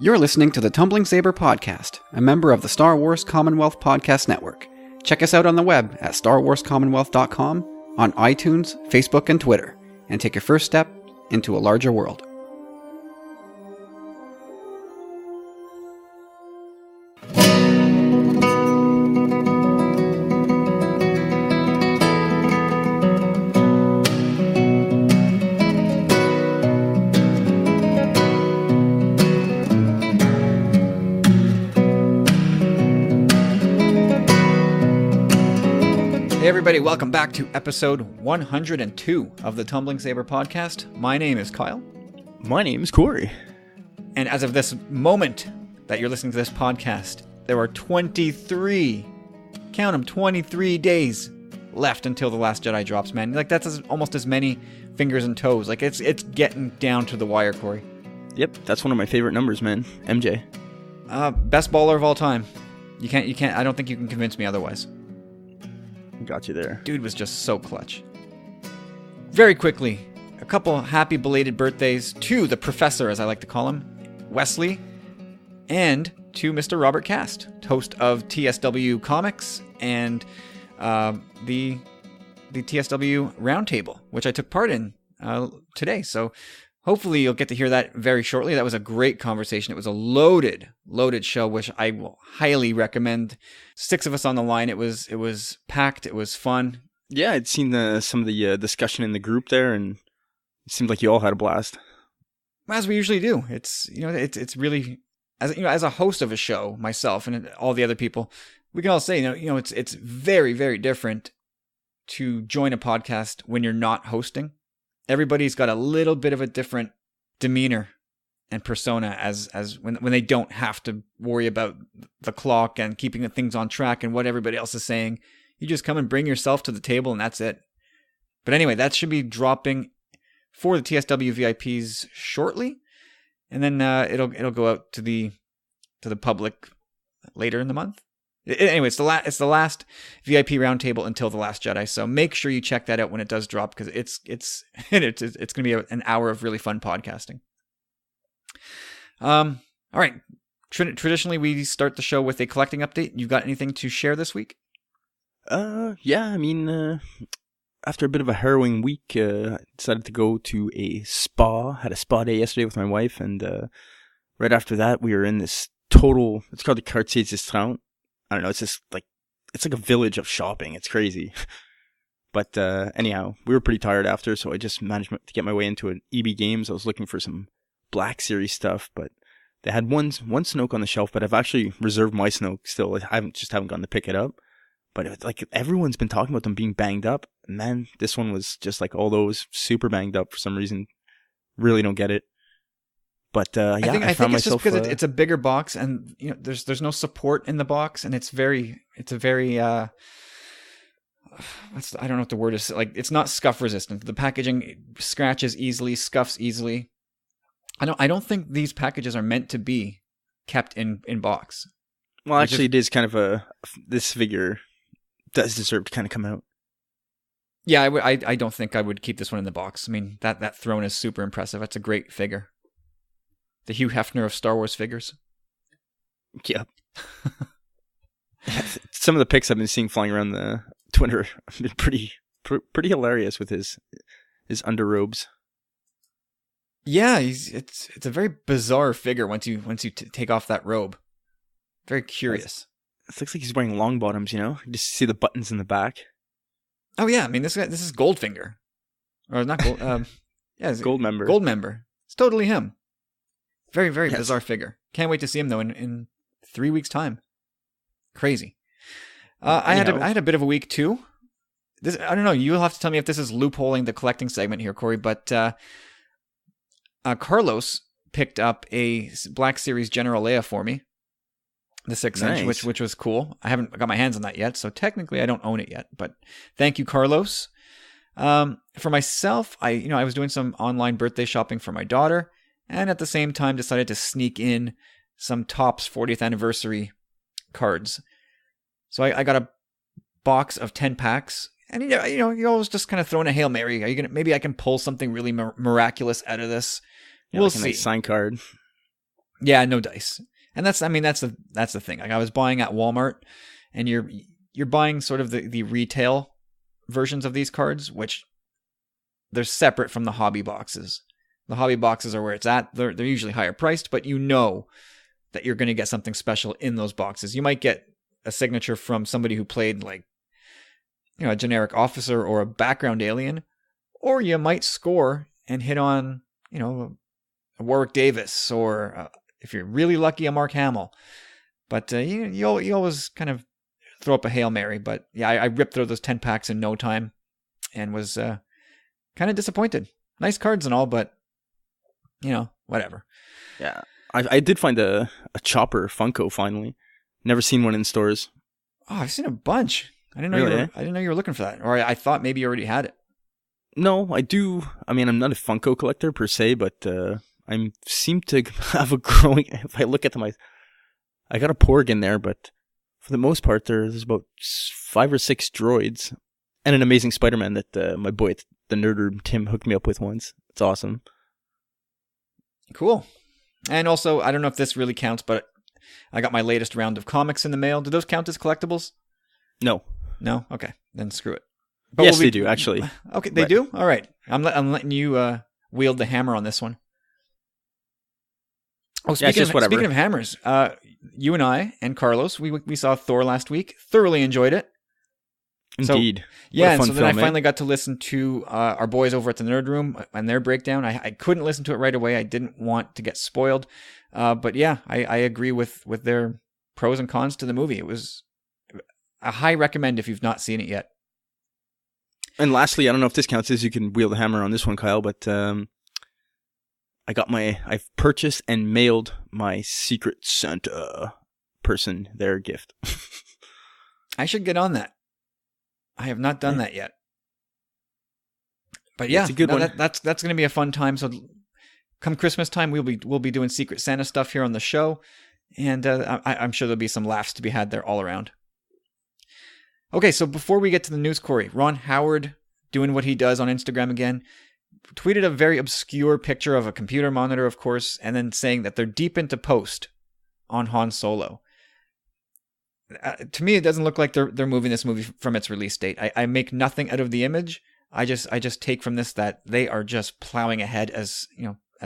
You're listening to the Tumbling Saber Podcast, a member of the Star Wars Commonwealth Podcast Network. Check us out on the web at starwarscommonwealth.com, on iTunes, Facebook, and Twitter, and take your first step into a larger world. Hey everybody, welcome back to episode 102 of the Tumbling Saber Podcast. My name is Kyle. My name is Corey. And as of this moment that you're listening to this podcast, there are 23, count them, 23 days left until The Last Jedi drops, man. Like, that's almost as many fingers and toes. Like, it's getting down to the wire, Corey. Yep, that's one of my favorite numbers, man. MJ. Best baller of all time. You can't, I don't think you can convince me otherwise. Got you there. Dude was just so clutch. Very quickly, a couple happy belated birthdays to the professor, as I like to call him, Wesley, and to Mr. Robert Cast, host of TSW Comics and the TSW Roundtable, which I took part in today. So hopefully you'll get to hear that very shortly. That was a great conversation. It was a loaded show, which I will highly recommend. 6 of us on the line. It was packed. It was fun. Yeah, I'd seen some of the discussion in the group there, and it seemed like you all had a blast. As we usually do. It's really, as a host of a show, myself and all the other people, we can all say, it's very, very different to join a podcast when you're not hosting. Everybody's got a little bit of a different demeanor and persona as when they don't have to worry about the clock and keeping the things on track and what everybody else is saying. You just come and bring yourself to the table and that's it. But anyway, that should be dropping for the TSW VIPs shortly, and then it'll go out to the public later in the month. Anyway, it's the last VIP roundtable until The Last Jedi. So make sure you check that out when it does drop, because it's going to be an hour of really fun podcasting. All right. Traditionally, we start the show with a collecting update. You got anything to share this week? Yeah. I mean, after a bit of a harrowing week, I decided to go to a spa. Had a spa day yesterday with my wife, and right after that, we were in this total. It's called the Quartier Distrant. I don't know. It's just it's like a village of shopping. It's crazy. But anyhow, we were pretty tired after, so I just managed to get my way into an EB Games. I was looking for some Black Series stuff, but they had one Snoke on the shelf, but I've actually reserved my Snoke still. I haven't gone to pick it up. But it was like everyone's been talking about them being banged up. And man, this one was just like all those super banged up for some reason. Really don't get it. But I think it's just because it's a bigger box, and there's no support in the box, and it's a very I don't know what the word is. Like, it's not scuff resistant. The packaging scratches easily, scuffs easily. I don't think these packages are meant to be kept in box. Well, actually, it is kind of this figure does deserve to kind of come out. Yeah, I don't think I would keep this one in the box. I mean, that throne is super impressive. That's a great figure. The Hugh Hefner of Star Wars figures. Yep. Some of the pics I've been seeing flying around the Twitter have been pretty hilarious with his underrobes. Yeah, it's a very bizarre figure once you take off that robe. Very curious. It looks like he's wearing long bottoms, you just see the buttons in the back. Oh yeah, I mean this is Goldfinger, or not Gold. Yeah, Goldmember. Goldmember. It's totally him. Very, very bizarre figure. Can't wait to see him though in 3 weeks' time. Crazy. I had a bit of a week too. I don't know. You'll have to tell me if this is loopholing the collecting segment here, Corey. But Carlos picked up a Black Series General Leia for me, the 6-inch, which was cool. I haven't got my hands on that yet, so technically I don't own it yet. But thank you, Carlos. For myself, I was doing some online birthday shopping for my daughter, and at the same time decided to sneak in some Topps 40th anniversary cards. So I got a box of 10 packs, and you always just kind of throw in a Hail Mary. Maybe I can pull something really miraculous out of this. Yeah, we'll like a see. nice sign card. Yeah, no dice. And that's the thing. Like I was buying at Walmart, and you're buying sort of the retail versions of these cards, which they're separate from the hobby boxes. The hobby boxes are where it's at. They're usually higher priced, but you know that you're going to get something special in those boxes. You might get a signature from somebody who played like, a generic officer or a background alien, or you might score and hit on, a Warwick Davis, or if you're really lucky, a Mark Hamill. But you always kind of throw up a Hail Mary. But yeah, I ripped through those 10 packs in no time and was kind of disappointed. Nice cards and all, but whatever. Yeah, I did find a Chopper Funko finally. Never seen one in stores. Oh, I've seen a bunch. I didn't know Really, I didn't know you were looking for that, or I thought maybe you already had it. No, I do. I mean, I'm not a Funko collector per se, but I seem to have a growing. If I look at them, I got a Porg in there, but for the most part, there's about 5 or 6 droids and an Amazing Spider-Man that my boy at the Nerd Room Tim hooked me up with once. It's awesome. Cool. And also, I don't know if this really counts, but I got my latest round of comics in the mail. Do those count as collectibles? No. No? Okay. Then screw it. But yes, they do, actually. Okay, they do? All right. I'm letting you wield the hammer on this one. Oh, speaking of hammers, you and I and Carlos, we saw Thor last week. Thoroughly enjoyed it. Indeed. So, yeah, and so then I finally got to listen to our boys over at the Nerd Room and their breakdown. I couldn't listen to it right away. I didn't want to get spoiled. But yeah, I agree with their pros and cons to the movie. It was a high recommend if you've not seen it yet. And lastly, I don't know if this counts as you can wield the hammer on this one, Kyle, but I've purchased and mailed my Secret Santa person their gift. I should get on that. I have not done that yet. But yeah, it's a good one. That's going to be a fun time. So come Christmas time, we'll be doing Secret Santa stuff here on the show, and I'm sure there'll be some laughs to be had there all around. Okay, so before we get to the news, Corey, Ron Howard, doing what he does on Instagram again, tweeted a very obscure picture of a computer monitor, of course, and then saying that they're deep into post on Han Solo. To me, it doesn't look like they're moving this movie from its release date. I make nothing out of the image. I just take from this that they are just plowing ahead as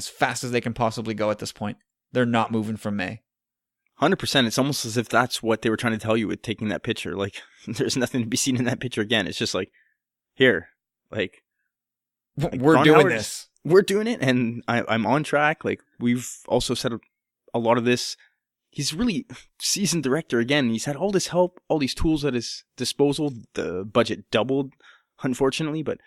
fast as they can possibly go at this point. They're not moving from May. 100%. It's almost as if that's what they were trying to tell you with taking that picture. Like, there's nothing to be seen in that picture again. It's just like, here, we're doing this. We're doing it, and I'm on track. Like, we've also said a lot of this. He's really seasoned director again. He's had all this help, all these tools at his disposal. The budget doubled, unfortunately, but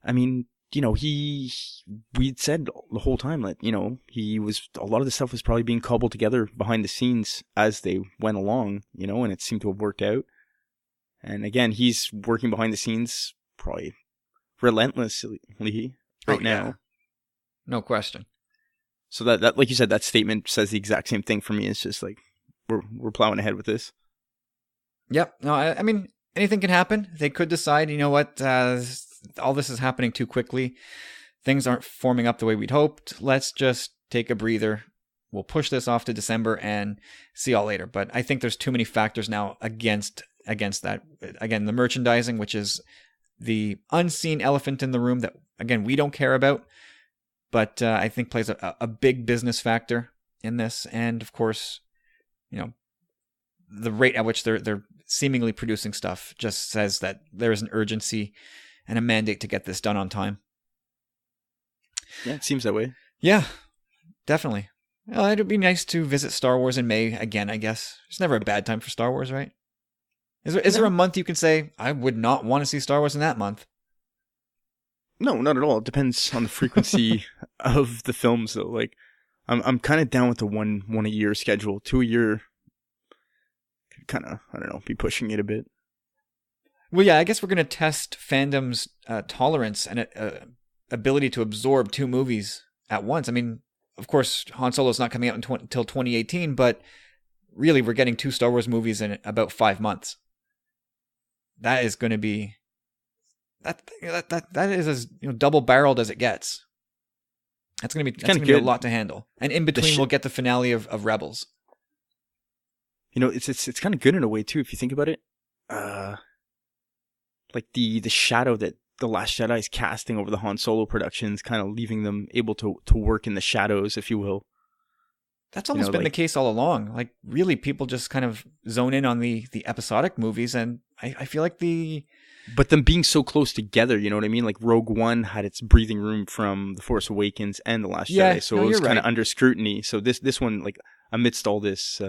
I mean, we'd said the whole time that, a lot of the stuff was probably being cobbled together behind the scenes as they went along, and it seemed to have worked out. And again, he's working behind the scenes probably relentlessly right now. No question. So that, like you said, that statement says the exact same thing for me. It's just like, we're plowing ahead with this. Yep. No, I mean, anything can happen. They could decide, you know what, all this is happening too quickly. Things aren't forming up the way we'd hoped. Let's just take a breather. We'll push this off to December and see y'all later. But I think there's too many factors now against that. Again, the merchandising, which is the unseen elephant in the room that, again, we don't care about, but I think plays a big business factor in this. And of course, the rate at which they're seemingly producing stuff just says that there is an urgency and a mandate to get this done on time. Yeah, it seems that way. Yeah, definitely. Well, it'd be nice to visit Star Wars in May again, I guess. It's never a bad time for Star Wars, right? Is there a month you can say, I would not want to see Star Wars in that month? No, not at all. It depends on the frequency of the films, though. Like, I'm kind of down with the one a year schedule. 2 a year, kind of, I don't know, be pushing it a bit. Well, yeah, I guess we're going to test fandom's tolerance and ability to absorb 2 movies at once. I mean, of course, Han Solo's not coming out until 2018, but really, we're getting 2 Star Wars movies in about 5 months. That is going to be that is as double-barreled as it gets. That's gonna be a lot to handle. And in between, we'll get the finale of Rebels. You know, it's kind of good in a way too if you think about it. Like the shadow that The Last Jedi is casting over the Han Solo productions, kind of leaving them able to work in the shadows, if you will. That's almost been the case all along. Like, really, people just kind of zone in on the episodic movies, and I feel like But them being so close together, you know what I mean? Like, Rogue One had its breathing room from The Force Awakens and The Last Jedi, so it was kind of under scrutiny. So this one, like, amidst all this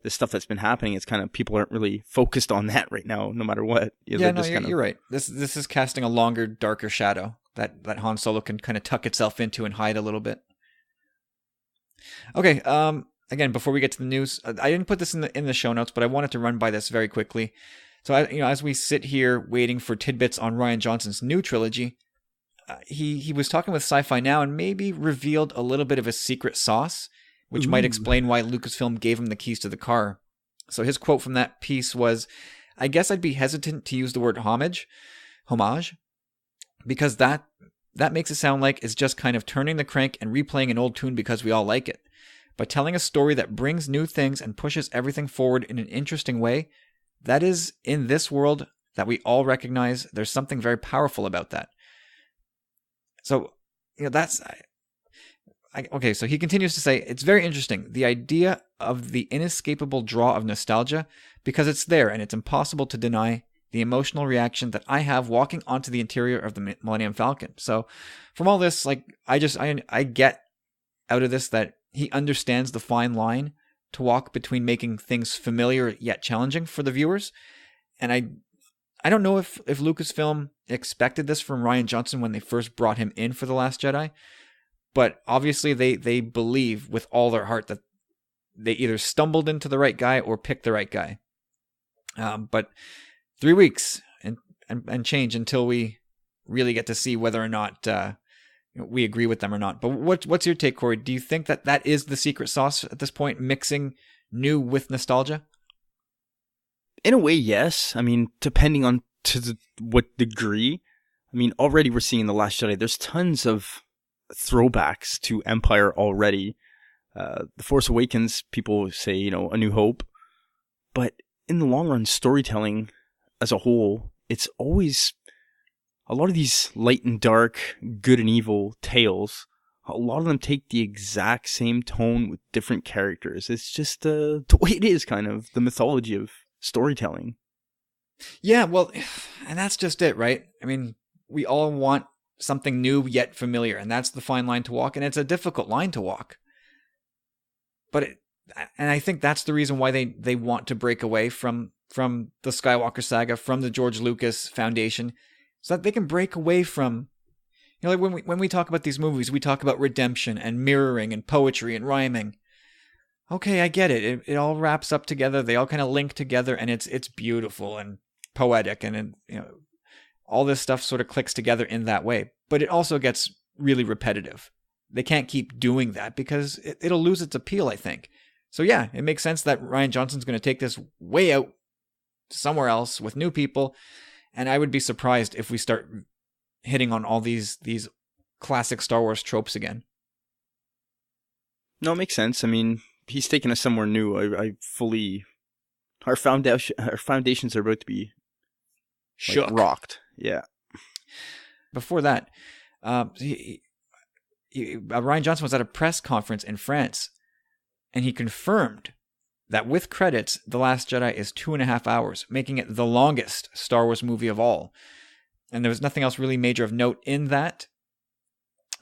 this stuff that's been happening, it's kind of, people aren't really focused on that right now, no matter what. You're right. This is casting a longer, darker shadow that Han Solo can kind of tuck itself into and hide a little bit. Okay, again, before we get to the news, I didn't put this in the show notes, but I wanted to run by this very quickly. So, as we sit here waiting for tidbits on Rian Johnson's new trilogy, he was talking with Sci-Fi Now and maybe revealed a little bit of a secret sauce, which might explain why Lucasfilm gave him the keys to the car. So his quote from that piece was, "I guess I'd be hesitant to use the word homage, because that makes it sound like it's just kind of turning the crank and replaying an old tune because we all like it. But telling a story that brings new things and pushes everything forward in an interesting way, that is, in this world that we all recognize, there's something very powerful about that." So, that's... Okay, so he continues to say, "It's very interesting, the idea of the inescapable draw of nostalgia, because it's there and it's impossible to deny the emotional reaction that I have walking onto the interior of the Millennium Falcon." So from all this, like, I get out of this that he understands the fine line to walk between making things familiar yet challenging for the viewers. And I don't know if Lucasfilm expected this from Rian Johnson when they first brought him in for The Last Jedi. But obviously they believe with all their heart that they either stumbled into the right guy or picked the right guy. But 3 weeks and change until we really get to see whether or not we agree with them or not. But what's your take, Corey? Do you think that is the secret sauce at this point, mixing new with nostalgia? In a way, yes. I mean, depending on what degree. I mean, already we're seeing in The Last Jedi, there's tons of throwbacks to Empire already. The Force Awakens, people say, A New Hope. But in the long run, storytelling as a whole, it's always a lot of these light and dark, good and evil tales. A lot of them take the exact same tone with different characters. It's just the way it is, kind of the mythology of storytelling. Yeah, well, and that's just it, right? I mean, we all want something new yet familiar, and that's the fine line to walk, and it's a difficult line to walk. But and I think that's the reason why they want to break away from the Skywalker saga, from the George Lucas Foundation, so that they can break away from, like when we talk about these movies, we talk about redemption and mirroring and poetry and rhyming. Okay, I get it. It all wraps up together. They all kind of link together, and it's beautiful and poetic, and all this stuff sort of clicks together in that way. But it also gets really repetitive. They can't keep doing that because it'll lose its appeal, I think. So yeah, it makes sense that Rian Johnson's going to take this way out somewhere else with new people. And I would be surprised if we start hitting on all these classic Star Wars tropes again. No, it makes sense. I mean, he's taking us somewhere new. I fully... Our foundations are about to be shook. Rocked. Yeah. Before that, Rian Johnson was at a press conference in France, and he confirmed that with credits, The Last Jedi is 2.5 hours, making it the longest Star Wars movie of all. And there was nothing else really major of note in that,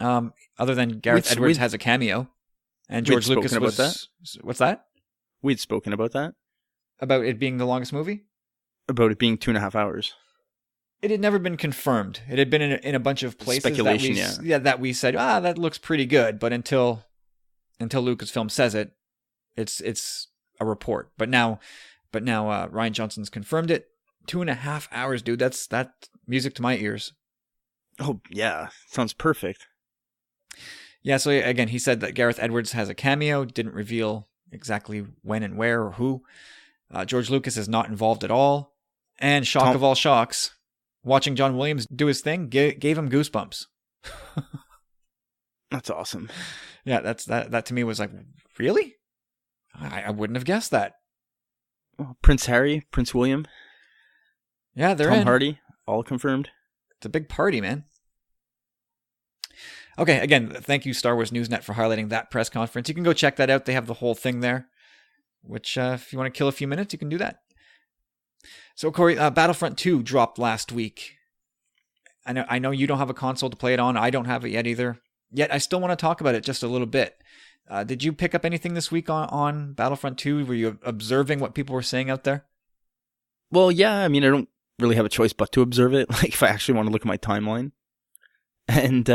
other than Gareth Edwards has a cameo, and George Lucas was... About that? What's that? We'd spoken about that. About it being the longest movie? About it being 2.5 hours. It had never been confirmed. It had been in a bunch of places speculation, that we said, that looks pretty good, but until Lucasfilm says it, it's a report. But now Rian Johnson's confirmed it. 2.5 hours, dude. That's music to my ears. Oh yeah, sounds perfect. Yeah. So again, he said that Gareth Edwards has a cameo. Didn't reveal exactly when and where or who. George Lucas is not involved at all. And shock of all shocks, watching John Williams do his thing gave him goosebumps. That's awesome. Yeah, that to me was like, really? I wouldn't have guessed that. Oh, Prince Harry, Prince William, Yeah, they're Tom in. Hardy, all confirmed. It's a big party, man. Okay, again, thank you, Star Wars Newsnet, for highlighting that press conference. You can go check that out. They have the whole thing there, which if you want to kill a few minutes, you can do that. So, Corey, Battlefront 2 dropped last week. I know you don't have a console to play it on. I don't have it yet either. Yet, I still want to talk about it just a little bit. Did you pick up anything this week on Battlefront 2? Were you observing what people were saying out there? Well, yeah, I mean, I don't really have a choice but to observe it, like if I actually want to look at my timeline. And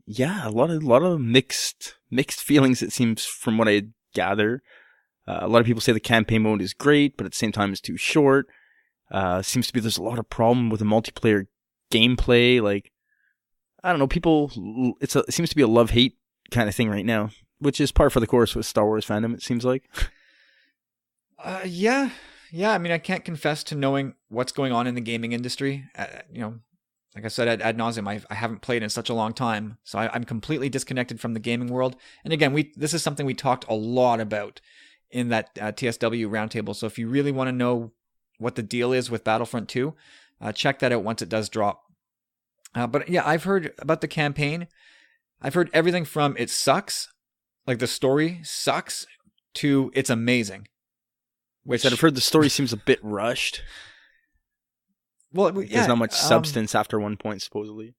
yeah, a lot of mixed feelings, it seems, from what I gather. A lot of people say the campaign mode is great, but at the same time it's too short. Seems to be there's a lot of problem with the multiplayer gameplay. Like, I don't know, it seems to be a love-hate kind of thing right now, which is par for the course with Star Wars fandom, it seems like. Yeah. I mean, I can't confess to knowing what's going on in the gaming industry. Like I said ad nauseum, I haven't played in such a long time, so I'm completely disconnected from the gaming world. And again, this is something we talked a lot about in that TSW roundtable. So if you really want to know what the deal is with Battlefront 2, check that out once it does drop. But yeah, I've heard about the campaign. I've heard everything from it sucks, like the story sucks, to it's amazing. Which I've heard the story seems a bit rushed. Well, yeah, there's not much substance after one point, supposedly.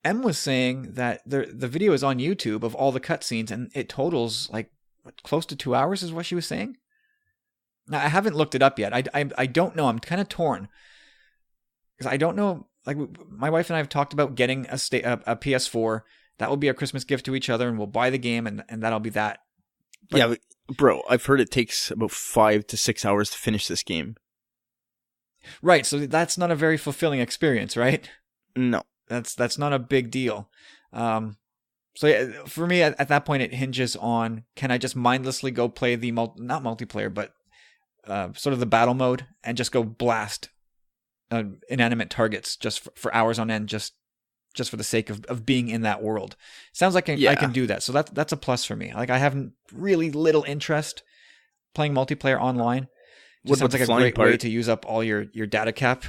M was saying that the video is on YouTube of all the cutscenes, and it totals like close to 2 hours, is what she was saying. Now, I haven't looked it up yet. I don't know. I'm kind of torn because I don't know. Like, my wife and I have talked about getting a PS4. That will be our Christmas gift to each other, and we'll buy the game, and that'll be that. But, yeah, bro, I've heard it takes about 5 to 6 hours to finish this game. Right, so that's not a very fulfilling experience, right? No. That's not a big deal. So yeah, for me, at that point, it hinges on, can I just mindlessly go play the, not multiplayer, but sort of the battle mode, and just go blast inanimate targets just for hours on end, just for the sake of being in that world. Sounds like I can do that. So that's a plus for me. Like, I have really little interest playing multiplayer online. Just sounds like a great way to use up all your data cap.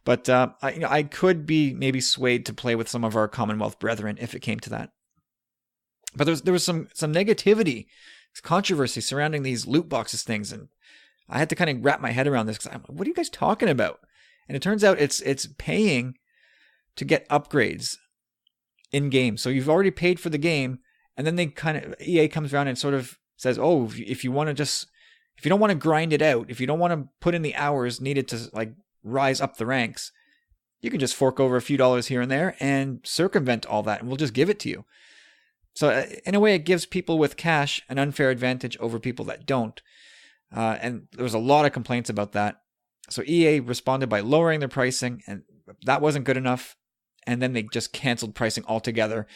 But I could be maybe swayed to play with some of our Commonwealth brethren if it came to that. But there was some negativity, controversy surrounding these loot boxes things, and I had to kind of wrap my head around this because I'm like, what are you guys talking about? And it turns out it's paying to get upgrades in game. So you've already paid for the game, and then EA comes around and sort of says, oh, if you don't want to grind it out, if you don't want to put in the hours needed to like rise up the ranks, you can just fork over a few dollars here and there and circumvent all that, and we'll just give it to you. So in a way, it gives people with cash an unfair advantage over people that don't. And there was a lot of complaints about that. So EA responded by lowering their pricing, and that wasn't good enough. And then they just canceled pricing altogether,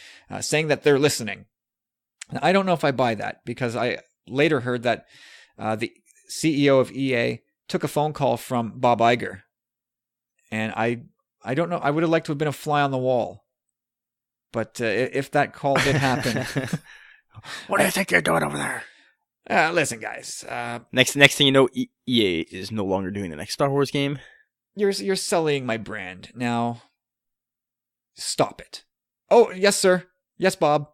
saying that they're listening. Now, I don't know if I buy that, because I later heard that the CEO of EA took a phone call from Bob Iger. And I don't know. I would have liked to have been a fly on the wall. But if that call did happen... What do you think you're doing over there? Listen, guys. Next thing you know, EA is no longer doing the next Star Wars game. You're sullying my brand. Now, stop it. Oh, yes, sir. Yes, Bob.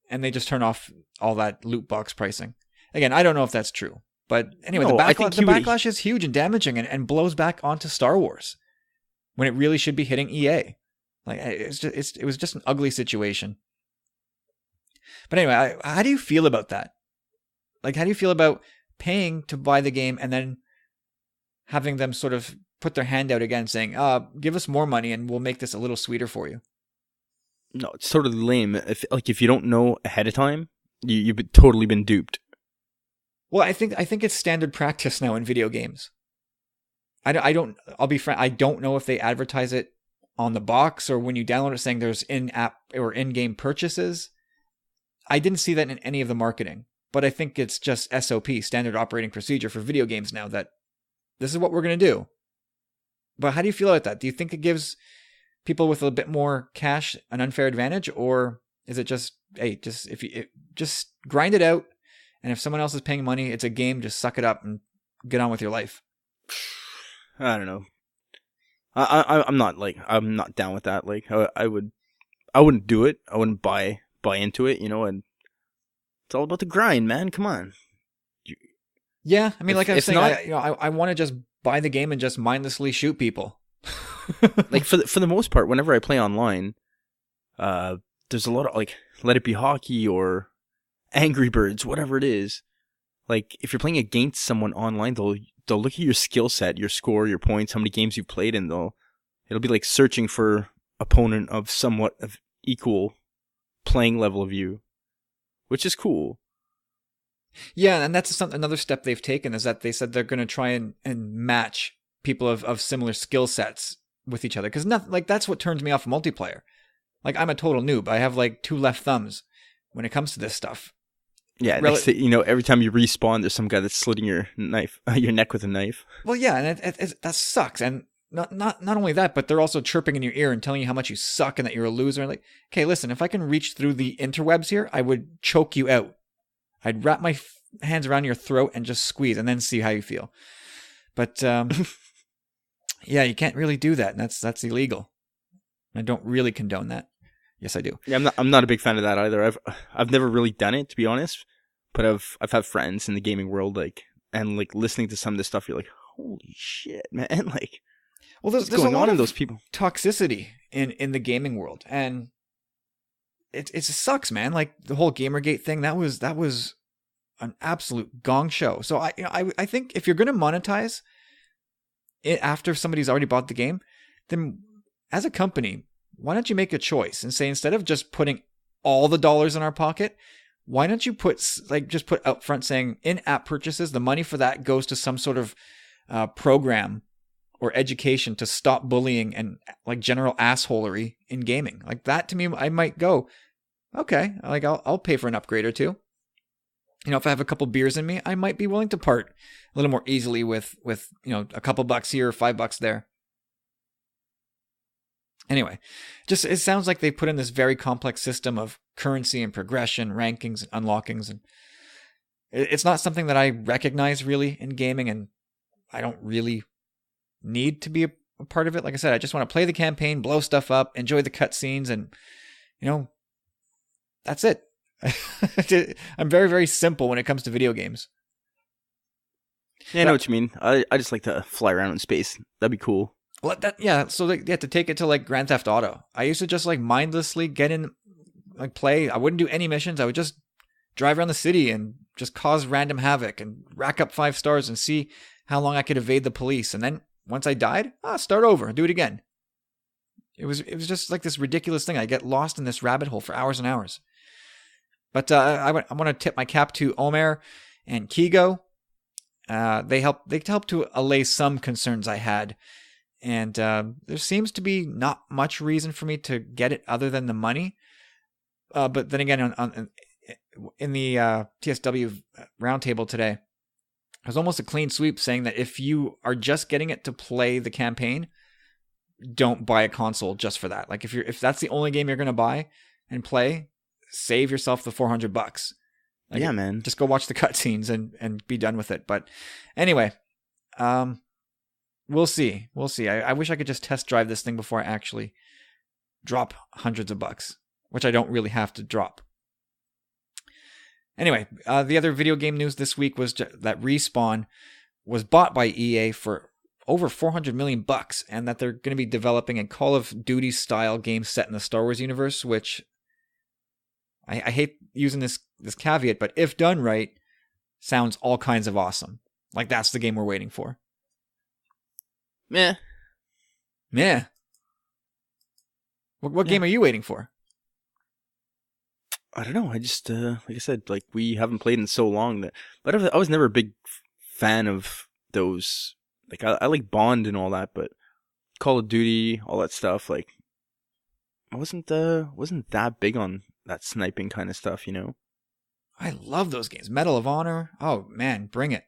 And they just turn off all that loot box pricing. Again, I don't know if that's true. But anyway, the backlash is huge and damaging and blows back onto Star Wars when it really should be hitting EA. Like, it was just an ugly situation. But anyway, how do you feel about that? Like, how do you feel about paying to buy the game and then having them sort of put their hand out again saying, give us more money and we'll make this a little sweeter for you? No, it's totally lame. If you don't know ahead of time, you've totally been duped. Well, I think it's standard practice now in video games. I'll be frank, I don't know if they advertise it on the box or when you download it saying there's in-app or in-game purchases. I didn't see that in any of the marketing, but I think it's just SOP, standard operating procedure for video games now, that this is what we're going to do. But how do you feel about that? Do you think it gives people with a bit more cash an unfair advantage, or is it just, hey, just grind it out, and if someone else is paying money, it's a game, just suck it up and get on with your life? I don't know. I'm not down with that. Like I wouldn't do it. I wouldn't buy into it, and it's all about the grind, man. Come on. Yeah, I mean, like I was saying, not, I want to just buy the game and just mindlessly shoot people. Like for the most part, whenever I play online, there's a lot of like Let It Be Hockey or Angry Birds, whatever it is. Like if you're playing against someone online, they'll look at your skill set, your score, your points, how many games you've played, and it'll be like searching for opponent of somewhat of equal playing level of you, which is cool. Yeah, and that's another step they've taken, is that they said they're going to try and match people of similar skill sets with each other, because like that's what turns me off of multiplayer. Like I'm a total noob. I have like 2 left thumbs when it comes to this stuff. Yeah, every time you respawn, there's some guy that's slitting your neck with a knife. Well, yeah, and that sucks. And not only that, but they're also chirping in your ear and telling you how much you suck and that you're a loser. Like, okay, listen, if I can reach through the interwebs here, I would choke you out. I'd wrap my hands around your throat and just squeeze, and then see how you feel. But yeah, you can't really do that, and that's illegal. I don't really condone that. Yes, I do. Yeah, I'm not a big fan of that either. I've never really done it, to be honest. But I've had friends in the gaming world, and listening to some of this stuff, you're like, holy shit, man! Like, well, there's what's going a lot on in of those people? Toxicity in the gaming world, and it sucks, man. Like the whole Gamergate thing, that was an absolute gong show. So I think if you're going to monetize it after somebody's already bought the game, then as a company, why don't you make a choice and say, instead of just putting all the dollars in our pocket, why don't you just put out front saying in-app purchases, the money for that goes to some sort of program or education to stop bullying and like general assholery in gaming. Like that, to me, I might go, okay, like I'll pay for an upgrade or two. If I have a couple beers in me, I might be willing to part a little more easily with a couple bucks here or $5 there. Anyway, just it sounds like they put in this very complex system of currency and progression, rankings and unlockings, and it's not something that I recognize really in gaming, and I don't really need to be a part of it. Like I said, I just want to play the campaign, blow stuff up, enjoy the cutscenes, and that's it. I'm very, very simple when it comes to video games. Yeah, I know what you mean. I just like to fly around in space. That'd be cool. Well, so they have to take it to like Grand Theft Auto. I used to just like mindlessly get in, like play. I wouldn't do any missions. I would just drive around the city and just cause random havoc and rack up 5 stars and see how long I could evade the police. And then once I died, start over and do it again. It was just like this ridiculous thing. I get lost in this rabbit hole for hours and hours. But I want to tip my cap to Omer and Kigo. They helped to allay some concerns I had. And there seems to be not much reason for me to get it other than the money. But then again, in the TSW roundtable today, it was almost a clean sweep saying that if you are just getting it to play the campaign, don't buy a console just for that. Like if that's the only game you're going to buy and play, save yourself the $400. Like, yeah, man. Just go watch the cutscenes and be done with it. But anyway, we'll see. I wish I could just test drive this thing before I actually drop hundreds of bucks, which I don't really have to drop. Anyway, the other video game news this week was that Respawn was bought by EA for over $400 million, and that they're going to be developing a Call of Duty style game set in the Star Wars universe, which I hate using this caveat, but if done right, sounds all kinds of awesome. Like that's the game we're waiting for. Meh. What game are you waiting for? I don't know. I just like I said, like we haven't played in so long but I was never a big fan of those. Like I like Bond and all that, but Call of Duty, all that stuff, like I wasn't that big on that sniping kind of stuff, I love those games. Medal of Honor. Oh man, bring it.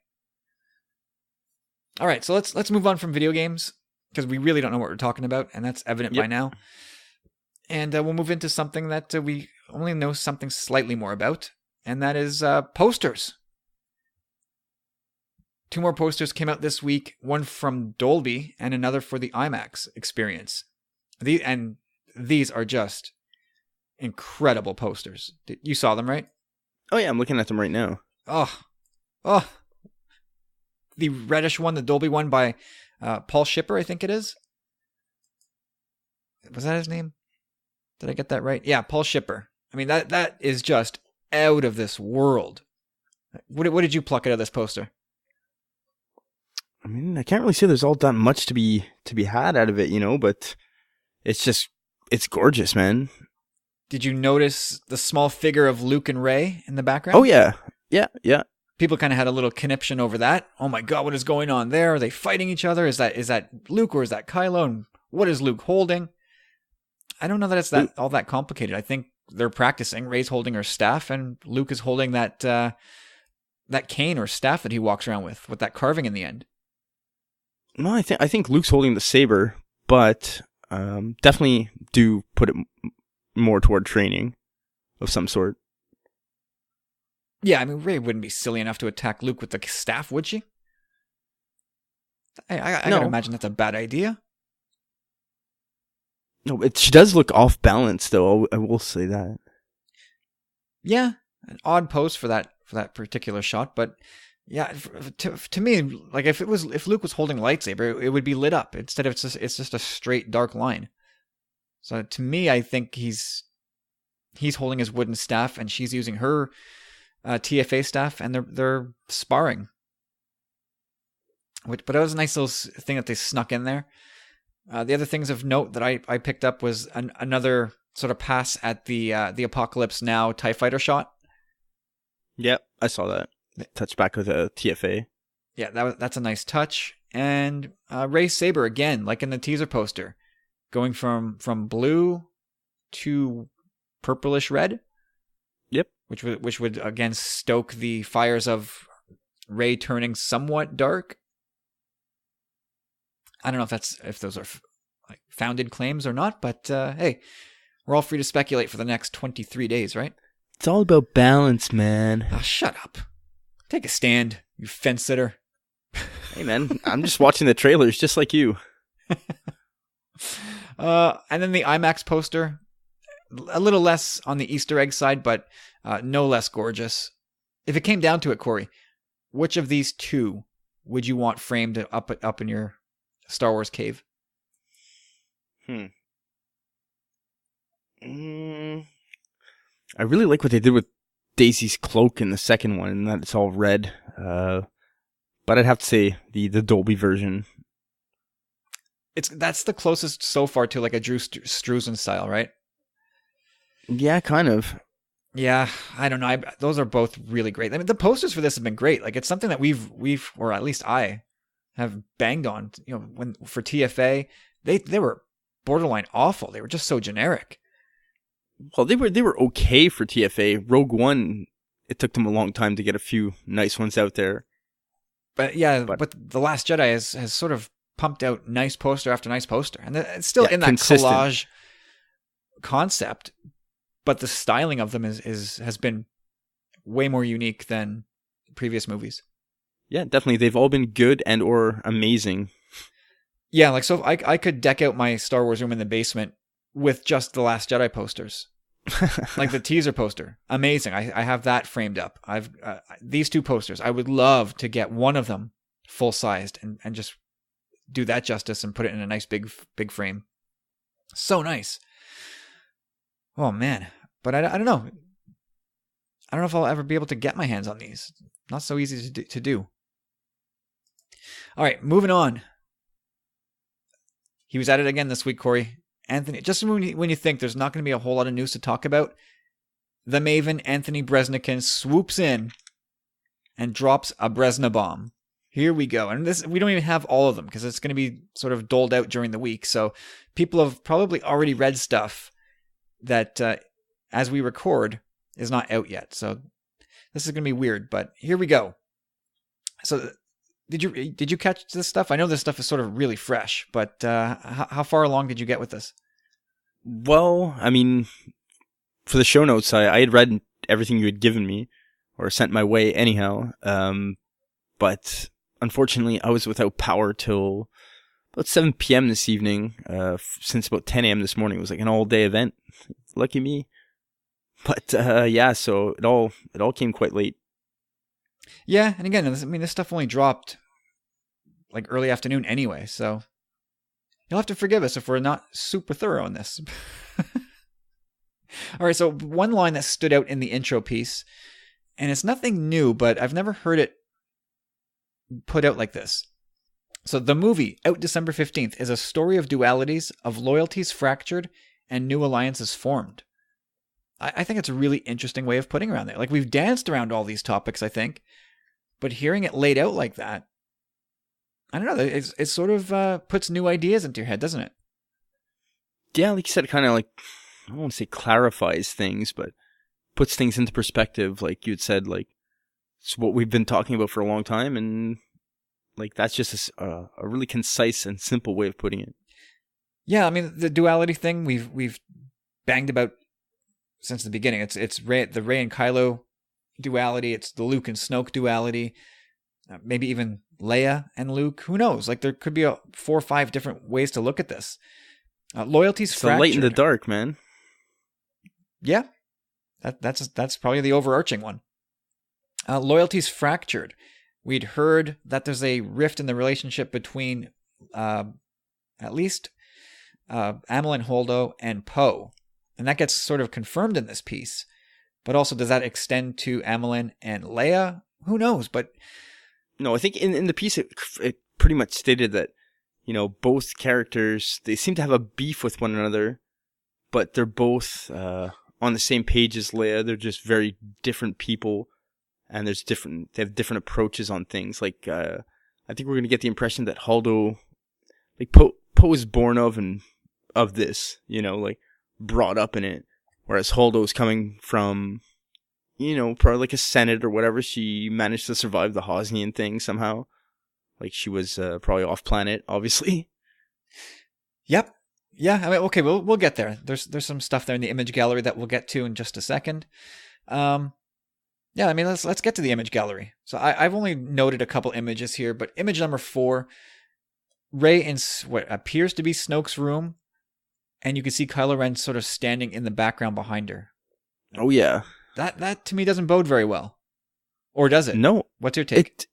All right, so let's move on from video games. because we really don't know what we're talking about, and that's evident by now. And we'll move into something that we only know something slightly more about, and that is posters. 2 more posters came out this week, one from Dolby and another for the IMAX experience. These are just incredible posters. You saw them, right? Oh yeah, I'm looking at them right now. Oh. The reddish one, the Dolby one by Paul Schipper, I think it is. Was that his name? Did I get that right? Yeah, Paul Schipper. I mean, that is just out of this world. What did you pluck out of this poster? I mean, I can't really say there's all that much to be had out of it, but it's gorgeous, man. Did you notice the small figure of Luke and Rey in the background? Oh yeah. Yeah. People kind of had a little conniption over that. Oh my God, what is going on there? Are they fighting each other? Is that Luke or is that Kylo? And what is Luke holding? I don't know that it's all that complicated. I think they're practicing. Rey's holding her staff, and Luke is holding that cane or staff that he walks around with that carving in the end. No, I think Luke's holding the saber, but definitely do put it more toward training of some sort. Yeah, I mean, Rey wouldn't be silly enough to attack Luke with the staff, would she? I gotta imagine that's a bad idea. No, she does look off balance, though. I will say that. Yeah, an odd pose for that particular shot, but yeah, to me, like if Luke was holding a lightsaber, it would be lit up. Instead of it's just a straight dark line. So to me, I think he's holding his wooden staff, and she's using her TFA staff, and they're sparring. But it was a nice little thing that they snuck in there. The other things of note that I picked up was another sort of pass at the Apocalypse Now TIE Fighter shot. Yep, I saw that. Touch back with a TFA. Yeah, that's a nice touch. And Rey's saber again, like in the teaser poster, going from blue to purplish red. Yep. Which would again stoke the fires of Rey turning somewhat dark. I don't know if those are like founded claims or not, but hey, we're all free to speculate for the next 23 days, right? It's all about balance, man. Oh, shut up. Take a stand, you fence sitter. Hey, man, I'm just watching the trailers just like you. And then the IMAX poster, a little less on the Easter egg side, but no less gorgeous. If it came down to it, Corey, which of these two would you want framed up in your Star Wars cave? I really like what they did with Daisy's cloak in the second one, and that it's all red. But I'd have to say the Dolby version. That's the closest so far to like a Drew Struzan style, right? Yeah, kind of. Yeah, I don't know. Those are both really great. I mean, the posters for this have been great. Like, it's something that we've, or at least I have banged on. You know, when for TFA, they were borderline awful. They were just so generic. Well, they were okay for TFA. Rogue One, it took them a long time to get a few nice ones out there. But The Last Jedi has sort of pumped out nice poster after nice poster, and it's still in that consistent collage concept. But the styling of them has been way more unique than previous movies. Yeah, definitely. They've all been good and or amazing. Yeah, like so I could deck out my Star Wars room in the basement with just the Last Jedi posters. Like the teaser poster. Amazing. I have that framed up. I've these two posters. I would love to get one of them full-sized and just do that justice and put it in a nice big frame. So nice. Oh man, but I don't know. I don't know if I'll ever be able to get my hands on these. Not so easy to do. All right, moving on. He was at it again this week, Corey. Anthony, just when you think there's not going to be a whole lot of news to talk about, the Maven Anthony Breznican swoops in and drops a Brezna bomb. Here we go. And we don't even have all of them because it's going to be sort of doled out during the week. So people have probably already read stuff that, as we record, is not out yet. So this is going to be weird, but here we go. So did you catch this stuff? I know this stuff is sort of really fresh, but how far along did you get with this? Well, I mean, for the show notes, I had read everything you had given me or sent my way anyhow. But unfortunately, I was without power till about 7 p.m. this evening. Since about 10 a.m. this morning, it was like an all-day event. Lucky me. But yeah, so it all came quite late. Yeah, and again, this stuff only dropped like early afternoon anyway, so you'll have to forgive us if we're not super thorough on this. All right, so one line that stood out in the intro piece, and it's nothing new, but I've never heard it put out like this. So the movie, out December 15th, is a story of dualities, of loyalties fractured, and new alliances formed. I think it's a really interesting way of putting around there. Like, we've danced around all these topics, I think, but hearing it laid out like that, I don't know, it sort of puts new ideas into your head, doesn't it? Yeah, like you said, it kind of like, I don't want to say clarifies things, but puts things into perspective. Like you had said, like, it's what we've been talking about for a long time, and like that's just a really concise and simple way of putting it. Yeah, I mean, the duality thing we've banged about since the beginning. It's the Rey and Kylo duality. It's the Luke and Snoke duality. Maybe even Leia and Luke. Who knows? Like, there could be 4 or 5 different ways to look at this. Loyalty's fractured. So light in the dark, man. Yeah, that's probably the overarching one. Loyalty's fractured. We'd heard that there's a rift in the relationship between at least Amilyn Holdo and Poe. And that gets sort of confirmed in this piece. But also, does that extend to Amilyn and Leia? Who knows? But no, I think in the piece, it pretty much stated that, you know, both characters, they seem to have a beef with one another, but they're both on the same page as Leia. They're just very different people, and they have different approaches on things. Like, I think we're going to get the impression that Holdo, like, Poe is born of this, you know, like, brought up in it, whereas Holdo's coming from, you know, probably like a Senate or whatever. She managed to survive the Hosnian thing somehow. Like, she was probably off planet, obviously. Yep. Yeah. I mean, okay, we'll get there. There's some stuff there in the image gallery that we'll get to in just a second. Yeah. I mean, let's get to the image gallery. So I've only noted a couple images here, but image number 4, Rey in what appears to be Snoke's room, and you can see Kylo Ren sort of standing in the background behind her. Oh yeah. That to me doesn't bode very well. Or does it? No. What's your take?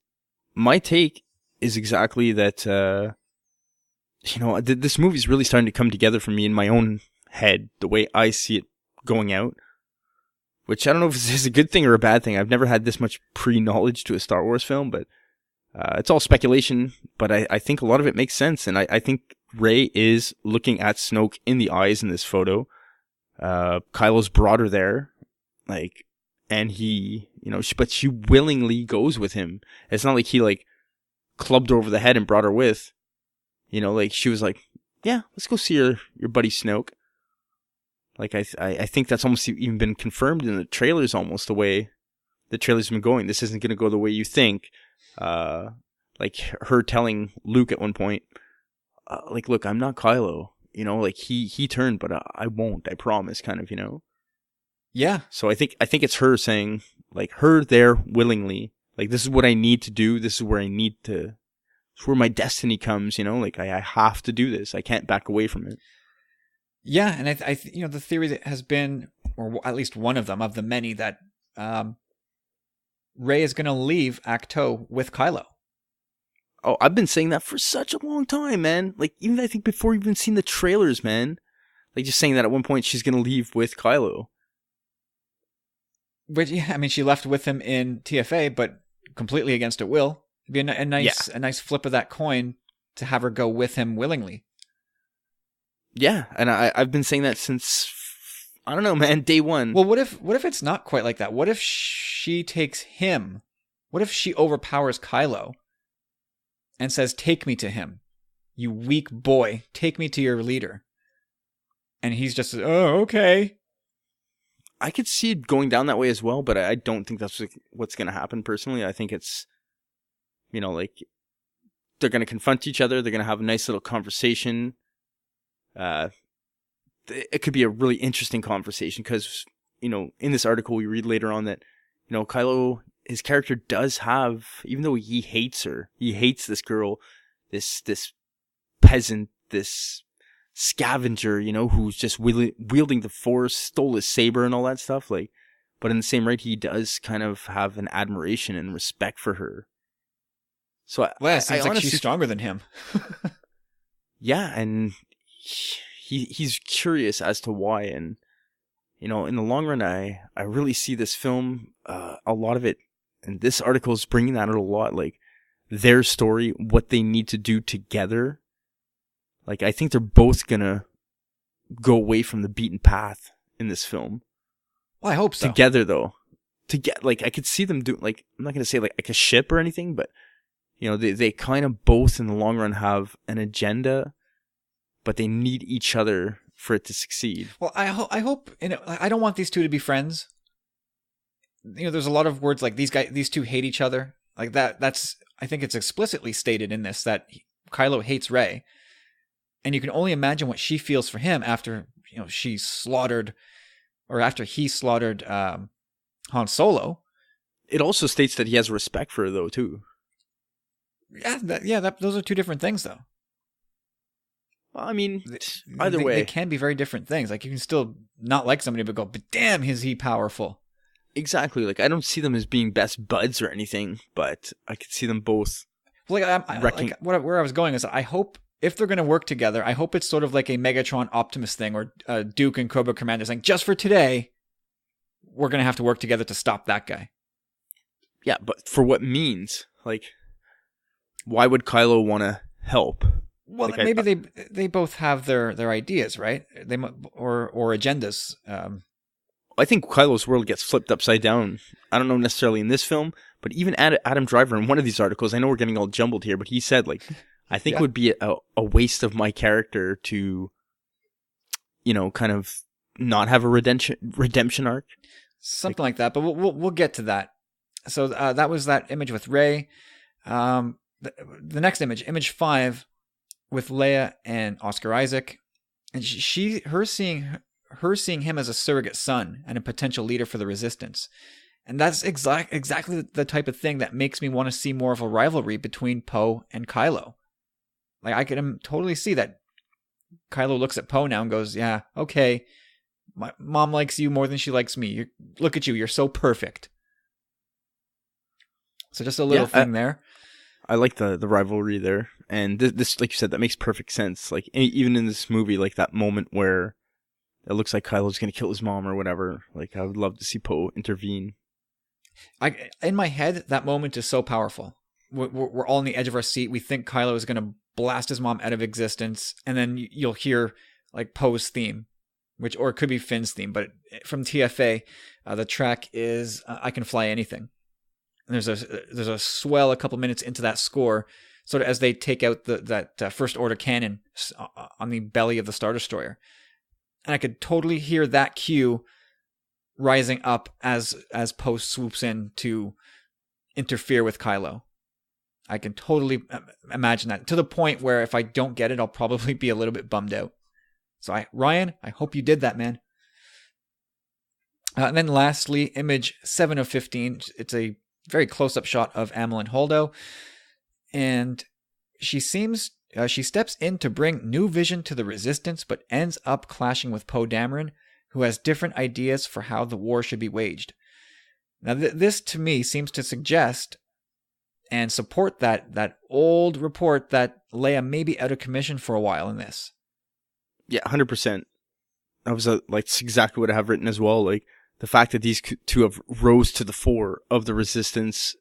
My take is exactly that, you know, this movie's really starting to come together for me in my own head, the way I see it going out. Which I don't know if this is a good thing or a bad thing. I've never had this much pre-knowledge to a Star Wars film, but it's all speculation. But I think a lot of it makes sense, and I think Rey is looking at Snoke in the eyes in this photo. Kylo's brought her there, like, and he, you know, but she willingly goes with him. It's not like he, like, clubbed her over the head and brought her with. You know, like, she was like, yeah, let's go see your buddy Snoke. Like, I think that's almost even been confirmed in the trailers, almost the way the trailers have been going. This isn't going to go the way you think. Like, her telling Luke at one point, like, look, I'm not Kylo. You know, like, he turned, but I won't, I promise, kind of, you know? Yeah. So I think it's her saying, like, her there willingly, like, this is what I need to do. This is where I need to, it's where my destiny comes, you know? Like, I have to do this. I can't back away from it. Yeah, and I you know, the theory that has been, or at least one of them, of the many, that Rey is going to leave Acto with Kylo. Oh, I've been saying that for such a long time, man. Like, even I think before you've even seen the trailers, man. Like, just saying that at one point she's going to leave with Kylo. Which, yeah, I mean, she left with him in TFA, but completely against her will. It'd be a nice flip of that coin to have her go with him willingly. Yeah, and I've been saying that since, I don't know, man, day one. Well, what if it's not quite like that? What if she takes him? What if she overpowers Kylo and says, take me to him, you weak boy, take me to your leader? And he's just, oh, okay. I could see it going down that way as well, but I don't think that's what's going to happen personally. I think it's, you know, like, they're going to confront each other. They're going to have a nice little conversation. It could be a really interesting conversation because, in this article we read later on that, Kylo, his character does have, even though he hates her, he hates this girl, this peasant, this scavenger, who's just wielding the Force, stole his saber and all that stuff. Like, but in the same right, he does kind of have an admiration and respect for her. So it seems like she's stronger than him. Yeah, and he's curious as to why, and in the long run, I really see this film, a lot of it, and this article is bringing that out a lot, like their story, what they need to do together. Like, I think they're both gonna go away from the beaten path in this film. Well, I hope so. Together, though, like I could see them do, like, I'm not gonna say like a ship or anything, but they kind of both in the long run have an agenda, but they need each other for it to succeed. Well, I hope, I don't want these two to be friends. There's a lot of words like these two hate each other. Like that's, I think it's explicitly stated in this that Kylo hates Rey. And you can only imagine what she feels for him after, he slaughtered Han Solo. It also states that he has respect for her, though, too. Those are two different things, though. Well, I mean, either way. They can be very different things. Like, you can still not like somebody, but go, but damn, is he powerful. Exactly. Like, I don't see them as being best buds or anything, but I could see them both. Where I was going is, I hope, if they're going to work together, I hope it's sort of like a Megatron Optimus thing, or Duke and Cobra Commander saying, just for today, we're going to have to work together to stop that guy. Yeah, but for what means? Like, why would Kylo want to help? Well, like, maybe they both have their ideas, right? They or agendas. I think Kylo's world gets flipped upside down. I don't know necessarily in this film, but even Adam Driver in one of these articles, I know we're getting all jumbled here, but he said, like, I think it would be a waste of my character to, kind of not have a redemption arc. Something like that, but we'll get to that. So that was that image with Rey. The next image 5, with Leia and Oscar Isaac, and her seeing him as a surrogate son and a potential leader for the Resistance. And that's exactly the type of thing that makes me want to see more of a rivalry between Poe and Kylo. Like, I can totally see that Kylo looks at Poe now and goes, yeah, okay, my mom likes you more than she likes me. Look at you, you're so perfect. So just a little thing there. I like the rivalry there. And this, like you said, that makes perfect sense. Like, even in this movie, like that moment where it looks like Kylo's going to kill his mom or whatever, like, I would love to see Poe intervene. In my head, that moment is so powerful. We're all on the edge of our seat. We think Kylo is going to blast his mom out of existence, and then you'll hear like Poe's theme, or it could be Finn's theme, but from TFA, the track is "I Can Fly Anything." And there's a swell a couple minutes into that score, sort of as they take out that first order cannon on the belly of the Star Destroyer, and I could totally hear that cue rising up as Poe swoops in to interfere with Kylo. I can totally imagine that, to the point where if I don't get it, I'll probably be a little bit bummed out. So Ryan, I hope you did that, man. And then lastly, image 7 of 15. It's a very close-up shot of Amilyn Holdo, and she steps in to bring new vision to the Resistance, but ends up clashing with Poe Dameron, who has different ideas for how the war should be waged. Now, this to me seems to suggest and support that old report that Leia may be out of commission for a while in this. Yeah, 100%. That was that's exactly what I have written as well. Like, the fact that these two have rose to the fore of the Resistance.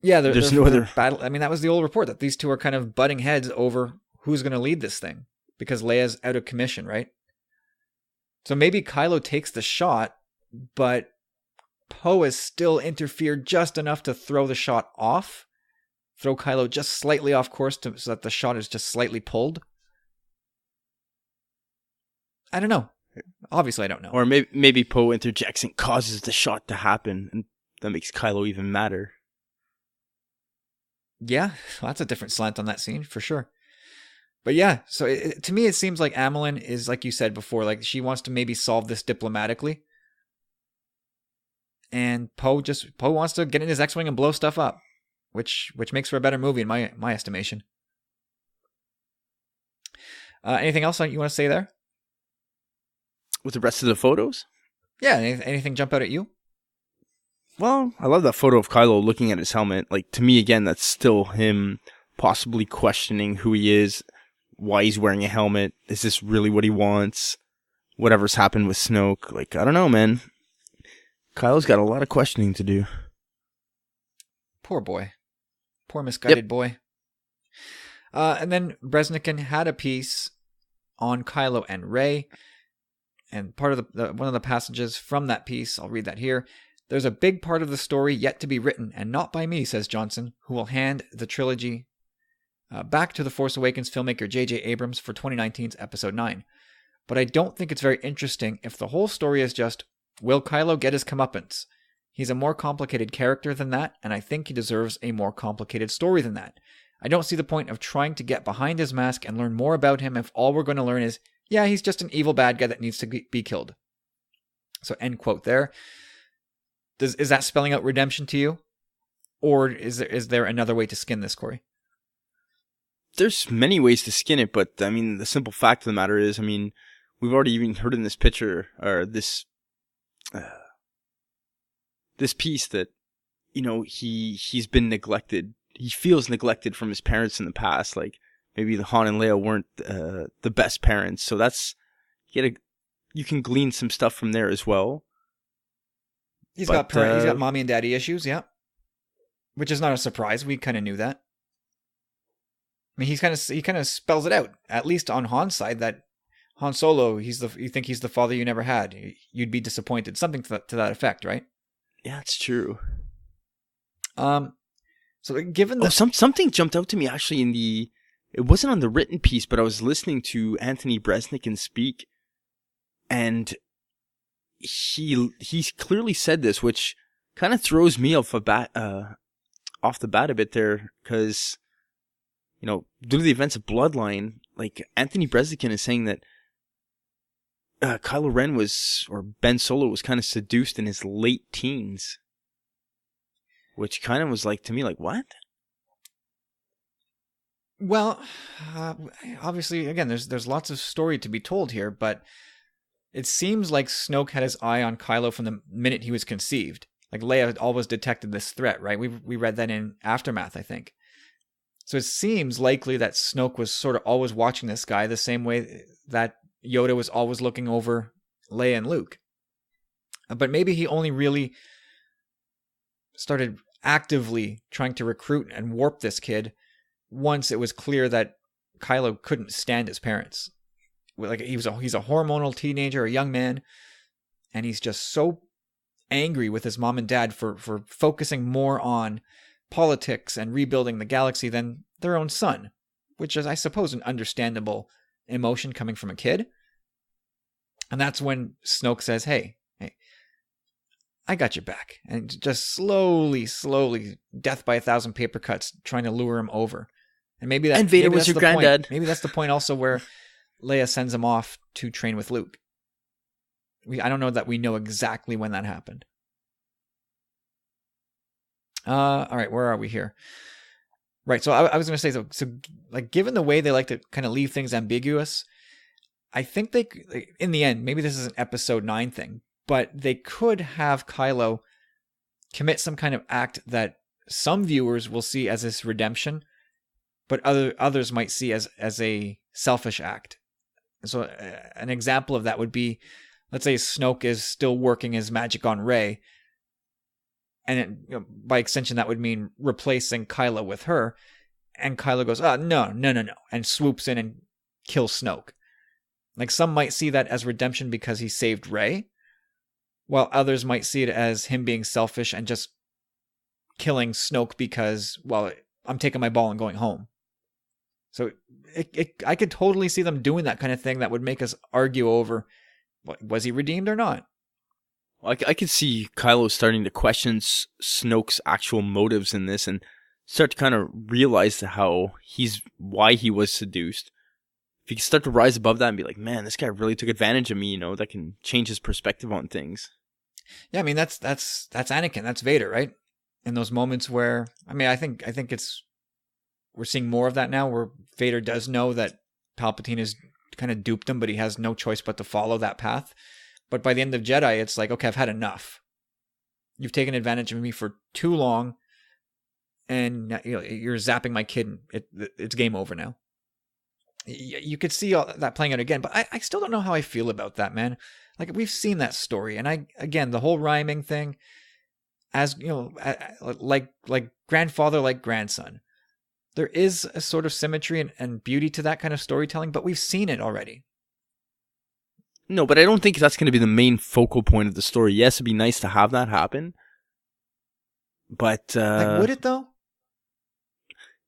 Yeah, there's no other battle. I mean, that was the old report, that these two are kind of butting heads over who's going to lead this thing, because Leia's out of commission, right? So maybe Kylo takes the shot, but Poe has still interfered just enough to throw the shot off, throw Kylo just slightly off course so that the shot is just slightly pulled. I don't know. Obviously, I don't know. Or maybe Poe interjects and causes the shot to happen, and that makes Kylo even madder. Yeah, well, that's a different slant on that scene for sure. But yeah, so to me, it seems like Amelin is, like you said before, like she wants to maybe solve this diplomatically. And Poe wants to get in his X-Wing and blow stuff up, which makes for a better movie in my estimation. Anything else you want to say there? With the rest of the photos? Yeah, anything jump out at you? Well, I love that photo of Kylo looking at his helmet. Like, to me, again, that's still him possibly questioning who he is, why he's wearing a helmet. Is this really what he wants? Whatever's happened with Snoke. Like, I don't know, man. Kylo's got a lot of questioning to do. Poor boy. Poor misguided boy. And then Bresnikan had a piece on Kylo and Rey. And part of one of the passages from that piece, I'll read that here. There's a big part of the story yet to be written, and not by me, says Johnson, who will hand the trilogy back to The Force Awakens filmmaker J.J. Abrams for 2019's Episode 9. But I don't think it's very interesting if the whole story is just, will Kylo get his comeuppance? He's a more complicated character than that, and I think he deserves a more complicated story than that. I don't see the point of trying to get behind his mask and learn more about him if all we're going to learn is, yeah, he's just an evil bad guy that needs to be killed. So end quote there. Is that spelling out redemption to you? Or is there another way to skin this, Corey? There's many ways to skin it, but I mean, the simple fact of the matter is, I mean, we've already even heard in this picture, or this piece that, you know, he's been neglected. He feels neglected from his parents in the past. Like, maybe the Han and Leia weren't the best parents. So that's, you can glean some stuff from there as well. He's got mommy and daddy issues, yeah. Which is not a surprise. We kind of knew that. I mean, he kind of spells it out, at least on Han's side, that Han Solo, you think he's the father you never had. You'd be disappointed. Something to that effect, right? Yeah, it's true. So given that... something jumped out to me actually it wasn't on the written piece, but I was listening to Anthony Bresnikan speak, and he clearly said this, which kind of throws me off the bat a bit there, because, you know, due to the events of Bloodline, like, Anthony Bresnikan is saying that Kylo Ren or Ben Solo was kind of seduced in his late teens, which kind of was like, to me, like, what? Well, obviously, again, there's lots of story to be told here, but it seems like Snoke had his eye on Kylo from the minute he was conceived. Like, Leia had always detected this threat, right? We read that in Aftermath, I think. So it seems likely that Snoke was sort of always watching this guy the same way that Yoda was always looking over Leia and Luke. But maybe he only really started actively trying to recruit and warp this kid once it was clear that Kylo couldn't stand his parents. Like, he's a hormonal teenager, a young man, and he's just so angry with his mom and dad for focusing more on politics and rebuilding the galaxy than their own son, which is, I suppose, an understandable emotion coming from a kid. And that's when Snoke says, hey, I got your back. And just slowly, death by 1,000 paper cuts, trying to lure him over. And maybe Vader was your granddad. Maybe that's the point also where Leia sends him off to train with Luke. I don't know that we know exactly when that happened. All right, where are we here? Right, so I was going to say, so like, given the way they like to kind of leave things ambiguous, I think in the end, maybe this is an episode 9 thing, but they could have Kylo commit some kind of act that some viewers will see as his redemption, but others might see as a selfish act. So an example of that would be, let's say Snoke is still working his magic on Rey, and by extension that would mean replacing Kylo with her, and Kylo goes, no, and swoops in and kills Snoke. Like, some might see that as redemption because he saved Rey, while others might see it as him being selfish and just killing Snoke because, well, I'm taking my ball and going home. So I could totally see them doing that kind of thing that would make us argue over, was he redeemed or not? I could see Kylo starting to question Snoke's actual motives in this, and start to kind of realize why he was seduced. If he can start to rise above that and be like, man, this guy really took advantage of me, that can change his perspective on things. Yeah, I mean that's Anakin, that's Vader, right? In those moments where, I mean, I think we're seeing more of that now, where Vader does know that Palpatine has kind of duped him, but he has no choice but to follow that path. But by the end of Jedi, it's like, okay, I've had enough. You've taken advantage of me for too long, and you're zapping my kid. It's game over now. You could see all that playing out again, but I still don't know how I feel about that, man. Like, we've seen that story, and again, the whole rhyming thing, as like grandfather, like grandson. There is a sort of symmetry and beauty to that kind of storytelling, but we've seen it already. No, but I don't think that's going to be the main focal point of the story. Yes, it'd be nice to have that happen, but would it though?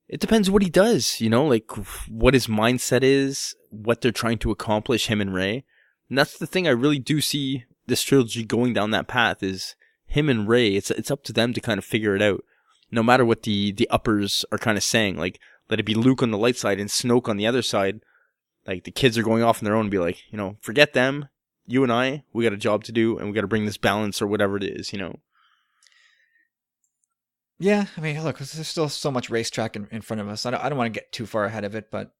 It depends what he does, like what his mindset is, what they're trying to accomplish, him and Rey. And that's the thing I really do see this trilogy going down that path, is him and Rey. It's up to them to kind of figure it out. No matter what the uppers are kind of saying, like, let it be Luke on the light side and Snoke on the other side. Like, the kids are going off on their own and be like, forget them. You and I, we got a job to do, and we got to bring this balance or whatever it is, Yeah, I mean, look, there's still so much racetrack in front of us. I don't want to get too far ahead of it, but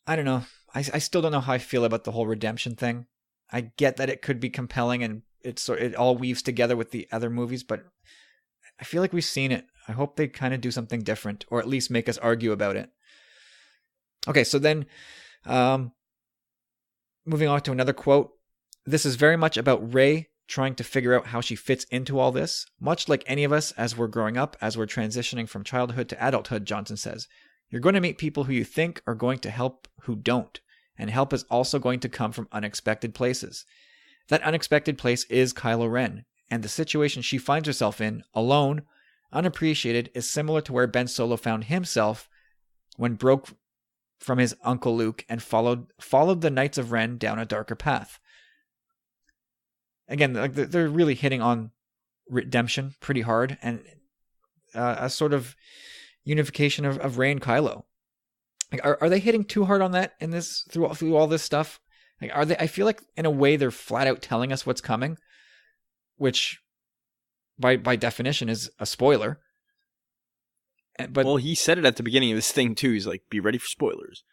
I don't know. I still don't know how I feel about the whole redemption thing. I get that it could be compelling and it all weaves together with the other movies, but I feel like we've seen it. I hope they kind of do something different, or at least make us argue about it. Okay, so then moving on to another quote. This is very much about Rey trying to figure out how she fits into all this, much like any of us as we're growing up, as we're transitioning from childhood to adulthood, Johnson says. You're going to meet people who you think are going to help who don't, and help is also going to come from unexpected places. That unexpected place is Kylo Ren, and the situation she finds herself in, alone, unappreciated, is similar to where Ben Solo found himself when broke from his Uncle Luke and followed the Knights of Ren down a darker path. Again, like, they're really hitting on redemption pretty hard, and a sort of unification of Rey and Kylo. Like, are they hitting too hard on that in this through all this stuff? Like, are they? I feel like in a way they're flat out telling us what's coming, which by definition is a spoiler. But well, he said it at the beginning of this thing too. He's like, "Be ready for spoilers."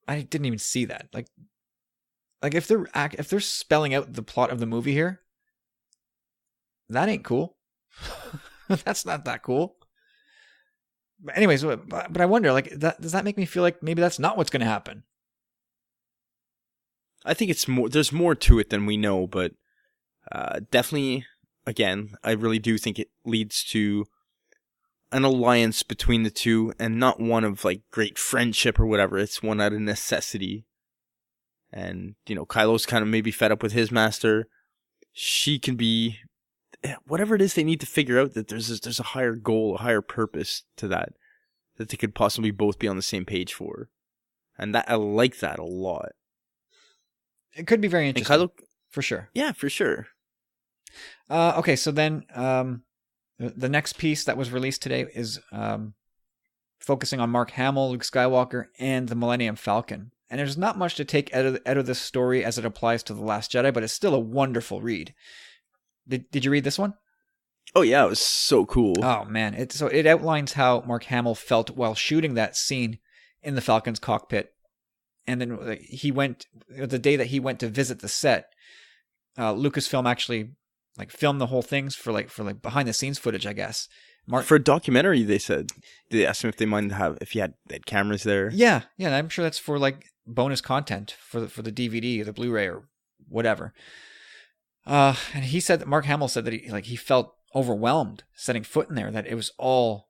I didn't even see that. Like if they're spelling out the plot of the movie here, that ain't cool. That's not that cool. But anyways, but I wonder, like, does that make me feel like maybe that's not what's going to happen? I think it's more. There's more to it than we know, but definitely, again, I really do think it leads to an alliance between the two, and not one of like great friendship or whatever. It's one out of necessity. And Kylo's kind of maybe fed up with his master. She can be whatever it is they need to figure out, that there's a higher goal, a higher purpose to that they could possibly both be on the same page for. And that I like that a lot. It could be very interesting. And Kylo, for sure. Yeah, for sure. Okay, so then the next piece that was released today is focusing on Mark Hamill, Luke Skywalker, and the Millennium Falcon. And there's not much to take out of this story as it applies to The Last Jedi, but it's still a wonderful read. Did you read this one? Oh yeah, it was so cool. Oh man, it outlines how Mark Hamill felt while shooting that scene in the Falcon's cockpit, and then he went the day that he went to visit the set. Lucasfilm actually filmed the whole things for behind the scenes footage, I guess. For a documentary, they said they asked him if they mind if he had cameras there. Yeah, I'm sure that's for bonus content for the DVD or the Blu-ray or whatever. And he said that Mark Hamill said that he felt overwhelmed setting foot in there, that it was all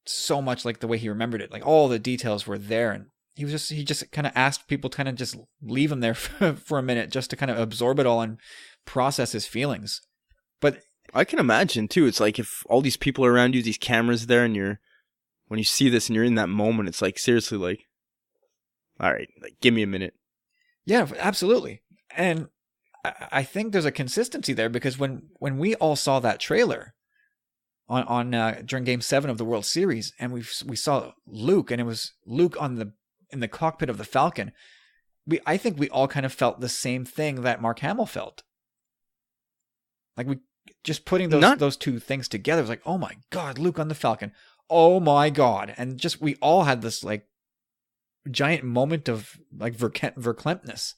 so much like the way he remembered it. Like, all the details were there, and he just kind of asked people to kind of just leave him there for a minute just to kind of absorb it all and process his feelings. But I can imagine too. It's like if all these people are around you, these cameras there, and when you see this and you're in that moment, it's like seriously, like, all right, give me a minute. Yeah, absolutely. And I think there's a consistency there, because when we all saw that trailer during Game 7 of the World Series, and we saw Luke, and it was Luke in the cockpit of the Falcon. I think we all kind of felt the same thing that Mark Hamill felt. Like, we just putting those two things together was like, oh my God, Luke on the Falcon. Oh my God. And just, we all had this like giant moment of like verklemtness.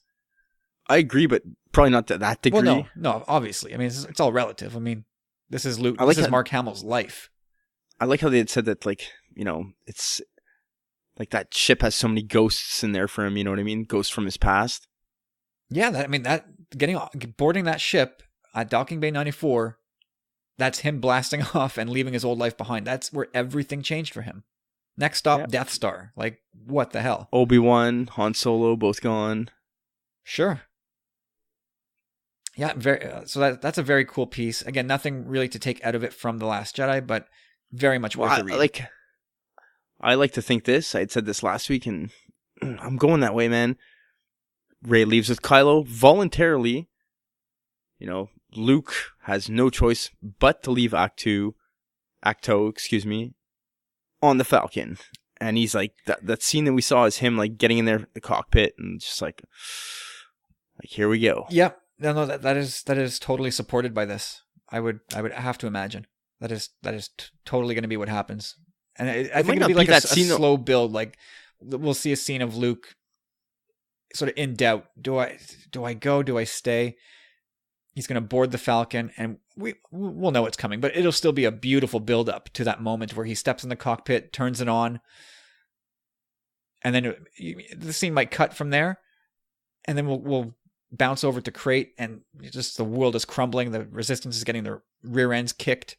I agree, but probably not to that degree. Well, no, obviously. I mean, it's all relative. I mean, this is Luke. This is Mark Hamill's life. I like how they had said that, like, you know, it's like that ship has so many ghosts in there for him. You know what I mean? Ghosts from his past. Yeah, boarding that ship at Docking Bay 94, that's him blasting off and leaving his old life behind. That's where everything changed for him. Next stop, Death Star. Like, what the hell? Obi-Wan, Han Solo, both gone. Sure. Yeah, so that's a very cool piece. Again, nothing really to take out of it from The Last Jedi, but very much worth the read. I like to think this. I had said this last week, and I'm going that way, man. Rey leaves with Kylo voluntarily. You know, Luke has no choice but to leave Acto, on the Falcon. And he's like, that scene that we saw is him like getting in there, the cockpit, and just like here we go. Yep. No, that is totally supported by this. I would have to imagine that is totally going to be what happens, and I think it'll be like a slow build. Like, we'll see a scene of Luke sort of in doubt. Do I go? Do I stay? He's going to board the Falcon, and we'll know it's coming, but it'll still be a beautiful build up to that moment where he steps in the cockpit, turns it on, and then the scene might cut from there, and then we'll bounce over to Crate, and just the world is crumbling. The Resistance is getting their rear ends kicked,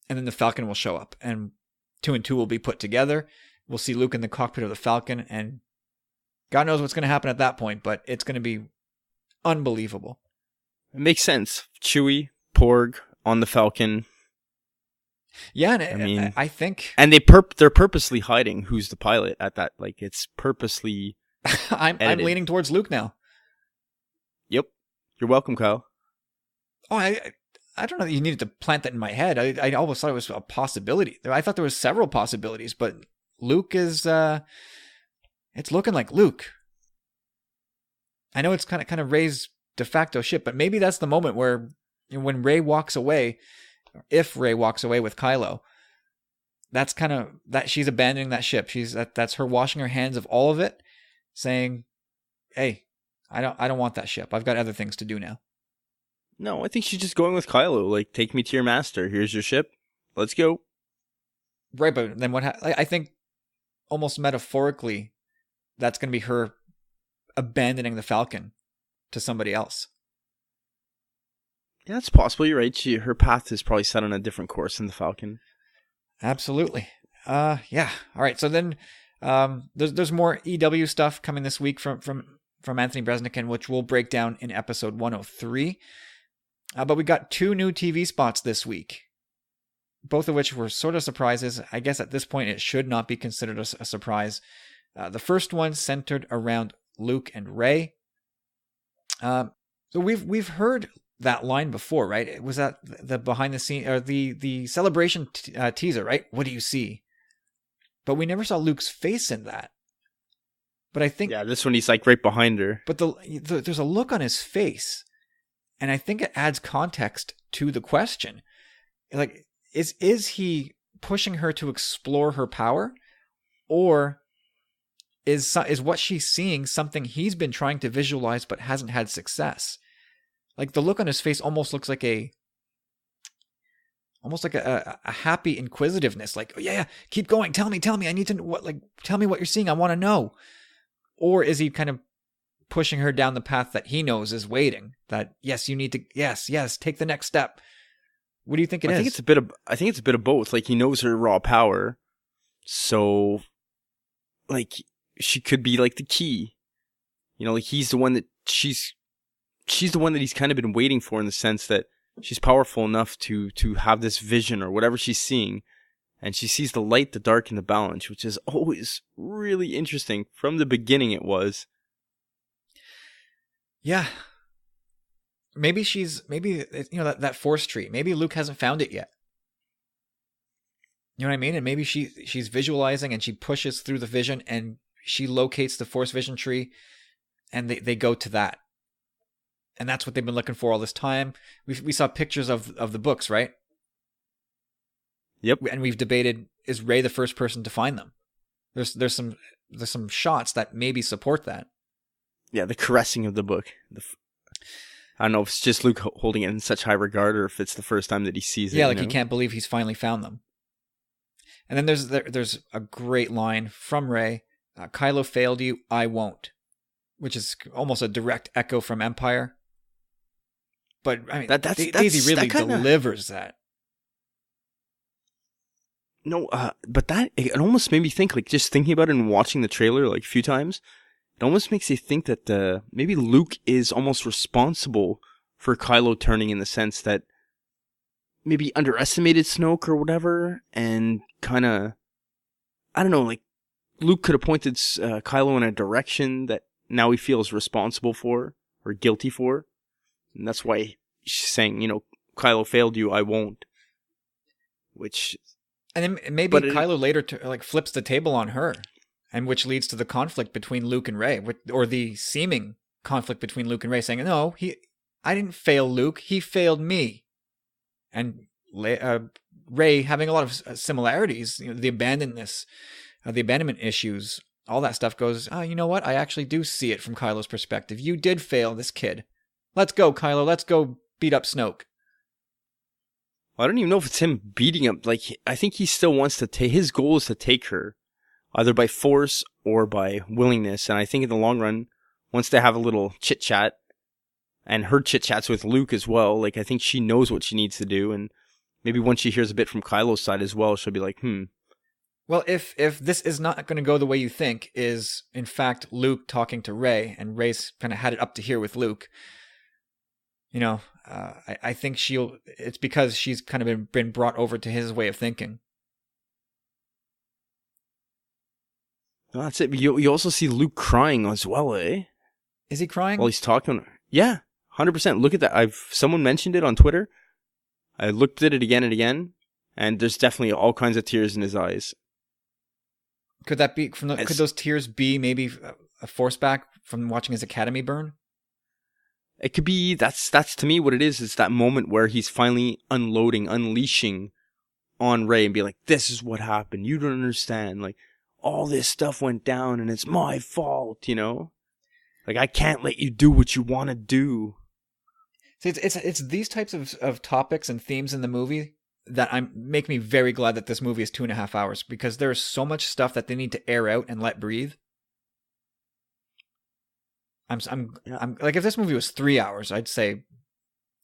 and then the Falcon will show up, and 2 and 2 will be put together. We'll see Luke in the cockpit of the Falcon, and God knows what's going to happen at that point, but it's going to be unbelievable. It makes sense. Chewie, Porg on the Falcon. Yeah, and I think, and they're purposely hiding who's the pilot at that. Like, it's purposely. I'm leaning towards Luke now. Yep. You're welcome, Kyle. Oh, I don't know that you needed to plant that in my head. I always thought it was a possibility. I thought there was several possibilities, but Luke is it's looking like Luke. I know it's kind of Rey's de facto ship, but maybe that's the moment where, when Rey walks away, if Rey walks away with Kylo, that's kind of that she's abandoning that ship. That's her washing her hands of all of it, saying, "Hey, I don't want that ship. I've got other things to do now." No, I think she's just going with Kylo. Like, take me to your master. Here's your ship. Let's go. Right, but then what? I think almost metaphorically, that's going to be her abandoning the Falcon to somebody else. Yeah, it's possible. You're right. Her path is probably set on a different course than the Falcon. Absolutely. Yeah. All right. So then, there's more EW stuff coming this week from Anthony Breznican, which we'll break down in episode 103. But we got 2 new TV spots this week, both of which were sort of surprises. I guess at this point it should not be considered a surprise. The first one centered around Luke and Rey. So we've heard that line before, right? It was that the behind the scene or the celebration teaser, right? What do you see? But we never saw Luke's face in that. But I think this one he's like right behind her. But there's a look on his face, and I think it adds context to the question. Like, is he pushing her to explore her power, or is what she's seeing something he's been trying to visualize but hasn't had success? Like, the look on his face almost looks like a happy inquisitiveness. Like, oh, yeah, keep going. Tell me. I need to tell me what you're seeing. I want to know. Or is he kind of pushing her down the path that he knows is waiting? That, yes, you need to, yes, take the next step. What do you think it is? I think it's a bit of both. Like, he knows her raw power, so like she could be like the key. You know, like he's the one that she's the one that he's kind of been waiting for, in the sense that she's powerful enough to have this vision or whatever she's seeing. And she sees the light, the dark, and the balance, which is always really interesting. From the beginning, it was. Yeah. Maybe that force tree. Maybe Luke hasn't found it yet. You know what I mean? And maybe she's visualizing and she pushes through the vision and she locates the Force Vision tree and they go to that. And that's what they've been looking for all this time. We saw pictures of the books, right? Yep. And we've debated, is Rey the first person to find them? There's some shots that maybe support that. Yeah, the caressing of the book. I don't know if it's just Luke holding it in such high regard or if it's the first time that he sees it. Yeah, like he can't believe he's finally found them. And then there's a great line from Rey, Kylo failed you, I won't. Which is almost a direct echo from Empire. But, I mean, Daisy really delivers that. No, but it almost made me think, like, just thinking about it and watching the trailer, like, a few times, it almost makes you think that maybe Luke is almost responsible for Kylo turning, in the sense that maybe underestimated Snoke or whatever, and kind of, I don't know, like, Luke could have pointed Kylo in a direction that now he feels responsible for, or guilty for, and that's why she's saying, Kylo failed you, I won't. Which... And then maybe Kylo later flips the table on her, and which leads to the conflict between Luke and Rey, or the seeming conflict between Luke and Rey, saying, "No, I didn't fail Luke. He failed me." And Rey having a lot of similarities, the abandonedness, the abandonment issues, all that stuff goes. Oh, you know what? I actually do see it from Kylo's perspective. You did fail this kid. Let's go, Kylo. Let's go beat up Snoke. I don't even know if it's him beating up. Like, I think he still wants to take... His goal is to take her, either by force or by willingness. And I think in the long run, once they have a little chit-chat, and her chit-chats with Luke as well, like, I think she knows what she needs to do. And maybe once she hears a bit from Kylo's side as well, she'll be like, Well, if this is not going to go the way you think, is in fact Luke talking to Rey, and Rey's kind of had it up to here with Luke, I think it's because she's kind of been brought over to his way of thinking. Well, that's it. You also see Luke crying as well, eh? Is he crying? While he's talking. Yeah, 100%. Look at that. Someone mentioned it on Twitter. I looked at it again and again, and there's definitely all kinds of tears in his eyes. Could that be could those tears be maybe a force back from watching his academy burn? It could be, that's to me what it is. It's that moment where he's finally unleashing on Rey and be like, this is what happened. You don't understand. Like, all this stuff went down and it's my fault, Like, I can't let you do what you want to do. See, it's these types of topics and themes in the movie that make me very glad that this movie is 2.5 hours, because there's so much stuff that they need to air out and let breathe. I'm like, if this movie was 3 hours, I'd say,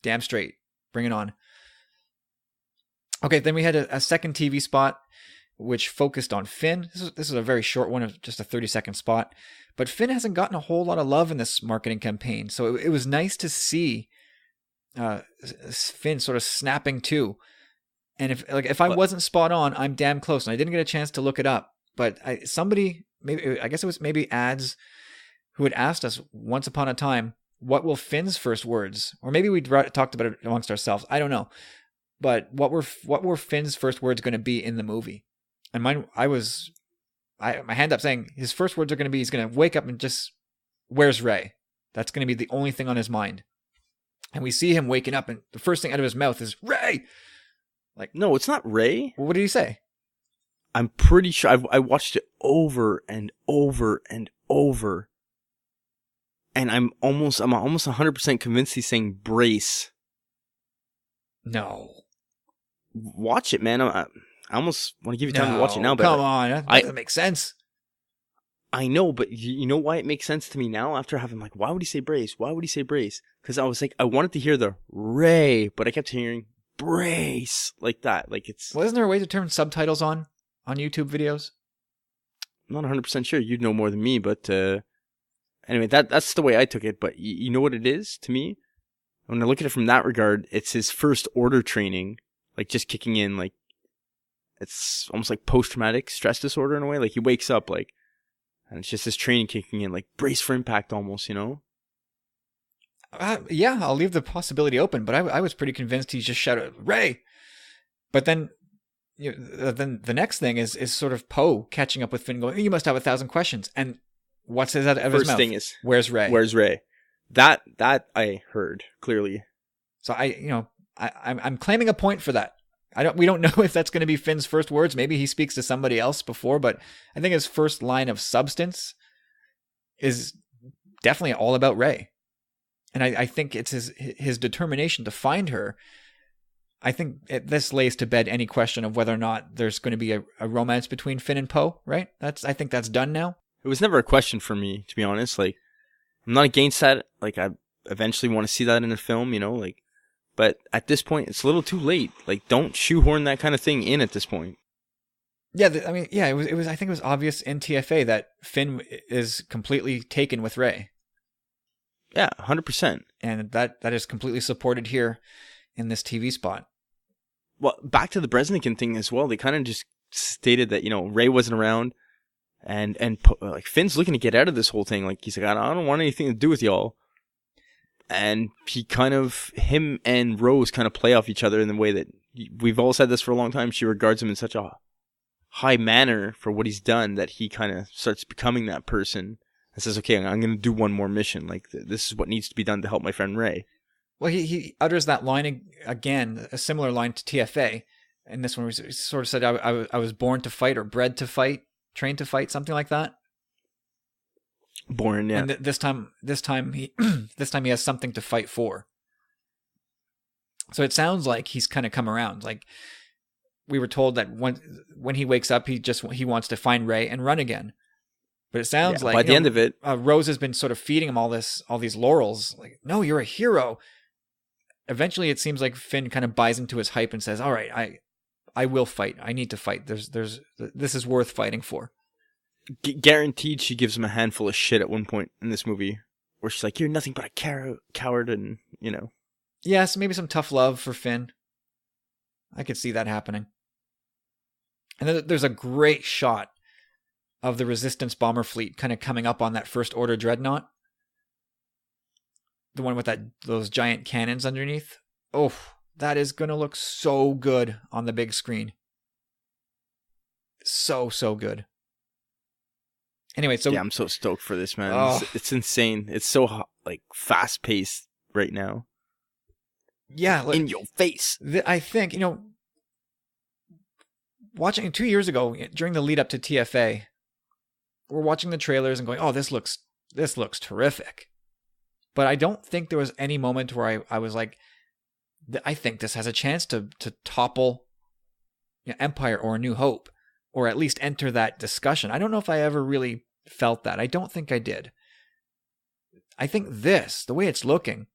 damn straight, bring it on. Okay, then we had a second TV spot which focused on Finn. This is a very short one, of just a 30-second spot, but Finn hasn't gotten a whole lot of love in this marketing campaign, so it was nice to see Finn sort of snapping to. And if I wasn't spot on, I'm damn close, and I didn't get a chance to look it up. But I guess it was maybe ads who had asked us once upon a time, what will Finn's first words, or maybe we talked about it amongst ourselves, I don't know, but what were Finn's first words going to be in the movie? And mine, my hand up saying his first words are going to be, he's going to wake up and just, where's Rey? That's going to be the only thing on his mind. And we see him waking up, and the first thing out of his mouth is Rey. Like, no, it's not Rey. What did he say? I'm pretty sure I watched it over and over and over. And I'm almost 100% convinced he's saying brace. No. Watch it, man. I almost want to give you time to watch it now. But come on. That doesn't make sense. I know, but you know why it makes sense to me now? After having like, why would he say brace? Why would he say brace? Because I was like, I wanted to hear the Rey, but I kept hearing brace like that. Like, it's... Well, isn't there a way to turn subtitles on YouTube videos? I'm not 100% sure. You'd know more than me, but... Anyway, that's the way I took it, but you know what it is to me? When I look at it from that regard, it's his first order training, like just kicking in, like it's almost like post-traumatic stress disorder in a way. Like he wakes up, like, and it's just his training kicking in, like brace for impact almost, Yeah, I'll leave the possibility open, but I was pretty convinced he just shouted, Rey! But then, then the next thing is sort of Poe catching up with Finn, going, "You must have 1,000 questions." And what says out of his mouth? First thing is, "Where's Rey?" Where's Rey? That I heard clearly. So I'm claiming a point for that. We don't know if that's going to be Finn's first words. Maybe he speaks to somebody else before, but I think his first line of substance is definitely all about Rey. And I think it's his determination to find her. I think this lays to bed any question of whether or not there's going to be a romance between Finn and Poe, right? I think that's done now. It was never a question for me, to be honest. Like, I'm not against that. Like, I eventually want to see that in a film, like, but at this point, it's a little too late. Like, don't shoehorn that kind of thing in at this point. Yeah, it was. I think it was obvious in TFA that Finn is completely taken with Rey. Yeah, 100%. And that is completely supported here in this TV spot. Well, back to the Breznican thing as well. They kind of just stated that, Rey wasn't around, and like Finn's looking to get out of this whole thing. Like, he's like, I don't want anything to do with y'all. And him and Rose kind of play off each other in the way that we've all said this for a long time. She regards him in such a high manner for what he's done that he kind of starts becoming that person and says, okay, I'm going to do one more mission. Like, this is what needs to be done to help my friend Rey. Well, he utters that line again, a similar line to TFA. And this one he sort of said, I was born to fight, or bred to fight, trained to fight, something like that. Born, yeah. And this time he has something to fight for. So it sounds like he's kind of come around. Like, we were told that when he wakes up, he wants to find Rey and run again. But it sounds like by the end of it, Rose has been sort of feeding him all these laurels. Like, no, you're a hero. Eventually, it seems like Finn kind of buys into his hype and says, "All right, I will fight. I need to fight. This is worth fighting for." Guaranteed, she gives him a handful of shit at one point in this movie, where she's like, "You're nothing but a coward," and Yes, maybe some tough love for Finn. I could see that happening. And then there's a great shot of the Resistance bomber fleet kind of coming up on that First Order dreadnought. The one with those giant cannons underneath. Oh, that is going to look so good on the big screen. So good. Anyway, so... Yeah, I'm so stoked for this, man. Oh. It's insane. It's so, fast-paced right now. Yeah. In your face. I think, watching 2 years ago, during the lead up to TFA, we're watching the trailers and going, oh, this looks terrific. But I don't think there was any moment where I was like, I think this has a chance to topple Empire or A New Hope, or at least enter that discussion. I don't know if I ever really felt that. I don't think I did. I think the way it's looking,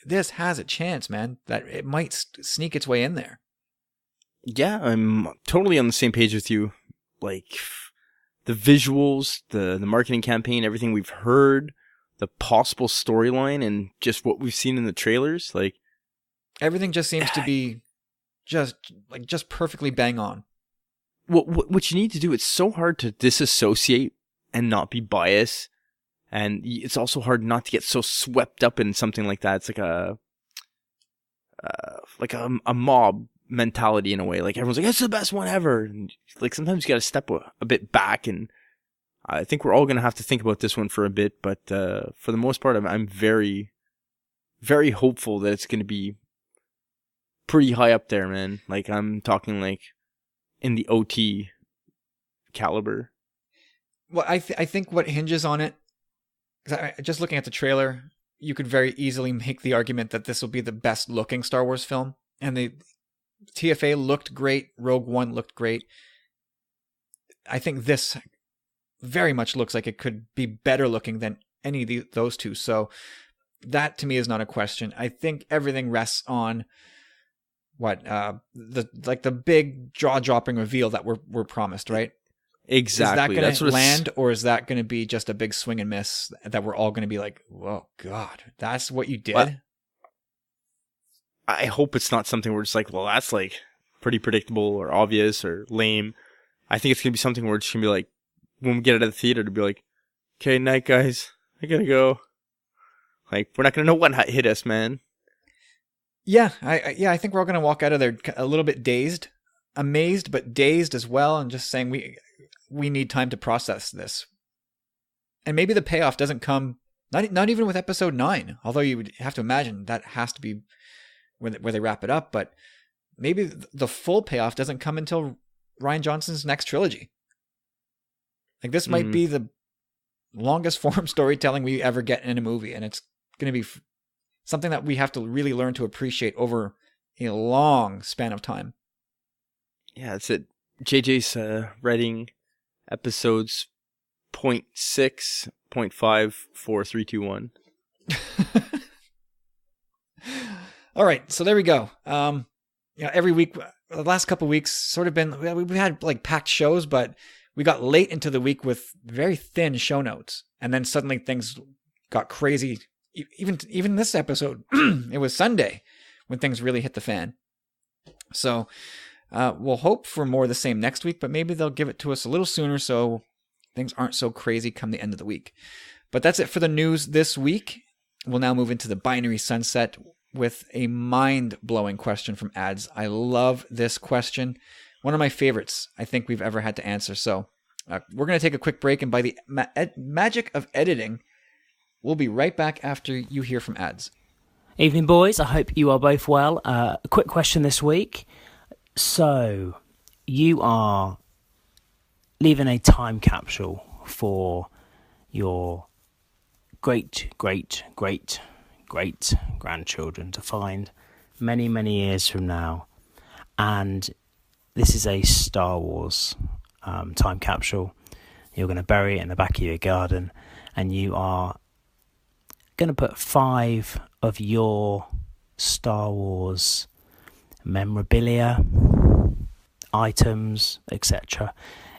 this has a chance, man, that it might sneak its way in there. Yeah, I'm totally on the same page with you. Like, the visuals, the marketing campaign, everything we've heard, the possible storyline, and just what we've seen in the trailers, like, everything just seems to be just perfectly bang on. What you need to do, it's so hard to disassociate and not be biased, and it's also hard not to get so swept up in something like that. It's like a mob mentality in a way. Like, everyone's like, it's the best one ever. And like, sometimes you got to step a bit back, and I think we're all going to have to think about this one for a bit. But for the most part, I'm very, very hopeful that it's going to be pretty high up there, man. Like, I'm talking like in the OT caliber. Well, I think what hinges on it, just looking at the trailer, you could very easily make the argument that this will be the best looking Star Wars film. And the TFA looked great. Rogue One looked great. I think this very much looks like it could be better looking than any of those two. So that to me is not a question. I think everything rests on the big jaw-dropping reveal that we're promised, right? Exactly. Is that going to land, or is that going to be just a big swing and miss that we're all going to be like, whoa, God, that's what you did? Well, I hope it's not something where it's like, well, that's like pretty predictable or obvious or lame. I think it's going to be something where it's going to be like, when we get out of the theater, to be like, okay, night, guys, I got to go. Like, we're not going to know what hit us, man. Yeah, I think we're all going to walk out of there a little bit dazed, amazed but dazed as well, and just saying we need time to process this. And maybe the payoff doesn't come not even with episode 9, although you would have to imagine that has to be where they wrap it up. But maybe the full payoff doesn't come until Rian Johnson's next trilogy. Like, this might be the longest form storytelling we ever get in a movie, and it's going to be something that we have to really learn to appreciate over a long span of time. Yeah, it's it. JJ's writing episodes 0.6, 0.5, 4, 3, 2, 1. All right, so there we go. Every week, the last couple of weeks, sort of been, we've had like packed shows, but we got late into the week with very thin show notes, and then suddenly things got crazy. Even this episode, it was Sunday when things really hit the fan. So we'll hope for more of the same next week, but maybe they'll give it to us a little sooner so things aren't so crazy come the end of the week. But that's it for the news this week. We'll now move into the binary sunset with a mind-blowing question from Ads. I love this question. One of my favorites I think we've ever had to answer. So we're going to take a quick break, and by the magic of editing, we'll be right back after you hear from Ads. Evening, boys. I hope you are both well. A quick question this week. So, you are leaving a time capsule for your great-great-great-great-grandchildren to find many, many years from now. And this is a Star Wars time capsule. You're going to bury it in the back of your garden, and you are going to put 5 of your Star Wars memorabilia, items, etc.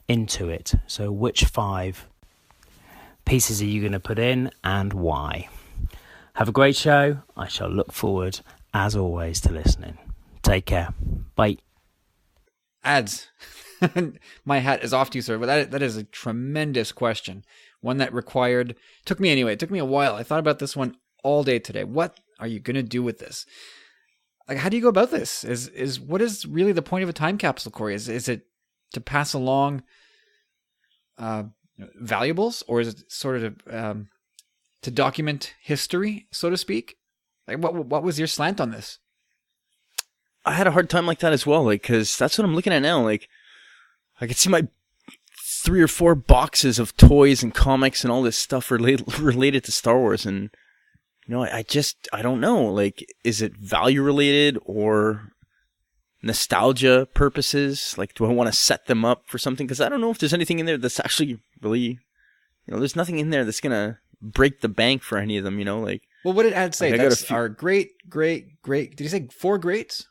into it. So which 5 pieces are you going to put in, and why? Have a great show. I shall look forward, as always, to listening. Take care. Bye. Ads. My hat is off to you, sir, but that is a tremendous question. One that took me a while. I thought about this one all day today. What are you going to do with this? Like, how do you go about this? What is really the point of a time capsule, Corey? Is it to pass along valuables, or is it sort of to document history, so to speak? Like, what was your slant on this? I had a hard time like that as well, like, because that's what I'm looking at now. Like, I could see my 3 or 4 boxes of toys and comics and all this stuff related to Star Wars, and I don't know. Like, is it value related or nostalgia purposes? Like, do I want to set them up for something? Because I don't know if there's anything in there that's actually really, there's nothing in there that's gonna break the bank for any of them. Like. Well, what did Ad say? That's our great. Did he say 4 greats?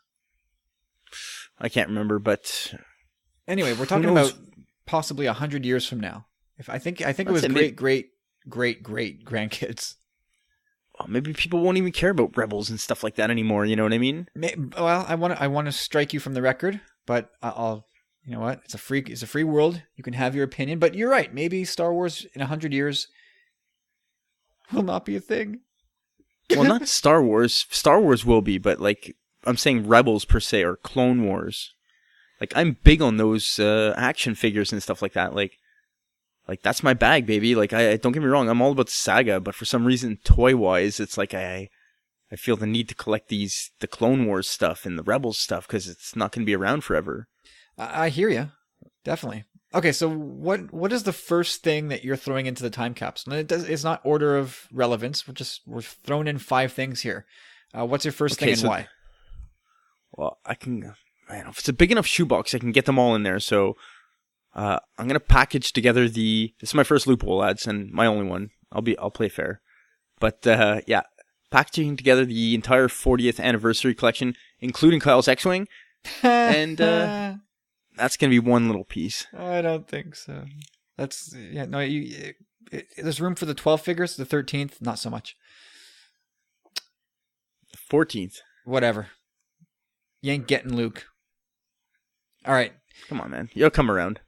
I can't remember, but anyway, we're talking about possibly 100 years from now. I think it was great grandkids. Well, maybe people won't even care about Rebels and stuff like that anymore. You know what I mean? Well, I want to strike you from the record, but I'll. You know what? It's a free world. You can have your opinion, but you're right. Maybe Star Wars in 100 years will not be a thing. Well, not Star Wars. Star Wars will be, but like I'm saying, Rebels per se or Clone Wars. Like, I'm big on those action figures and stuff like that. Like that's my bag, baby. Like, I don't get me wrong, I'm all about the saga, but for some reason, toy-wise, it's like I feel the need to collect the Clone Wars stuff and the Rebels stuff because it's not going to be around forever. I hear you, definitely. Okay, so what is the first thing that you're throwing into the time capsule? And it's not order of relevance. We're throwing in 5 things here. What's your first thing and why? Well, if it's a big enough shoebox, I can get them all in there. So I'm gonna package together this is my first loophole, lads, and my only one. I'll play fair, but yeah, packaging together the entire 40th anniversary collection, including Kyle's X-wing, and that's gonna be one little piece. I don't think so. There's room for the 12 figures. The 13th, not so much. The 14th, whatever. You ain't getting Luke. All right. Come on, man. You'll come around.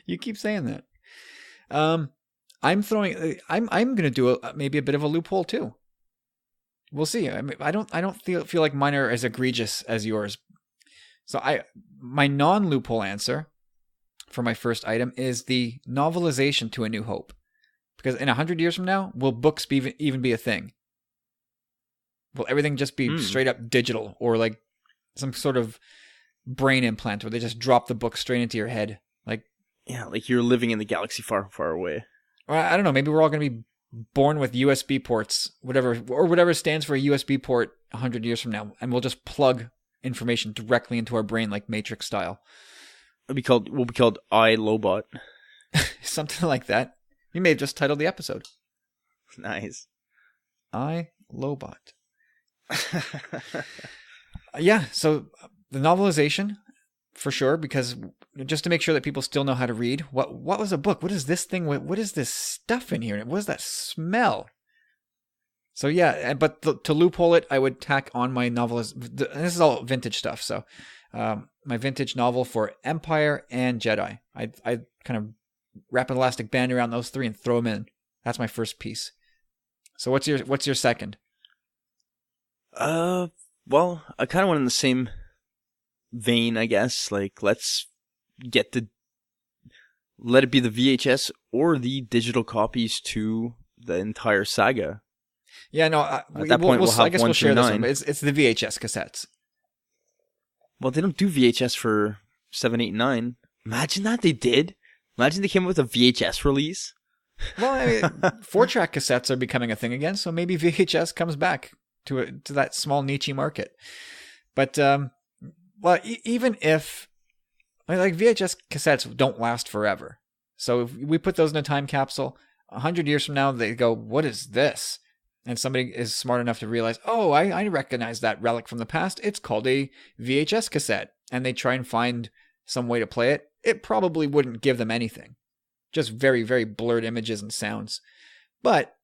You keep saying that. I'm going to do maybe a bit of a loophole too. We'll see. I don't feel like mine are as egregious as yours, So my non-loophole answer for my first item is the novelization to A New Hope. Because in 100 years from now, will books even be a thing? Will everything just be straight up digital, or like some sort of brain implant where they just drop the book straight into your head? Yeah, like you're living in the galaxy far, far away. Or I don't know, maybe we're all going to be born with USB ports, whatever stands for a USB port 100 years from now, and we'll just plug information directly into our brain like Matrix style. We'll be called I, Lobot. Something like that. You may have just titled the episode. Nice. I, Lobot. Yeah, so the novelization, for sure, because just to make sure that people still know how to read. What was a book? What is this thing? What is this stuff in here? What is that smell? So yeah, but to loophole it, I would tack on my novelist. This is all vintage stuff. So my vintage novel for Empire and Jedi. I kind of wrap an elastic band around those three and throw them in. That's my first piece. So what's your second? Well, I kind of went in the same vein, I guess. Like, let it be the VHS or the digital copies to the entire saga. Yeah, no. At that point, we'll have I guess 1 we'll share through this 9. one. It's the VHS cassettes. Well, they don't do VHS for 7, 8, 9. Imagine that they did. Imagine they came up with a VHS release. Well, I mean, 4-track cassettes are becoming a thing again, so maybe VHS comes back to that small niche market. But even if like VHS cassettes don't last forever, so if we put those in a time capsule, 100 years from now they go, "What is this?" And somebody is smart enough to realize, "Oh, I recognize that relic from the past. It's called a VHS cassette," and they try and find some way to play it. It probably wouldn't give them anything, just very, very blurred images and sounds, but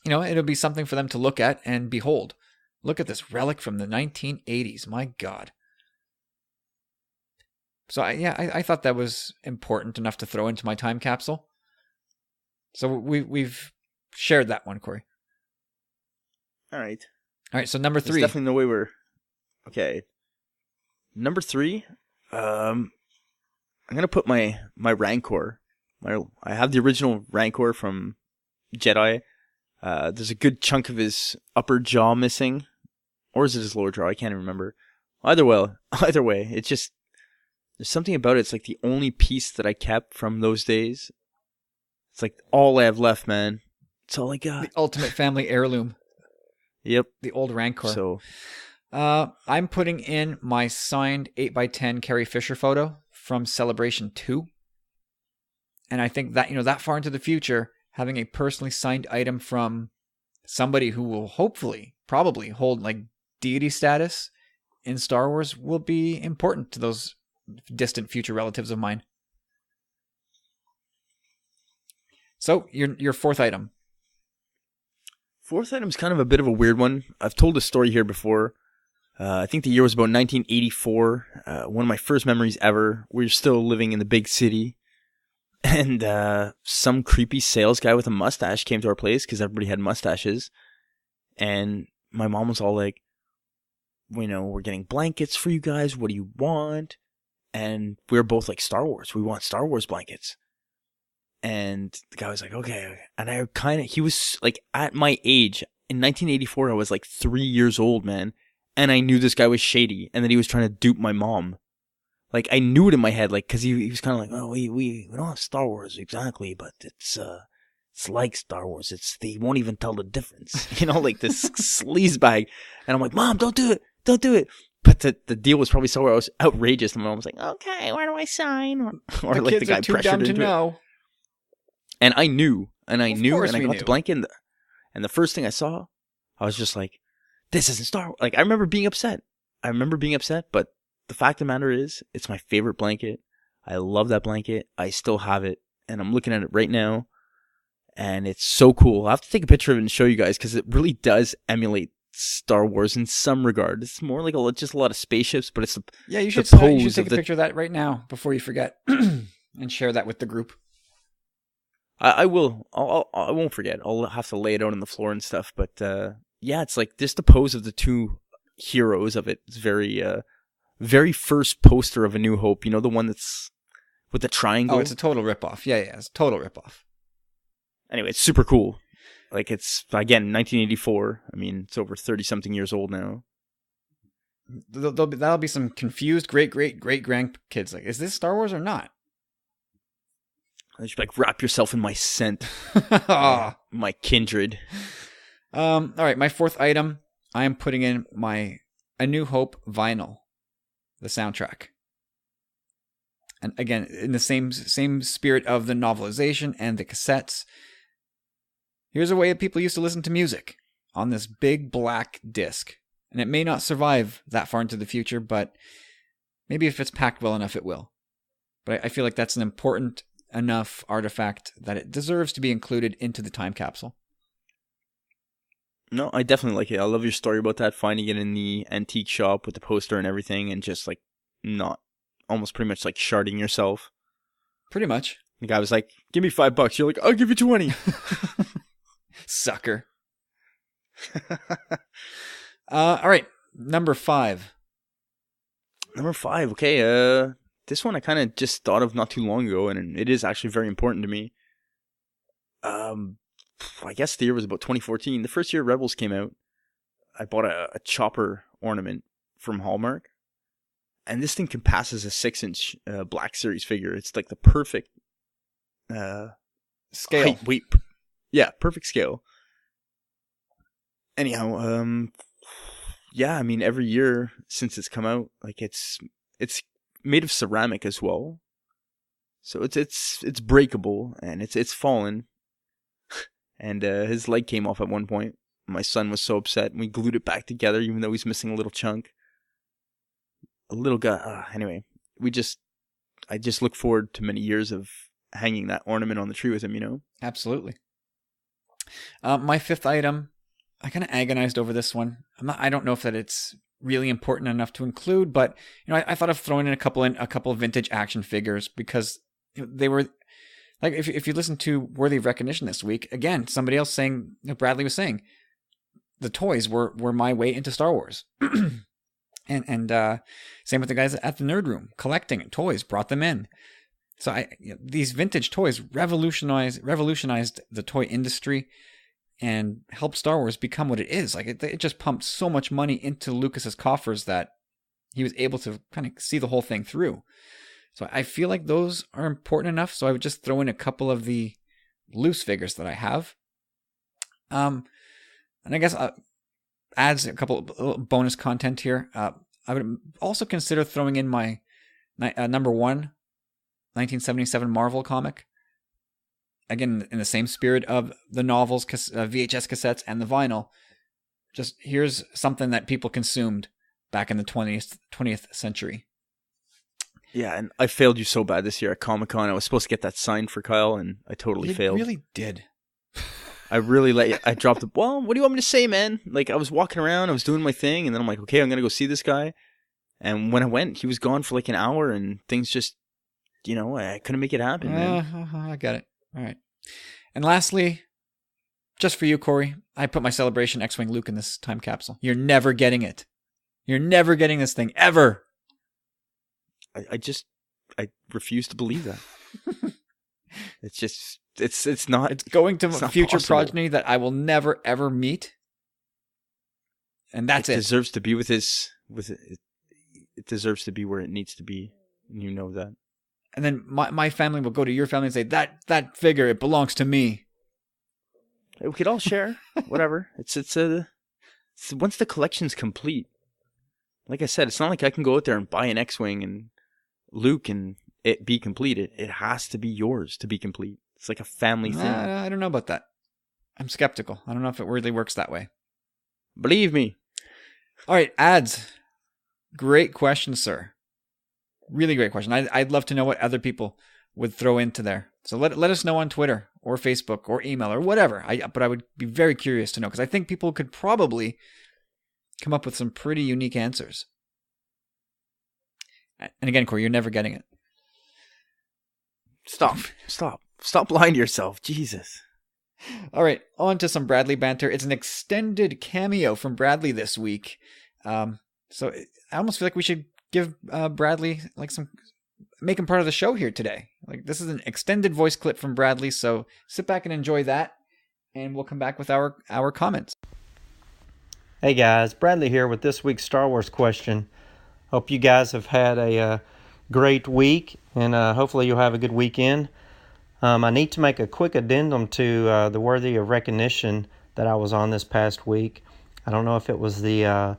it'll be something for them to look at and behold. Look at this relic from the 1980s. My God. So I thought that was important enough to throw into my time capsule. So we've shared that one, Corey. All right. So number 3. There's definitely no way we're... Okay. Number 3, I'm going to put my Rancor. I have the original Rancor from Jedi. There's a good chunk of his upper jaw missing. Or is it his lower jaw? I can't even remember. Either way, it's just... There's something about it. It's like the only piece that I kept from those days. It's like all I have left, man. It's all I got. The ultimate family heirloom. Yep. The old Rancor. So, I'm putting in my signed 8x10 Carrie Fisher photo from Celebration 2. And I think that, that far into the future, having a personally signed item from somebody who will probably hold like deity status in Star Wars will be important to those distant future relatives of mine. So your fourth item. Fourth item is kind of a bit of a weird one. I've told this story here before. I think the year was about 1984. One of my first memories ever. We were still living in the big city. And some creepy sales guy with a mustache came to our place because everybody had mustaches. And my mom was all like, we're getting blankets for you guys. What do you want? And we were both like, Star Wars. We want Star Wars blankets. And the guy was like, okay. And he was like at my age in 1984, I was like 3 years old, man. And I knew this guy was shady and that he was trying to dupe my mom. Like I knew it in my head, like, cause he was kind of like, oh, we don't have Star Wars exactly, but it's like Star Wars. They won't even tell the difference, like this sleaze bag. And I'm like, Mom, don't do it. But the deal was probably so outrageous. And my mom was like, okay, where do I sign? Or the like kids the guy are too pressured dumb to into know. it. And I knew, and I got knew. the blanket, and the first thing I saw, I was just like, this isn't Star Wars. Like, I remember being upset, but the fact of the matter is, it's my favorite blanket. I love that blanket. I still have it, and I'm looking at it right now, and it's so cool. I'll have to take a picture of it and show you guys, because it really does emulate Star Wars in some regard. It's more like just a lot of spaceships, but it's you should take a picture of that right now before you forget, and share that with the group. I will. I won't forget. I'll have to lay it out on the floor and stuff. But it's like just the pose of the two heroes of it is very, very first poster of A New Hope. You know, the one that's with the triangle? Oh, it's a total ripoff. Yeah, it's a total ripoff. Anyway, it's super cool. Like, it's, again, 1984. I mean, it's over 30-something years old now. That'll be some confused great-great-great-grandkids. Like, is this Star Wars or not? I should like, wrap yourself in my scent. My kindred. All right, my fourth item, I am putting in my A New Hope vinyl, the soundtrack. And again, in the same spirit of the novelization and the cassettes, here's a way that people used to listen to music, on this big black disc. And it may not survive that far into the future, but maybe if it's packed well enough, it will. But I feel like that's an important enough artifact that it deserves to be included into the time capsule. No, I definitely like it. I love your story about that, finding it in the antique shop with the poster and everything, and just like not, almost pretty much like sharding yourself. Pretty much. The guy was like, give me $5. You're like, I'll give you 20. Sucker. All right, number 5. Number 5, okay. This one I kind of just thought of not too long ago, and it is actually very important to me. I guess the year was about 2014. The first year Rebels came out, I bought a chopper ornament from Hallmark, and this thing can pass as a 6-inch Black Series figure. It's like the perfect scale. Height, weight. Yeah, perfect scale. Anyhow, yeah, I mean, every year since it's come out, like it's made of ceramic as well, so it's breakable and it's fallen. And his leg came off at one point. My son was so upset, and we glued it back together, even though he's missing a little chunk. A little guy. Anyway, I just look forward to many years of hanging that ornament on the tree with him. You know. Absolutely. My fifth item, I kind of agonized over this one. I don't know if that it's really important enough to include, but you know, I thought of throwing in a couple of vintage action figures because they were like, if you listen to Worthy of Recognition this week, again, somebody else saying, Bradley was saying, the toys were my way into Star Wars. and same with the guys at the Nerd Room, collecting toys, brought them in. So these vintage toys revolutionized the toy industry and helped Star Wars become what it is. Like it just pumped so much money into Lucas's coffers that he was able to kind of see the whole thing through. So I feel like those are important enough. So I would just throw in a couple of the loose figures that I have. And I guess adds a couple of bonus content here. I would also consider throwing in my number 1 1977 Marvel comic. Again, in the same spirit of the novels, VHS cassettes, and the vinyl. Just here's something that people consumed back in the 20th century. Yeah, and I failed you so bad this year at Comic-Con. I was supposed to get that signed for Kyle, and I totally failed. You really did. I really let you. I dropped it. Well, what do you want me to say, man? Like, I was walking around, I was doing my thing, and then I'm like, okay, I'm going to go see this guy. And when I went, he was gone for like an hour, and things just, I couldn't make it happen, man. I got it. All right. And lastly, just for you, Corey, I put my Celebration X-Wing Luke in this time capsule. You're never getting it. You're never getting this thing, ever. I refuse to believe that. It's just, it's not. It's going to it's future possible. progeny that I will never, ever meet. And that's it. It deserves to be it deserves to be where it needs to be. And you know that. And then my family will go to your family and say, that figure, it belongs to me. We could all share. Whatever. It's once the collection's complete. Like I said, it's not like I can go out there and buy an X-Wing and Luke and it be complete. It has to be yours to be complete. It's like a family thing. I don't know about that. I'm skeptical. I don't know if it really works that way. Believe me. All right, ads. Great question, sir. Really great question. I'd love to know what other people would throw into there. So let us know on Twitter or Facebook or email or whatever. But I would be very curious to know because I think people could probably come up with some pretty unique answers. And again, Corey, you're never getting it. Stop lying to yourself. Jesus. All right, on to some Bradley banter. It's an extended cameo from Bradley this week. So I almost feel like we should give Bradley make him part of the show here today. Like, this is an extended voice clip from Bradley, so sit back and enjoy that, and we'll come back with our comments. Hey guys, Bradley here with this week's Star Wars question. Hope you guys have had a great week, and hopefully you'll have a good weekend. I need to make a quick addendum to the Worthy of Recognition that I was on this past week. I don't know if it was the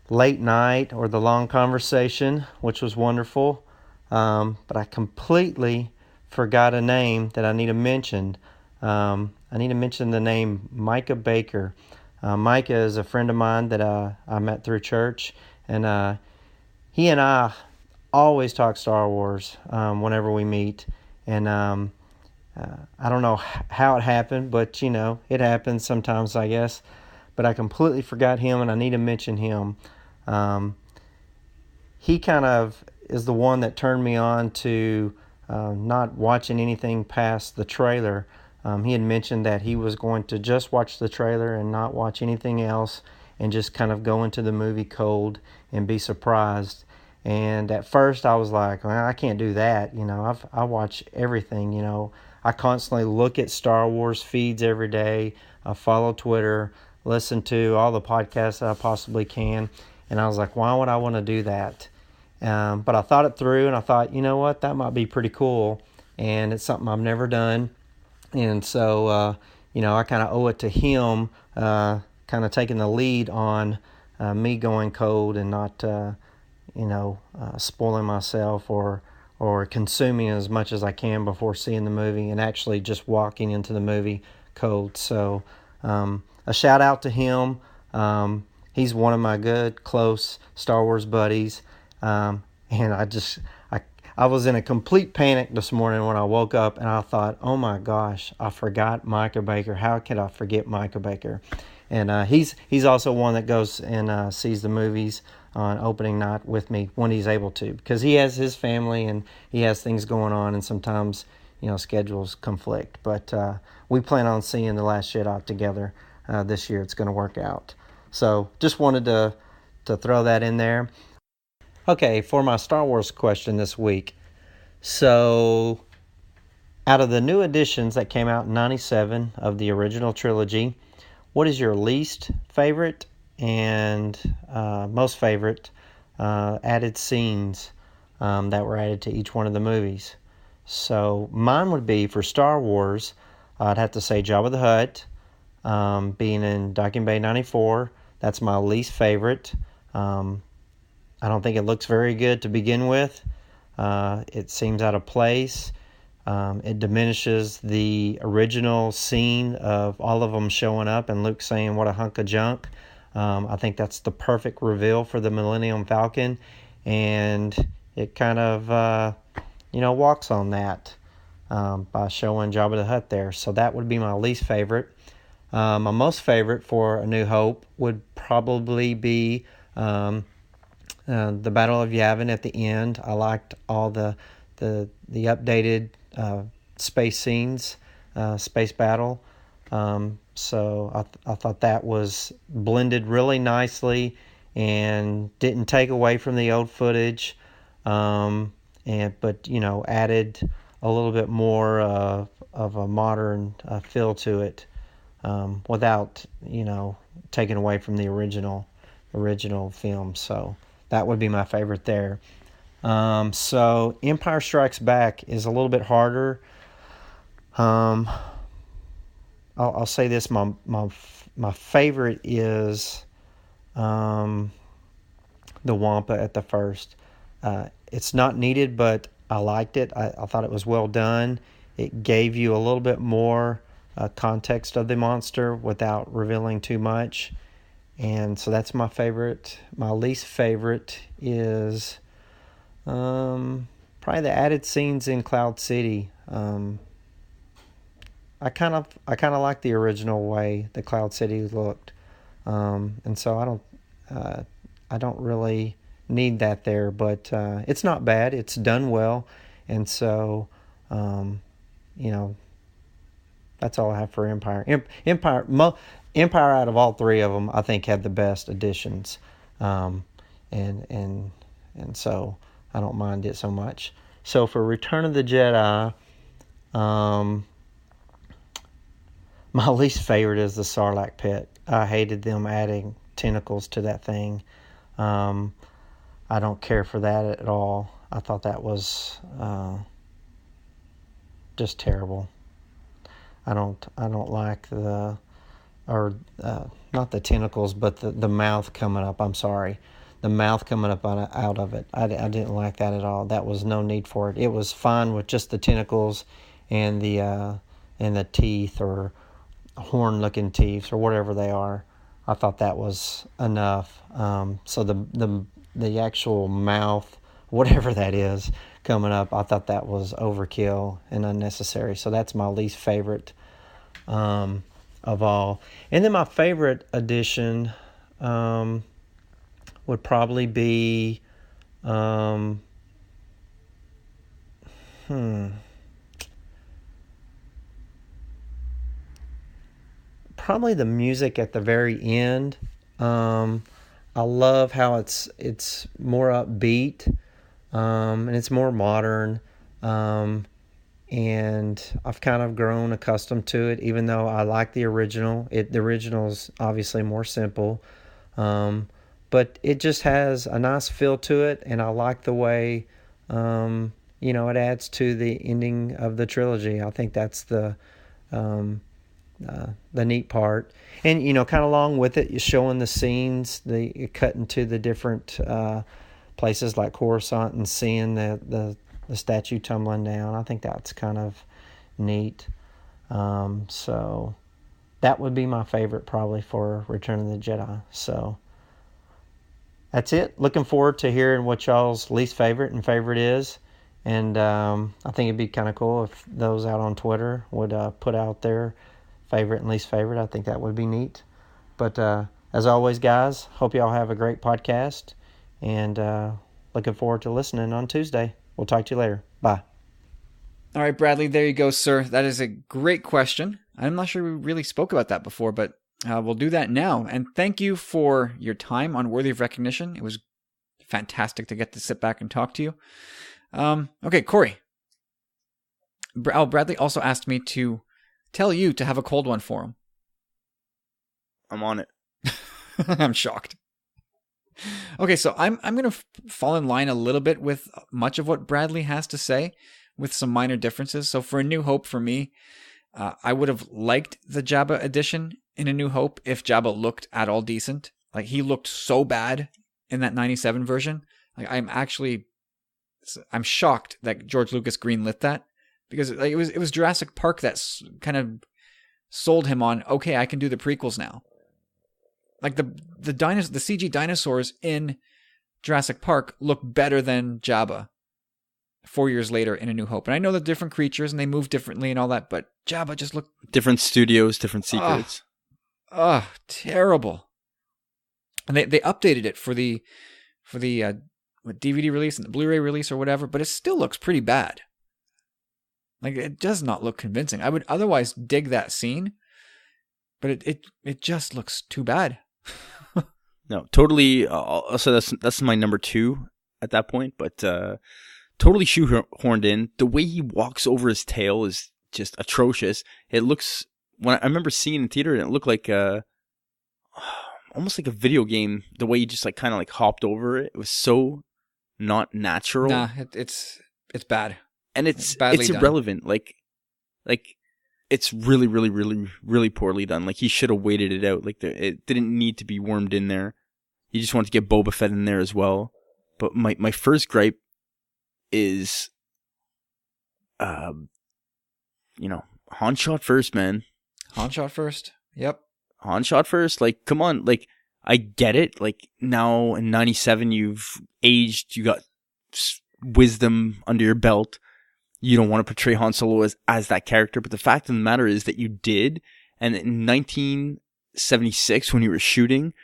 late night or the long conversation, which was wonderful, but I completely forgot a name that I need to mention. I need to mention the name Micah Baker. Micah is a friend of mine that I met through church, and he and I always talk Star Wars whenever we meet, and I don't know how it happened, but it happens sometimes, I guess. But I completely forgot him, and I need to mention him. He kind of is the one that turned me on to not watching anything past the trailer. He had mentioned that he was going to just watch the trailer and not watch anything else, and just kind of go into the movie cold and be surprised. And at first I was like, well, I can't do that. I watch everything. I constantly look at Star Wars feeds every day. I follow Twitter, listen to all the podcasts that I possibly can. And I was like, why would I want to do that? But I thought it through, and I thought, you know what, that might be pretty cool. And it's something I've never done. And so, I kind of owe it to him, kind of taking the lead on me going cold and not, spoiling myself or consuming as much as I can before seeing the movie, and actually just walking into the movie cold. So a shout out to him. He's one of my good, close Star Wars buddies. And I was in a complete panic this morning when I woke up, and I thought, oh my gosh, I forgot Micah Baker. How could I forget Micah Baker? And he's also one that goes and sees the movies on opening night with me when he's able to, because he has his family and he has things going on, and sometimes schedules conflict. But we plan on seeing The Last Jedi together this year. It's going to work out. So just wanted to throw that in there. Okay, for my Star Wars question this week. So, out of the new editions that came out in 97 of the original trilogy, what is your least favorite and most favorite added scenes that were added to each one of the movies? So, mine would be, for Star Wars, I'd have to say Jabba the Hutt, being in Docking Bay 94. That's my least favorite. I don't think it looks very good to begin with. It seems out of place. It diminishes the original scene of all of them showing up and Luke saying, what a hunk of junk. I think that's the perfect reveal for the Millennium Falcon. And it kind of, walks on that by showing Jabba the Hutt there. So that would be my least favorite. My most favorite for A New Hope would probably be the Battle of Yavin at the end. I liked all the updated space scenes, space battle. So I thought that was blended really nicely and didn't take away from the old footage, but added a little bit more of a modern feel to it, without taking away from the original film. So that would be my favorite there. So Empire Strikes Back is a little bit harder. I'll say this: my favorite is the Wampa at the first. It's not needed, but I liked it. I thought it was well done. It gave you a little bit more context of the monster without revealing too much. And so that's my favorite. My least favorite is probably the added scenes in Cloud City. I kind of like the original way the Cloud City looked, and so I don't really need that there. But it's not bad. It's done well, and so that's all I have for Empire. Empire out of all three of them, I think, had the best additions, and and so I don't mind it so much. So for Return of the Jedi, my least favorite is the Sarlacc pit. I hated them adding tentacles to that thing. I don't care for that at all. I thought that was just terrible. I don't like not the tentacles, but the mouth coming up. I'm sorry, the mouth coming up out of it. I didn't like that at all. That was no need for it. It was fine with just the tentacles and the teeth, or horn-looking teeth, or whatever they are. I thought that was enough. So the actual mouth, whatever that is, coming up, I thought that was overkill and unnecessary. So that's my least favorite of all. And then my favorite addition would probably be probably the music at the very end. I love how it's more upbeat, and it's more modern, and I've kind of grown accustomed to it, even though I like the original. The original's obviously more simple, but it just has a nice feel to it, and I like the way it adds to the ending of the trilogy. I think that's the neat part. And kind of along with it, you're showing the scenes, you cut into the different places like Coruscant and seeing the statue tumbling down. I think that's kind of neat. So that would be my favorite probably for Return of the Jedi. So that's it. Looking forward to hearing what y'all's least favorite and favorite is. And I think it'd be kind of cool if those out on Twitter would put out their favorite and least favorite. I think that would be neat. But as always, guys, hope y'all have a great podcast, and looking forward to listening on Tuesday. We'll talk to you later. Bye. All right, Bradley, there you go, sir. That is a great question. I'm not sure we really spoke about that before, but we'll do that now. And thank you for your time on Worthy of Recognition. It was fantastic to get to sit back and talk to you. Okay, Corey. Bradley also asked me to tell you to have a cold one for him. I'm on it. I'm shocked. Okay, so I'm going to fall in line a little bit with much of what Bradley has to say, with some minor differences. So for A New Hope, for me, I would have liked the Jabba edition in A New Hope if Jabba looked at all decent. Like, he looked so bad in that 97 version. Like, I'm shocked that George Lucas greenlit that, because like, it was Jurassic Park that kind of sold him on, okay, I can do the prequels now. Like the CG dinosaurs in Jurassic Park look better than Jabba 4 years later in A New Hope. And I know they're different creatures and they move differently and all that, but Jabba just looked... Different studios, different secrets. Terrible. And they updated it for the DVD release and the Blu-ray release or whatever, but it still looks pretty bad. Like, it does not look convincing. I would otherwise dig that scene, but it just looks too bad. No, totally. So that's my number 2 at that point, but totally shoehorned in. The way he walks over his tail is just atrocious. It looks, when I remember seeing it in theater, it looked like almost like a video game. The way he just like kind of like hopped over it, it was so not natural. Nah, it's bad, and it's badly irrelevant. Done. Like it's really, really, really, really poorly done. Like, he should have waited it out. Like, it didn't need to be wormed in there. He just wanted to get Boba Fett in there as well. But my first gripe is, Han shot first, man. Han shot first. Yep. Han shot first. Like, come on. Like, I get it. Like, now in 97, you've aged. You got wisdom under your belt. You don't want to portray Han Solo as that character, but the fact of the matter is that you did. And in 1976, when you were shooting,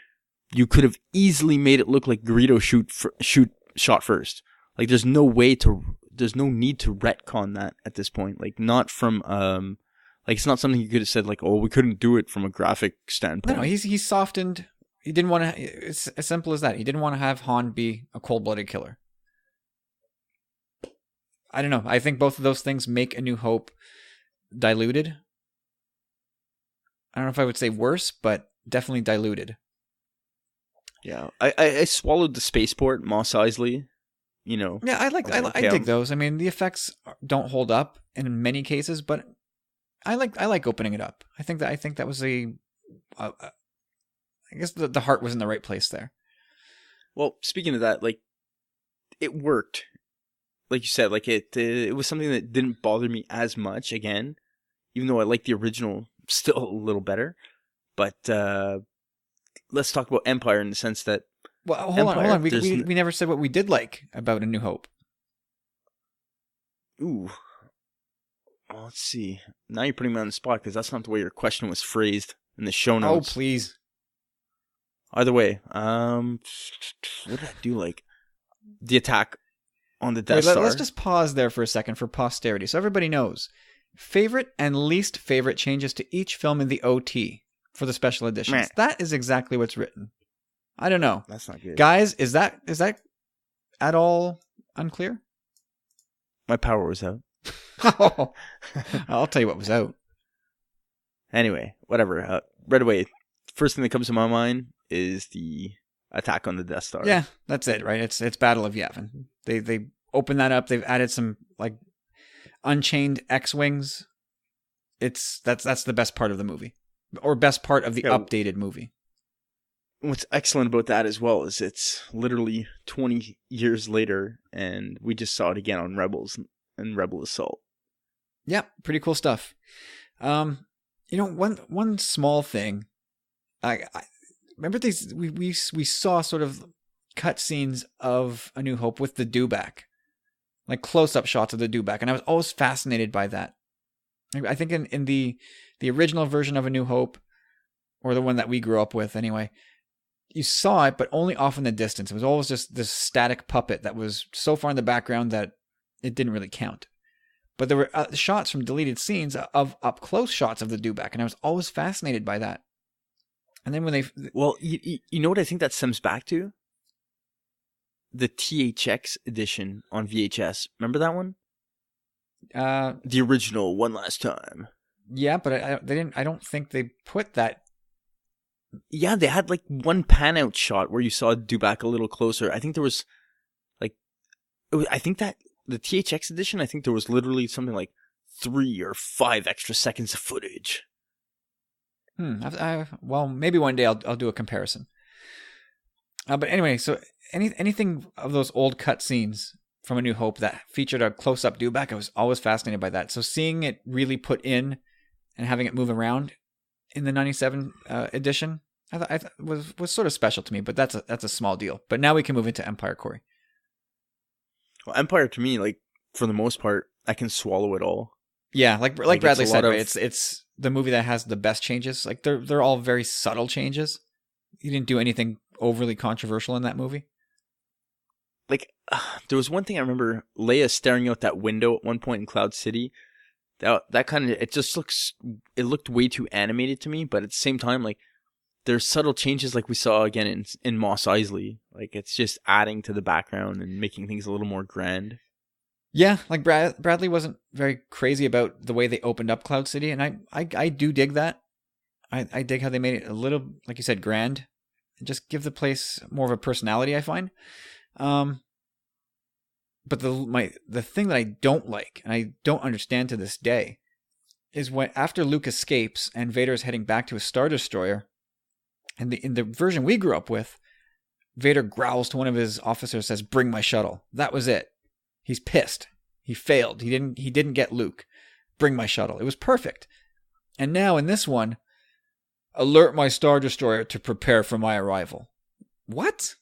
you could have easily made it look like Greedo shot first. Like, there's no need to retcon that at this point. Like, not from like, it's not something you could have said like, oh, we couldn't do it from a graphic standpoint. No, he's softened. He didn't want to. It's as simple as that. He didn't want to have Han be a cold-blooded killer. I don't know. I think both of those things make A New Hope diluted. I don't know if I would say worse, but definitely diluted. Yeah, I swallowed the spaceport, Mos Eisley. You know. Yeah, I dig those. I mean, the effects don't hold up in many cases, but I like opening it up. I think that was I guess the heart was in the right place there. Well, speaking of that, like, it worked. Like you said, like it was something that didn't bother me as much again, even though I like the original still a little better. But let's talk about Empire in the sense that hold on. We never said what we did like about A New Hope. Ooh. Well, let's see. Now you're putting me on the spot because that's not the way your question was phrased in the show notes. Oh, please. Either way, what did I do like? The attack on the Death Star. Let's just pause there for a second for posterity so everybody knows. Favorite and least favorite changes to each film in the OT for the special editions. Meh. That is exactly what's written. I don't know. That's not good. Guys, is that at all unclear? My power was out. Oh, I'll tell you what was out. Anyway, whatever. Right away, first thing that comes to my mind is the attack on the Death Star. Yeah, that's it, right? It's Battle of Yavin. They open that up. They've added some like unchained X-wings. That's the best part of the movie, or best part of the updated movie. What's excellent about that as well is it's literally 20 years later, and we just saw it again on Rebels and Rebel Assault. Yeah, pretty cool stuff. One small thing. I remember these. We saw sort of cutscenes of A New Hope with the dewback, like close-up shots of the dewback, and I was always fascinated by that. I think in the original version of A New Hope, or the one that we grew up with anyway, you saw it, but only off in the distance. It was always just this static puppet that was so far in the background that it didn't really count. But there were shots from deleted scenes of up-close shots of the dewback, and I was always fascinated by that. And then when they... Well, you know what I think that stems back to? The THX edition on VHS. Remember that one? The original, One Last Time. Yeah, but I don't think they put that. Yeah, they had like one pan out shot where you saw Dewback a little closer. I think there was like, I think that the THX edition, I think there was literally something like 3 or 5 extra seconds of footage. Well, maybe one day I'll do a comparison. But anyway, so anything of those old cutscenes from A New Hope that featured a close-up Dewback, I was always fascinated by that. So seeing it really put in and having it move around in the 97 edition, I thought was sort of special to me. But that's a small deal. But now we can move into Empire, Corey. Well, Empire to me, like for the most part, I can swallow it all. Yeah, like Bradley said, right? It's the movie that has the best changes. Like they're all very subtle changes. You didn't do anything overly controversial in that movie. Like there was one thing I remember: Leia staring out that window at one point in Cloud City. That kind of it looked way too animated to me. But at the same time, like there's subtle changes, like we saw again in Mos Eisley. Like it's just adding to the background and making things a little more grand. Yeah, like Bradley wasn't very crazy about the way they opened up Cloud City, and I do dig that. I dig how they made it a little, like you said, grand, and just give the place more of a personality, I find. But the thing that I don't like, and I don't understand to this day, is when after Luke escapes and Vader is heading back to his Star Destroyer, and in the version we grew up with, Vader growls to one of his officers, says, "Bring my shuttle." That was it. He's pissed. He failed. He didn't get Luke. Bring my shuttle. It was perfect. And now in this one, alert my Star Destroyer to prepare for my arrival. What?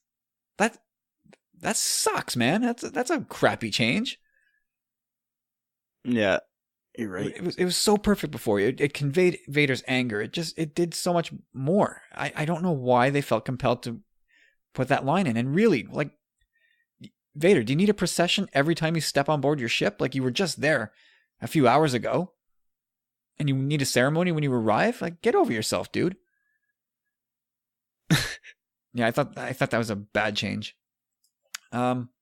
That sucks, man. That's a crappy change. Yeah, you're right. It was so perfect before. It conveyed Vader's anger. It did so much more. I don't know why they felt compelled to put that line in. And really, like, Vader, do you need a procession every time you step on board your ship? Like, you were just there a few hours ago, and you need a ceremony when you arrive? Like, get over yourself, dude. Yeah, I thought that was a bad change. Did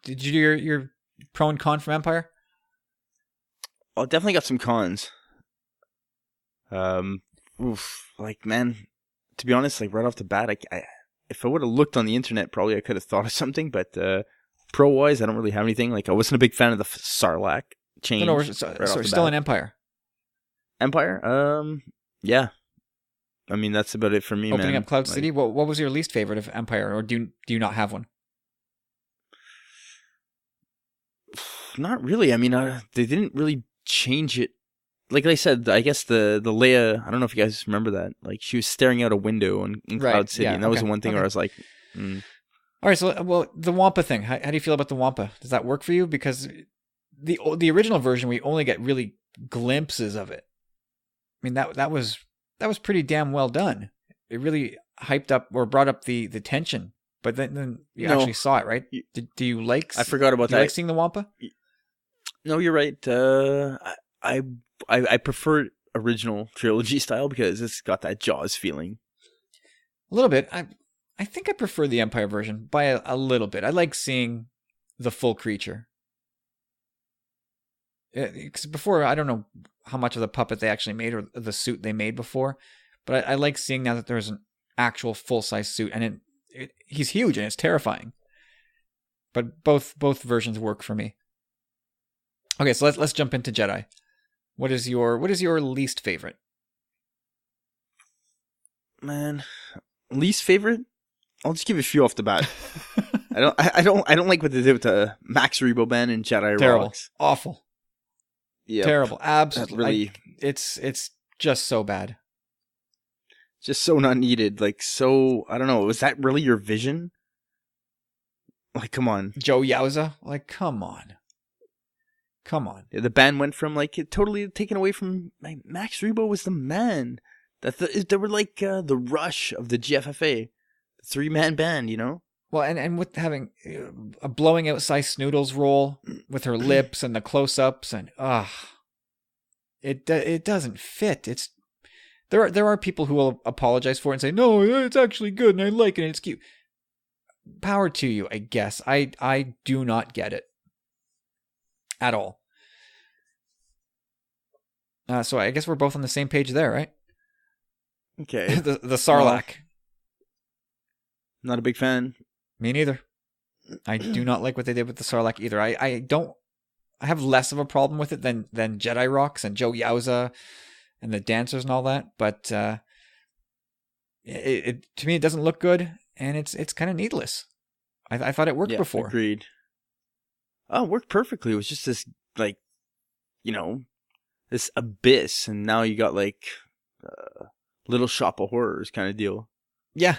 you do pro and con from Empire? Oh, definitely got some cons. Like, man, to be honest, like right off the bat, I if I would have looked on the internet, probably I could have thought of something. But pro wise, I don't really have anything. Like, I wasn't a big fan of the Sarlacc change. No, we're still in Empire. Empire, yeah. I mean, that's about it for me, Opening man. up Cloud Like, City. What was your least favorite of Empire, or do you not have one? Not really. I mean, they didn't really change it. Like I said, I guess the Leia, I don't know if you guys remember that. Like, she was staring out a window in Right, Cloud City, yeah, and that was the okay, one thing okay. where I was like, All right, so well, the Wampa thing. How do you feel about the Wampa? Does that work for you? Because the original version, we only get really glimpses of it. I mean, that was pretty damn well done. It really hyped up or brought up the tension. But then you actually saw it, right? Do you like? I forgot about do you that. like seeing the Wampa? No, you're right. I prefer original trilogy style because it's got that Jaws feeling. A little bit. I think I prefer the Empire version by a little bit. I like seeing the full creature. Because before, I don't know how much of the puppet they actually made or the suit they made before, but I like seeing now that there's an actual full-size suit, and he's huge and it's terrifying. But both versions work for me. Okay, so let's jump into Jedi. What is your least favorite? Man, least favorite? I'll just give a few off the bat. I don't like what they did with the Max Rebo Ben and Jedi Terrible, Rocks. awful, Yeah, terrible, absolutely. really, It's just so bad. just so not needed. Like, so I don't know. Was that really your vision? Like, come on. Joe Yowza, like, come on. Yeah, the band went from like it totally taken away from like, Max Rebo was the man. They were like the Rush of the GFFA, the 3-man band, you know. Well, and with having a blowing out Cy Snoodle's role with her lips and the close-ups and it doesn't fit. It's there are people who will apologize for it and say no, it's actually good and I like it and it's cute. Power to you, I guess. I do not get it at all. So I guess we're both on the same page there, right? Okay. the Sarlacc. Well, not a big fan. Me neither. I do not like what they did with the Sarlacc either. I have less of a problem with it than Jedi Rocks and Joe Yowza and the dancers and all that. But to me it doesn't look good and it's kind of needless. I thought it worked before. Agreed. Oh, it worked perfectly. It was just this like, you know, this abyss, and now you got like Little Shop of Horrors kind of deal. Yeah,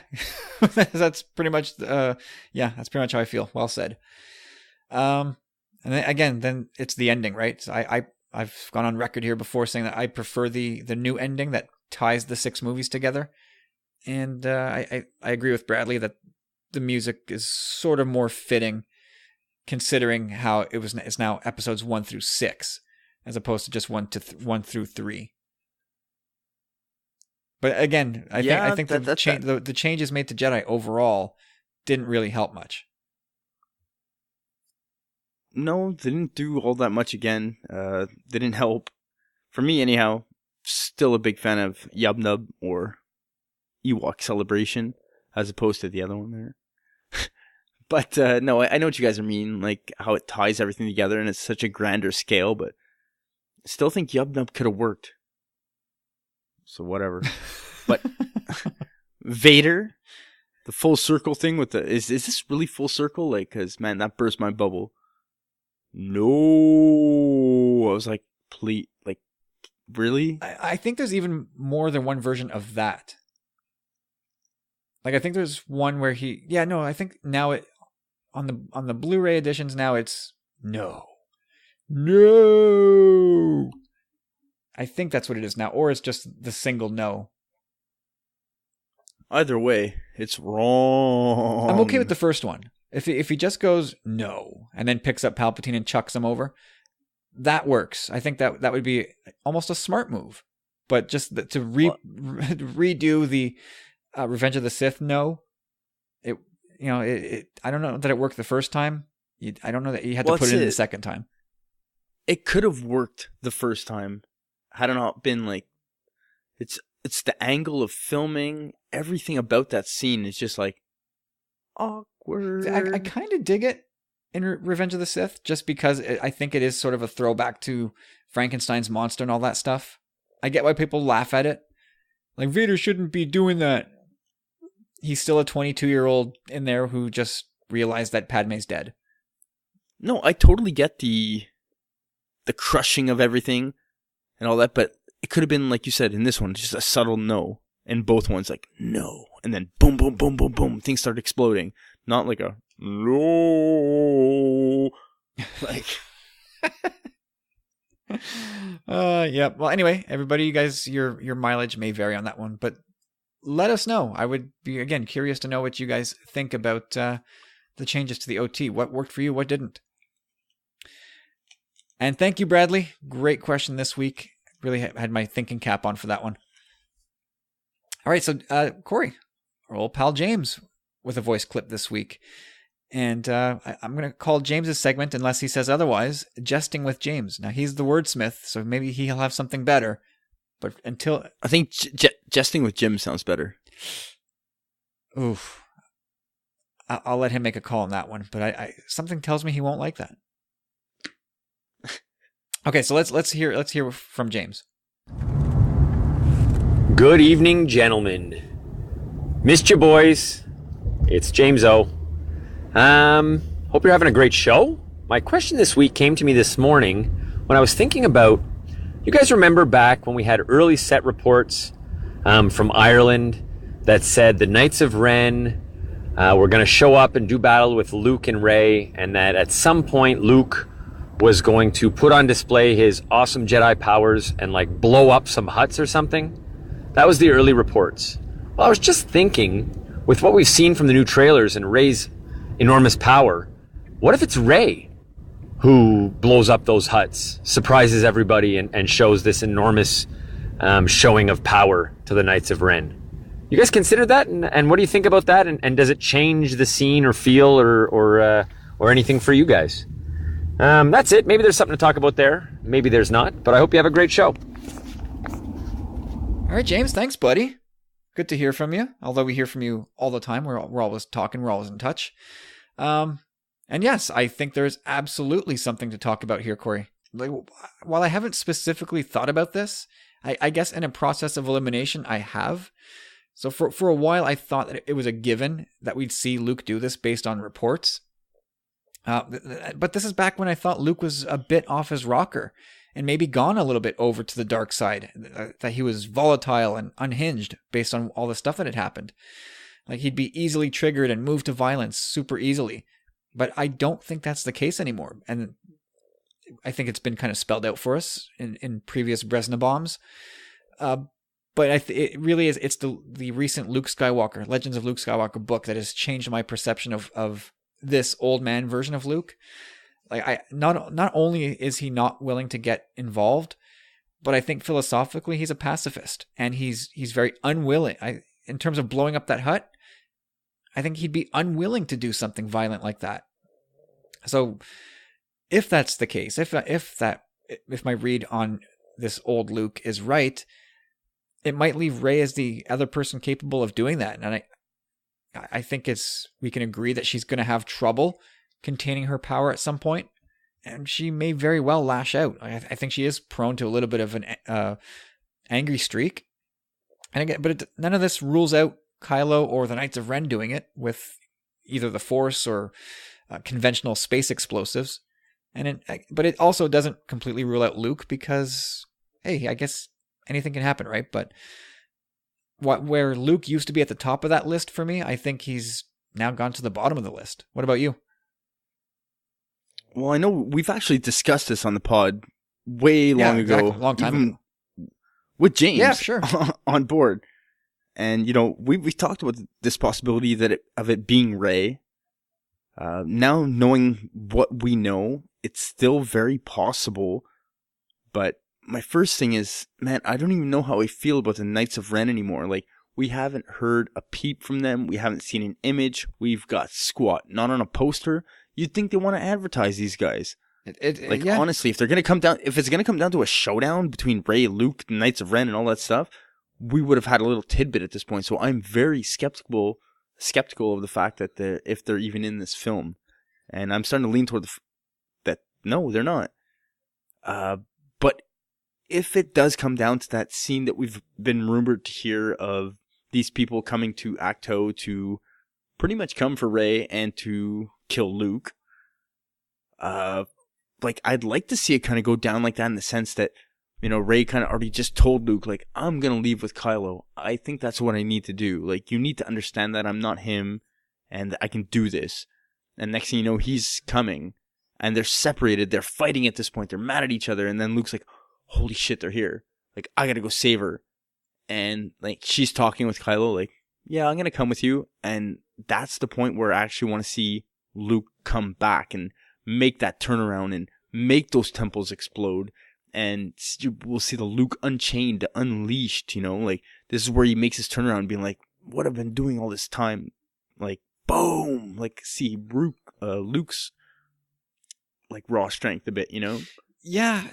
that's pretty much. That's pretty much how I feel. Well said. And then it's the ending, right? So I've gone on record here before saying that I prefer the new ending that ties the 6 movies together, and I agree with Bradley that the music is sort of more fitting, considering how it's now episodes 1 through 6, as opposed to just 1 through 3. But again, I think the changes made to Jedi overall didn't really help much. No, they didn't do all that much again. They didn't help. For me, anyhow, still a big fan of Yub Nub or Ewok Celebration, as opposed to the other one there. But no, I know what you guys mean, like how it ties everything together and it's such a grander scale, but I still think Yub Nub could have worked. So whatever. But Vader, the full circle thing with the is this really full circle? Like, cause man, that burst my bubble. No, I was like, please, like, really? I think there's even more than one version of that. Like, I think there's one where I think now it on the Blu-ray editions now it's no. I think that's what it is now, or it's just the single no. Either way, it's wrong. I'm okay with the first one. If he just goes no and then picks up Palpatine and chucks him over, that works. I think that would be almost a smart move. But just to redo the Revenge of the Sith, no. I don't know that it worked the first time, I don't know that you had to put it in the second time. It could have worked the first time had it not been like it's the angle of filming. Everything about that scene is just like awkward. I kind of dig it in Revenge of the Sith just because I think it is sort of a throwback to Frankenstein's monster and all that stuff. I get why people laugh at it. Like, Vader shouldn't be doing that. He's still a 22-year-old in there who just realized that Padme's dead. No, I totally get the crushing of everything and all that, but it could have been, like you said, in this one, just a subtle no. And both ones like, no. And then boom, boom, boom, boom, boom. Things start exploding. Not like a no. Like. Yeah. Well, anyway, everybody, you guys, your mileage may vary on that one, but let us know. I would be, again, curious to know what you guys think about the changes to the OT. What worked for you? What didn't? And thank you, Bradley. Great question this week. Really had my thinking cap on for that one. All right, so Corey, our old pal James, with a voice clip this week. And I'm going to call James's segment, unless he says otherwise, Jesting with James. Now, he's the wordsmith, so maybe he'll have something better. But until... I think Jesting with Jim sounds better. Oof. I'll let him make a call on that one, but I something tells me he won't like that. Okay, so let's hear from James. Good evening, gentlemen. Missed you, boys. It's James O. Hope you're having a great show. My question this week came to me this morning when I was thinking about, you guys remember back when we had early set reports from Ireland that said the Knights of Ren were going to show up and do battle with Luke and Rey, and that at some point Luke was going to put on display his awesome Jedi powers and like blow up some huts or something? That was the early reports. Well, I was just thinking, with what we've seen from the new trailers and Rey's enormous power, what if it's Rey who blows up those huts, surprises everybody, and shows this enormous showing of power to the Knights of Ren? You guys consider that, and what do you think about that? And does it change the scene or feel or anything for you guys? That's it. Maybe there's something to talk about there. Maybe there's not. But I hope you have a great show. All right, James. Thanks, buddy. Good to hear from you. Although we hear from you all the time. We're always talking. We're always in touch. And yes, I think there's absolutely something to talk about here, Corey. Like, while I haven't specifically thought about this, I guess in a process of elimination, I have. So for a while, I thought that it was a given that we'd see Luke do this based on reports. But this is back when I thought Luke was a bit off his rocker and maybe gone a little bit over to the dark side, that he was volatile and unhinged based on all the stuff that had happened. Like, he'd be easily triggered and moved to violence super easily. But I don't think that's the case anymore. And I think it's been kind of spelled out for us in previous Bresna bombs. But it really is, it's the recent Luke Skywalker, Legends of Luke Skywalker book that has changed my perception of this old man version of Luke. Like, not only is he not willing to get involved, but I think philosophically he's a pacifist, and he's very unwilling. In terms of blowing up that hut, I think he'd be unwilling to do something violent like that. So if that's the case, if my read on this old Luke is right, it might leave Rey as the other person capable of doing that. And I think we can agree that she's going to have trouble containing her power at some point, and she may very well lash out. I think she is prone to a little bit of an angry streak. And again, but none of this rules out Kylo or the Knights of Ren doing it with either the Force or conventional space explosives. But it also doesn't completely rule out Luke, because, hey, I guess anything can happen, right? But where Luke used to be at the top of that list for me, I think he's now gone to the bottom of the list. What about you? Well, I know we've actually discussed this on the pod way long ago. Exactly. Long time ago. With James, yeah, sure. on board. And, we talked about this possibility of it being Rey. Now, knowing what we know, it's still very possible. But my first thing is, man, I don't even know how I feel about the Knights of Ren anymore. Like, we haven't heard a peep from them. We haven't seen an image. We've got squat, not on a poster. You'd think they want to advertise these guys. Like, yeah. honestly, if it's going to come down to a showdown between Rey, Luke, the Knights of Ren, and all that stuff, we would have had a little tidbit at this point. So I'm very skeptical of the fact that if they're even in this film. And I'm starting to lean toward that no, they're not. But if it does come down to that scene that we've been rumored to hear of these people coming to Acto to pretty much come for Rey and to kill Luke, like, I'd like to see it kind of go down like that, in the sense that, you know, Rey kind of already just told Luke, like, I'm going to leave with Kylo. I think that's what I need to do. Like, you need to understand that I'm not him and I can do this. And next thing you know, he's coming and they're separated. They're fighting at this point. They're mad at each other. And then Luke's like, holy shit, they're here. Like, I got to go save her. And, like, she's talking with Kylo, like, yeah, I'm going to come with you. And that's the point where I actually want to see Luke come back and make that turnaround and make those temples explode. And we'll see the Luke Unchained, Unleashed, you know, like, this is where he makes his turnaround, being like, what have I been doing all this time? Like, boom, like, see Luke's, like, raw strength a bit, you know? Yeah,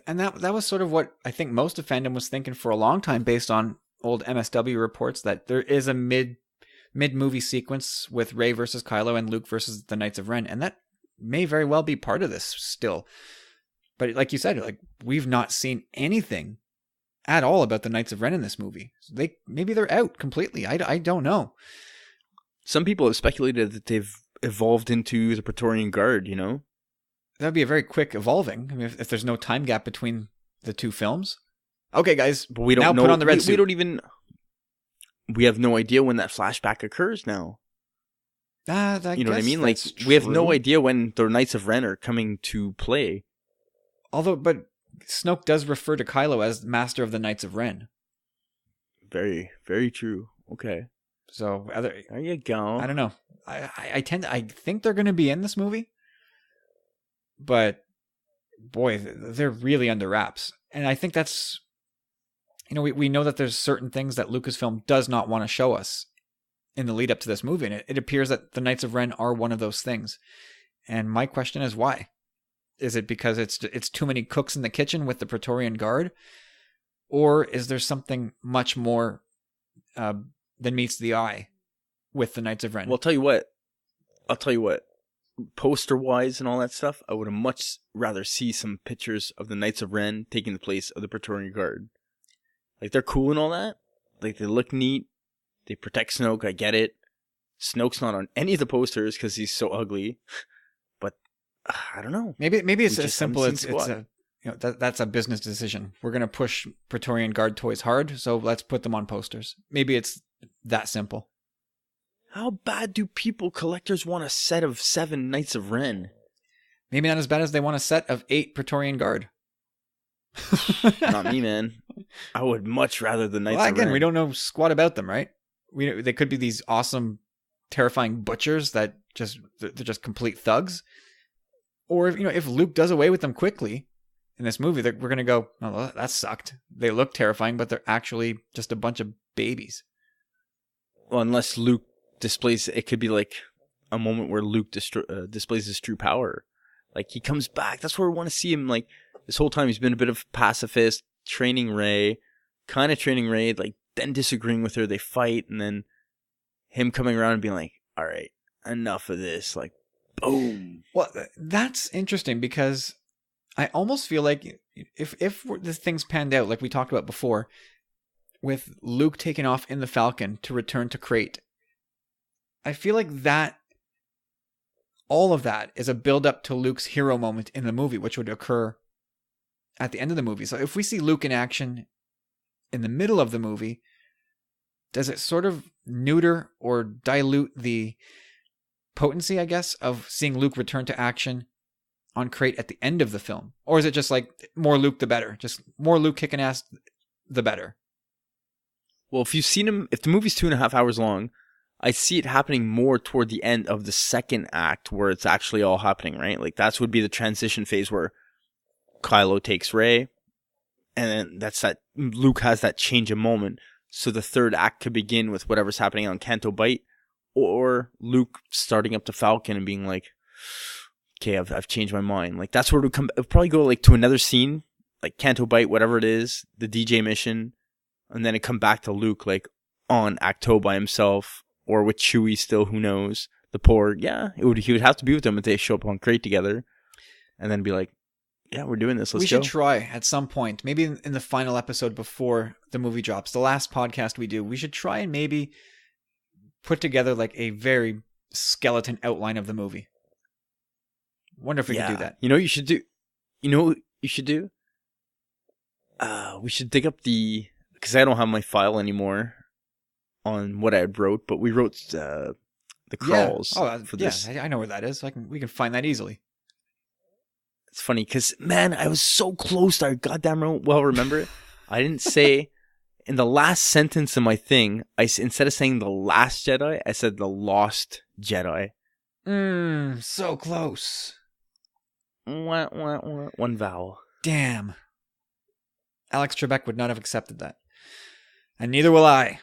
and that was sort of what I think most of fandom was thinking for a long time, based on old MSW reports, that there is a mid-movie sequence with Rey versus Kylo and Luke versus the Knights of Ren, and that may very well be part of this still. But like you said, like, we've not seen anything at all about the Knights of Ren in this movie. Maybe they're out completely. I don't know. Some people have speculated that they've evolved into the Praetorian Guard, you know? That would be a very quick evolving. I mean, if there's no time gap between the two films. Okay, guys, but we don't now know. Put on the red suit. We have no idea when that flashback occurs now. You know what I mean? Like, we have no idea when the Knights of Ren are coming to play. But Snoke does refer to Kylo as Master of the Knights of Ren. Very, very true. Okay. So there you go. I don't know. I think they're going to be in this movie, but boy, they're really under wraps. And I think that's, you know, we know that there's certain things that Lucasfilm does not want to show us in the lead up to this movie, and it appears that the Knights of Ren are one of those things. And my question is, why? Is it because it's too many cooks in the kitchen with the Praetorian Guard, or is there something much more than meets the eye with the Knights of Ren? Well, I'll tell you what. Poster-wise and all that stuff, I would have much rather see some pictures of the Knights of Ren taking the place of the Praetorian Guard. Like, they're cool and all that. Like, they look neat. They protect Snoke. I get it. Snoke's not on any of the posters because he's so ugly. But I don't know. Maybe it's as simple as that's a business decision. We're gonna push Praetorian Guard toys hard, so let's put them on posters. Maybe it's that simple. How bad do collectors want a set of 7 Knights of Ren? Maybe not as bad as they want a set of 8 Praetorian Guard. Not me, man. I would much rather the Knights of Ren. Again, we don't know squat about them, right? They could be these awesome, terrifying butchers that they're just complete thugs. Or if Luke does away with them quickly in this movie, we're gonna go, oh, that sucked. They look terrifying, but they're actually just a bunch of babies. Well, unless Luke displays, it could be like a moment where Luke displays his true power. Like, he comes back. That's where we want to see him. Like, this whole time he's been a bit of a pacifist, training Rey, like, then disagreeing with her. They fight, and then him coming around and being like, all right, enough of this. Like, boom. Well, that's interesting, because I almost feel like if the things panned out like we talked about before, with Luke taking off in the Falcon to return to Crate, I feel like that all of that is a build up to Luke's hero moment in the movie, which would occur at the end of the movie. So if we see Luke in action in the middle of the movie, does it sort of neuter or dilute the potency, I guess, of seeing Luke return to action on Crate at the end of the film? Or is it just like, more Luke the better? Just more Luke kicking ass the better? Well, if you've seen him, if the movie's 2.5 hours long, I see it happening more toward the end of the second act, where it's actually all happening, right? Like, that would be the transition phase where Kylo takes Rey, and then Luke has that change of moment. So the third act could begin with whatever's happening on Canto Bight, or Luke starting up the Falcon and being like, okay, I've changed my mind. Like that's where it'll probably go like to another scene, like Canto Bight, whatever it is, the DJ mission, and then it come back to Luke like on Acto by himself or with Chewie still, who knows. The poor, he would have to be with them if they show up on Crate together, and then be like, yeah, we're doing this. Let's go. We should try at some point, maybe in the final episode before the movie drops, the last podcast we do, we should try and maybe put together like a very skeleton outline of the movie. Wonder if we could do that. You know what you should do? You know what you should do? We should dig up because I don't have my file anymore on what I wrote, but we wrote the crawls for this. I know where that is. We can find that easily. It's funny because, man, I was so close to remember it. I didn't say in the last sentence of my thing, instead of saying the last Jedi, I said the lost Jedi. So close. One vowel. Damn. Alex Trebek would not have accepted that. And neither will I.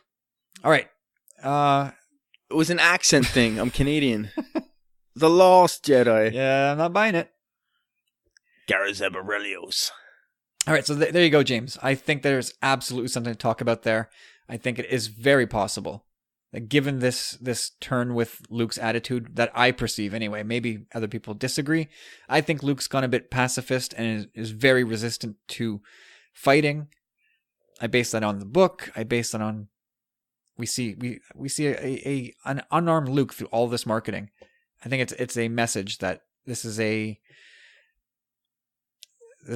All right. It was an accent thing. I'm Canadian. The lost Jedi. Yeah, I'm not buying it. Garazeb Aurelios. All right, so there you go, James. I think there's absolutely something to talk about there. I think it is very possible that given this turn with Luke's attitude that I perceive anyway, maybe other people disagree. I think Luke's gone a bit pacifist and is very resistant to fighting. I base that on the book. I base that on we see an unarmed Luke through all this marketing. I think it's a message that this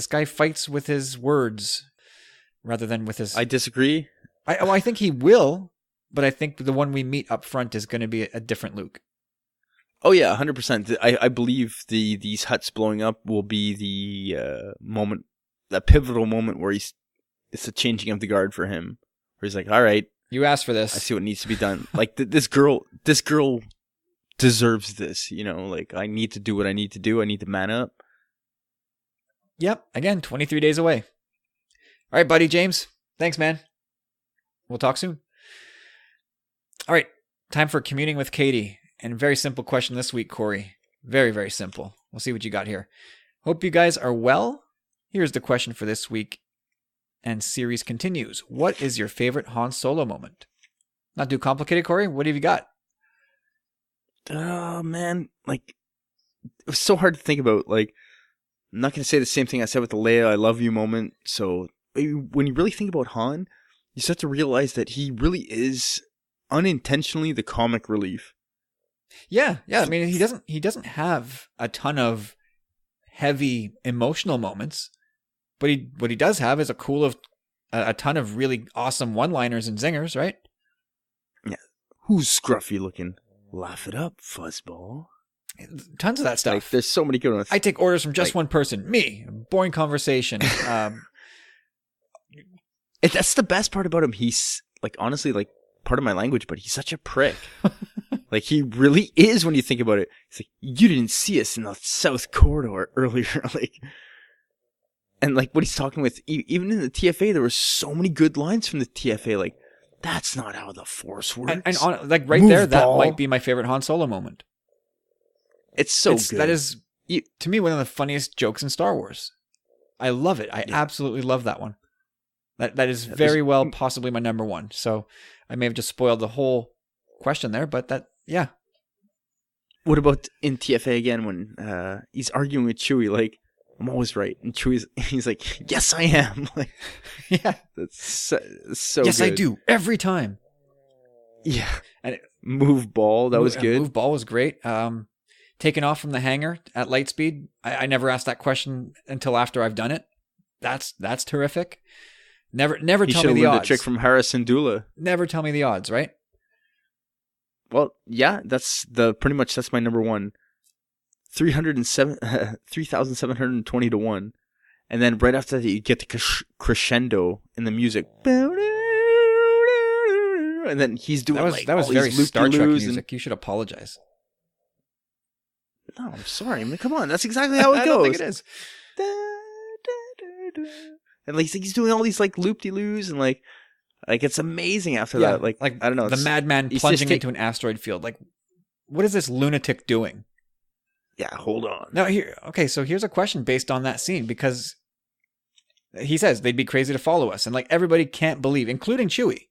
guy fights with his words rather than with his... I disagree. I think he will, but I think the one we meet up front is going to be a different Luke. Oh yeah, 100%. I believe these huts blowing up will be the moment, that pivotal moment where it's a changing of the guard for him. Where he's like, all right. You asked for this. I see what needs to be done. Like this girl deserves this, like I need to do what I need to do. I need to man up. Yep. Again, 23 days away. All right, buddy, James. Thanks, man. We'll talk soon. All right. Time for communing with Katie. And very simple question this week, Corey. Very, very simple. We'll see what you got here. Hope you guys are well. Here's the question for this week. And series continues. What is your favorite Han Solo moment? Not too complicated, Corey. What have you got? Oh, man. Like, it was so hard to think about. Like, I'm not going to say the same thing I said with the Leia I love you moment. So when you really think about Han, you start to realize that he really is unintentionally the comic relief. Yeah. I mean, he doesn't have a ton of heavy emotional moments, but what he does have is a ton of really awesome one-liners and zingers, right? Yeah. Who's scruffy looking? Laugh it up, fuzzball. Tons of that stuff. Like, there's so many good ones. I take orders from just one person. Me. Boring conversation. That's the best part about him. He's, like, honestly, like, part of my language, but he's such a prick. Like, he really is when you think about it. He's like, you didn't see us in the South Corridor earlier. Like, and, like, what he's talking with, even in the TFA, there were so many good lines from the TFA. Like, that's not how the Force works. And like, right Move there, ball. That might be my favorite Han Solo moment. It's so good. That is, to me, one of the funniest jokes in Star Wars. I love it. I absolutely love that one. That is very well possibly my number one. So I may have just spoiled the whole question there, but yeah. What about in TFA again when he's arguing with Chewie, like, I'm always right. And he's like, yes, I am. Like, yeah. That's so yes, good. I do. Every time. Yeah. And Move Ball, that was good. Move Ball was great. Taking off from the hangar at lightspeed. I never asked that question until after I've done it. That's terrific. Never tell me the odds. He should have learned the trick from Harrison Dula. Never tell me the odds, right? Well, yeah, that's my number one. 3,720 to 1. And then right after that, you get the crescendo in the music. And then he's doing that was very Star Trek music. You should apologize. No, I'm sorry. I mean, come on. That's exactly how it goes. I don't think it is. And like he's doing all these like loop-de-loos and like it's amazing after that. Like I don't know. The madman plunging into an asteroid field. Like, what is this lunatic doing? Yeah, hold on. Now so here's a question based on that scene, because he says they'd be crazy to follow us, and like everybody can't believe, including Chewie,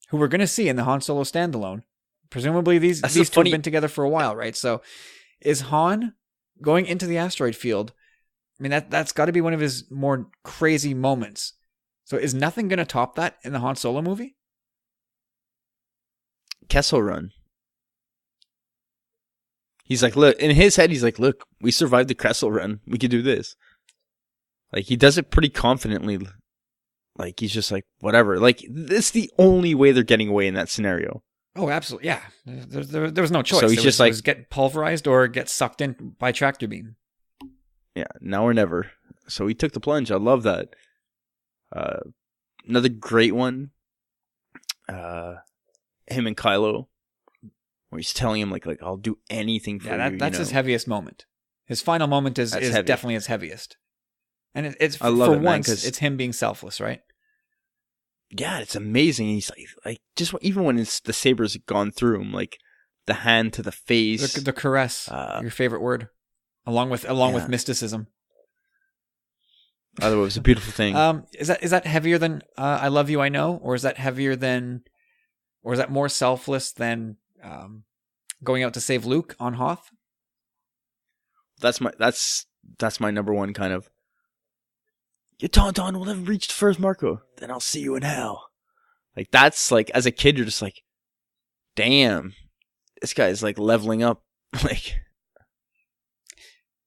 who we're going to see in the Han Solo standalone. Presumably these two have been together for a while, right? So is Han going into the asteroid field? I mean, that's got to be one of his more crazy moments. So is nothing going to top that in the Han Solo movie? Kessel Run. He's like, look, in his head, he's like, look, we survived the Kessel Run. We could do this. Like, he does it pretty confidently. Like, he's just like, whatever. Like, it's the only way they're getting away in that scenario. Oh, absolutely. Yeah. There was no choice. So he's just like, get pulverized or get sucked in by tractor beam. Yeah, now or never. So he took the plunge. I love that. Another great one. Him and Kylo, where he's telling him like I'll do anything for you. That's his heaviest moment. His final moment is definitely his heaviest. And it's I love for it, man, once it's him being selfless, right? Yeah, it's amazing. He's like just even when the saber's gone through him, like the hand to the face, the caress, your favorite word, along with mysticism. Otherwise, it was a beautiful thing. Is that heavier than "I Love You, I Know," or is that heavier than, or is that more selfless than going out to save Luke on Hoth? That's my number one kind of. Your tauntaun will never reach the first Marco. Then I'll see you in hell. Like that's like as a kid, you're just like, damn, this guy's like leveling up. Like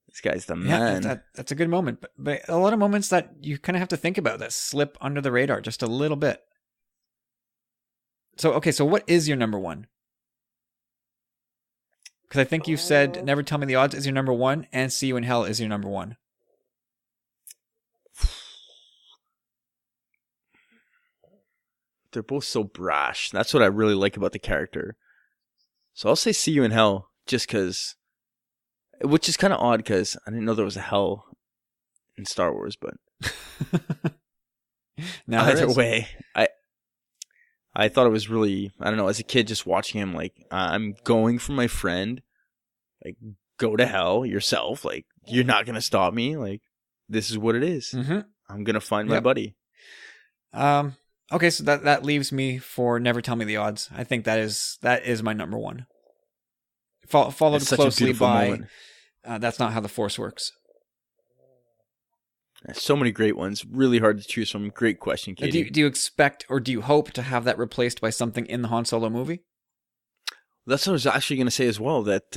this guy's the man. Yeah, that's a good moment. But a lot of moments that you kind of have to think about that slip under the radar just a little bit. So what is your number one? Because I think you've said Never Tell Me the Odds is your number one, and See You in Hell is your number one. They're both so brash. That's what I really like about the character. So I'll say See You in Hell, just because, which is kind of odd because I didn't know there was a hell in Star Wars, but now either way, I thought it was really, I don't know, as a kid just watching him, like, I'm going for my friend, like, go to hell yourself, like, you're not going to stop me, like, this is what it is. Mm-hmm. I'm going to find my buddy. Okay, so that leaves me for Never Tell Me the Odds. I think that is my number one. Followed closely by That's Not How the Force Works. So many great ones. Really hard to choose from. Great question, Katie. Do you expect or do you hope to have that replaced by something in the Han Solo movie? That's what I was actually going to say as well. That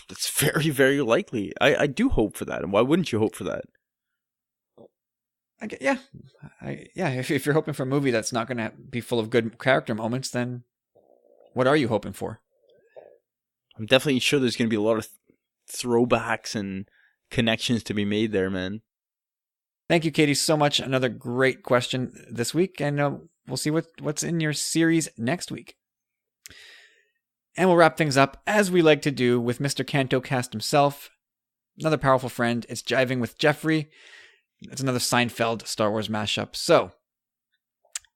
that's very, very likely. I do hope for that. And why wouldn't you hope for that? If you're hoping for a movie that's not going to be full of good character moments, then what are you hoping for? I'm definitely sure there's going to be a lot of throwbacks and connections to be made there, man. Thank you, Katie, so much. Another great question this week, and we'll see what's in your series next week. And we'll wrap things up, as we like to do, with Mr. CantoCast himself. Another powerful friend. It's Jiving with Jeffrey. It's another Seinfeld Star Wars mashup. So,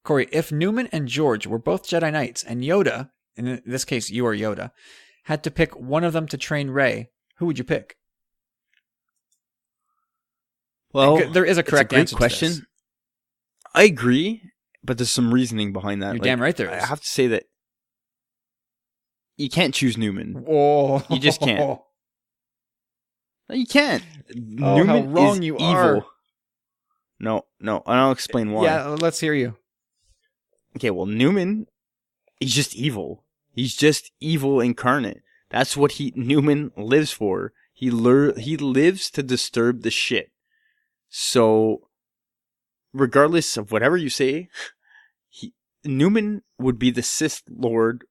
Corey, if Newman and George were both Jedi Knights, and Yoda, in this case you are Yoda, had to pick one of them to train Rey, who would you pick? Well, there is a correct answer question. to this. I agree, but there's some reasoning behind that. You're damn right there is. I have to say that you can't choose Newman. Oh, you just can't. No, you can't. Oh, Newman how wrong is you evil. are. No, and I'll explain why. Yeah, let's hear you. Okay, well, Newman, he's just evil. He's just evil incarnate. That's what Newman lives for. He lives to disturb the shit. So, regardless of whatever you say, Newman would be the Sith Lord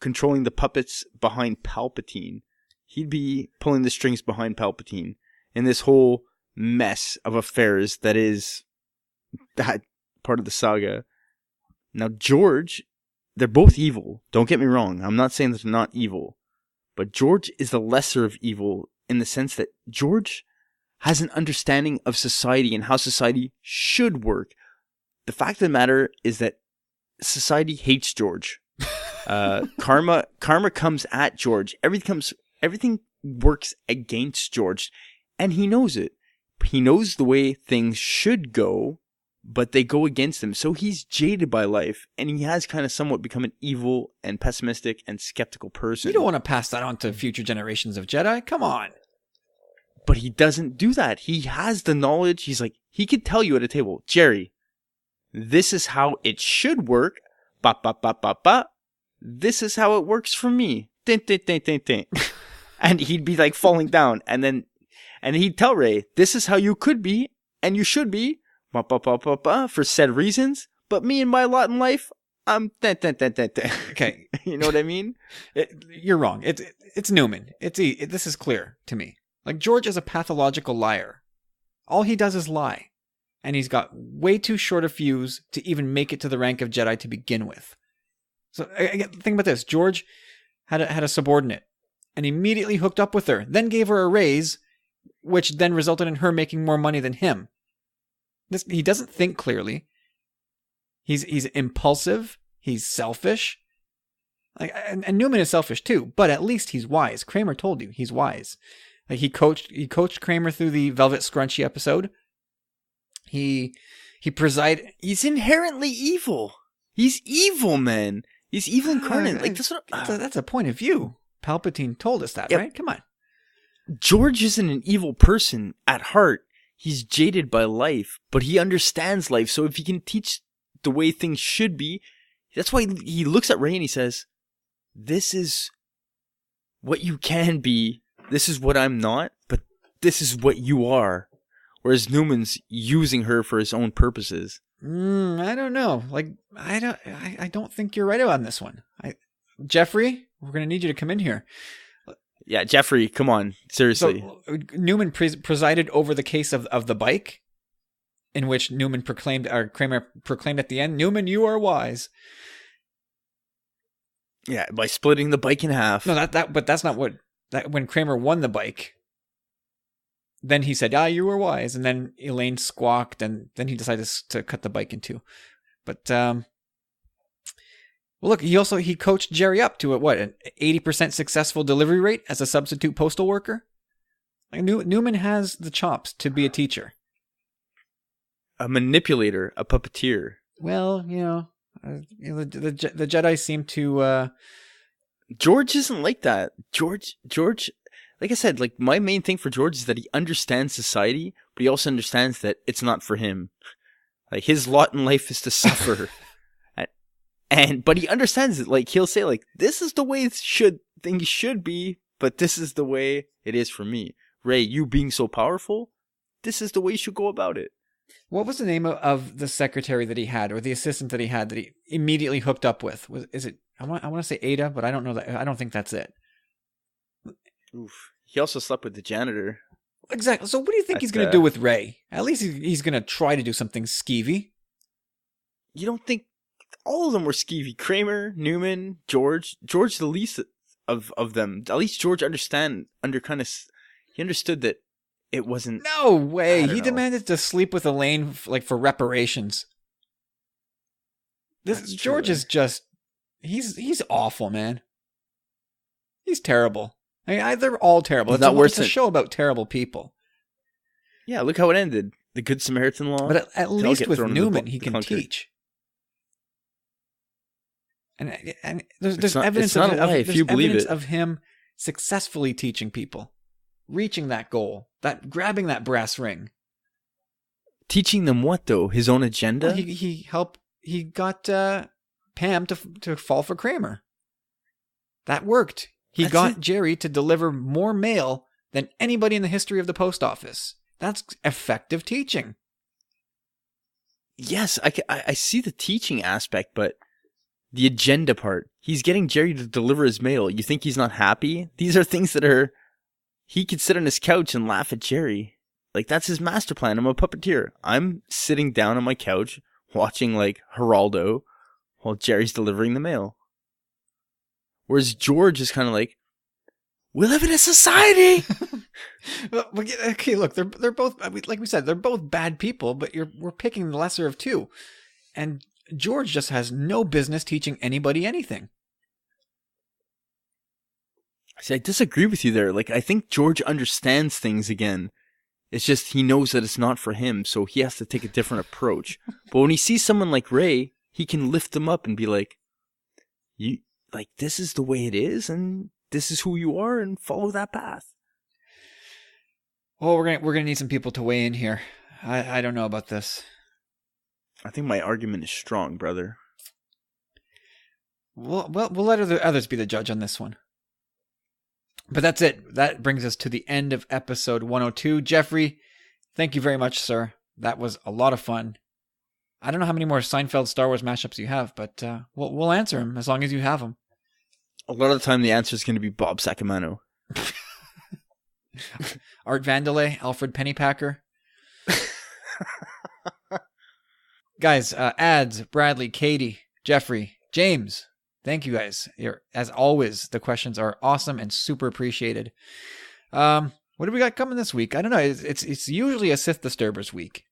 controlling the puppets behind Palpatine. He'd be pulling the strings behind Palpatine in this whole mess of affairs that is that part of the saga. Now, George, they're both evil. Don't get me wrong. I'm not saying that they're not evil. But George is the lesser of evil in the sense that George has an understanding of society and how society should work. The fact of the matter is that society hates George. Karma comes at George. Everything everything works against George, and he knows it. He knows the way things should go, but they go against him. So he's jaded by life, and he has kind of somewhat become an evil and pessimistic and skeptical person. You don't want to pass that on to future generations of Jedi. Come on. But he doesn't do that. He has the knowledge. He's like, he could tell you at a table, Jerry, this is how it should work. Ba, ba, ba, ba, ba. This is how it works for me. Din, din, din, din, din. And he'd be like falling down. And he'd tell Rey, this is how you could be and you should be ba, ba, ba, ba, ba, for said reasons. But me and my lot in life, I'm din, din, din, din, din. Okay. You know what I mean? You're wrong. It's Newman. This is clear to me. Like, George is a pathological liar. All he does is lie. And he's got way too short a fuse to even make it to the rank of Jedi to begin with. So, think about this. George had a subordinate and immediately hooked up with her, then gave her a raise, which then resulted in her making more money than him. He doesn't think clearly. He's impulsive. He's selfish. And Newman is selfish too, but at least he's wise. Kramer told you he's wise. Like, he coached Kramer through the Velvet Scrunchy episode. He presided. He's inherently evil. He's evil, man. He's evil incarnate. Like, that's a point of view. Palpatine told us that, right? Come on. George isn't an evil person at heart. He's jaded by life, but he understands life. So if he can teach the way things should be, that's why he looks at Rey and he says, this is what you can be. This is what I'm not, but this is what you are. Whereas Newman's using her for his own purposes. I don't know. Like, I don't think you're right on this one. Jeffrey, we're going to need you to come in here. Yeah, Jeffrey, come on. Seriously. So, Newman presided over the case of the bike, in which Kramer proclaimed at the end, Newman, you are wise. Yeah, by splitting the bike in half. No, but that's not what... when Kramer won the bike, then he said, you were wise. And then Elaine squawked, and then he decided to cut the bike in two. But, well, look, he coached Jerry up to an 80% successful delivery rate as a substitute postal worker. Like, Newman has the chops to be a teacher. A manipulator, a puppeteer. Well, the Jedi seem to... George isn't like that. George, like I said, like, my main thing for George is that he understands society, but he also understands that it's not for him. Like, his lot in life is to suffer. But he understands it. Like, he'll say, like, this is the way things should be, but this is the way it is for me. Rey, you being so powerful, this is the way you should go about it. What was the name of the secretary that he had, or the assistant that he immediately hooked up with? Is it? I want to say Ada, but I don't know that. I don't think that's it. Oof. He also slept with the janitor. Exactly. So what do you think he's going to do with Rey? At least he's going to try to do something skeevy. You don't think all of them were skeevy? Kramer, Newman, George the least of them. At least George understood that it wasn't. No way. He demanded to sleep with Elaine for reparations. George is just he's awful, man. He's terrible. I mean, they're all terrible. It's a show about terrible people. Yeah, look how it ended. The Good Samaritan law. But at least with Newman, he can teach. And there's evidence of him successfully teaching people, reaching that goal, grabbing that brass ring. Teaching them what, though? His own agenda? Well, he got Pam to fall for Kramer. That worked. He got Jerry to deliver more mail than anybody in the history of the post office. That's effective teaching. Yes, I see the teaching aspect, but the agenda part. He's getting Jerry to deliver his mail. You think he's not happy? These are things that he could sit on his couch and laugh at Jerry. Like, that's his master plan. I'm a puppeteer. I'm sitting down on my couch watching, like, Geraldo while Jerry's delivering the mail. Whereas George is kind of like, we live in a society. Okay, look, they're both, like we said, they're both bad people, but we're picking the lesser of two. And George just has no business teaching anybody anything. See, I disagree with you there. Like, I think George understands things again. It's just he knows that it's not for him, so he has to take a different approach. But when he sees someone like Ray, he can lift them up and be like, "You like this is the way it is, and this is who you are, and follow that path." Well, we're gonna need some people to weigh in here. I don't know about this. I think my argument is strong, brother. We'll let others be the judge on this one. But that's it. That brings us to the end of episode 102. Jeffrey, thank you very much, sir. That was a lot of fun. I don't know how many more Seinfeld Star Wars mashups you have, but we'll answer them as long as you have them. A lot of the time, the answer is going to be Bob Sacamano. Art Vandelay, Alfred Pennypacker. Guys, Ads, Bradley, Katie, Jeffrey, James, thank you guys. As always, the questions are awesome and super appreciated. What do we got coming this week? I don't know. It's usually a Sith Disturbers week.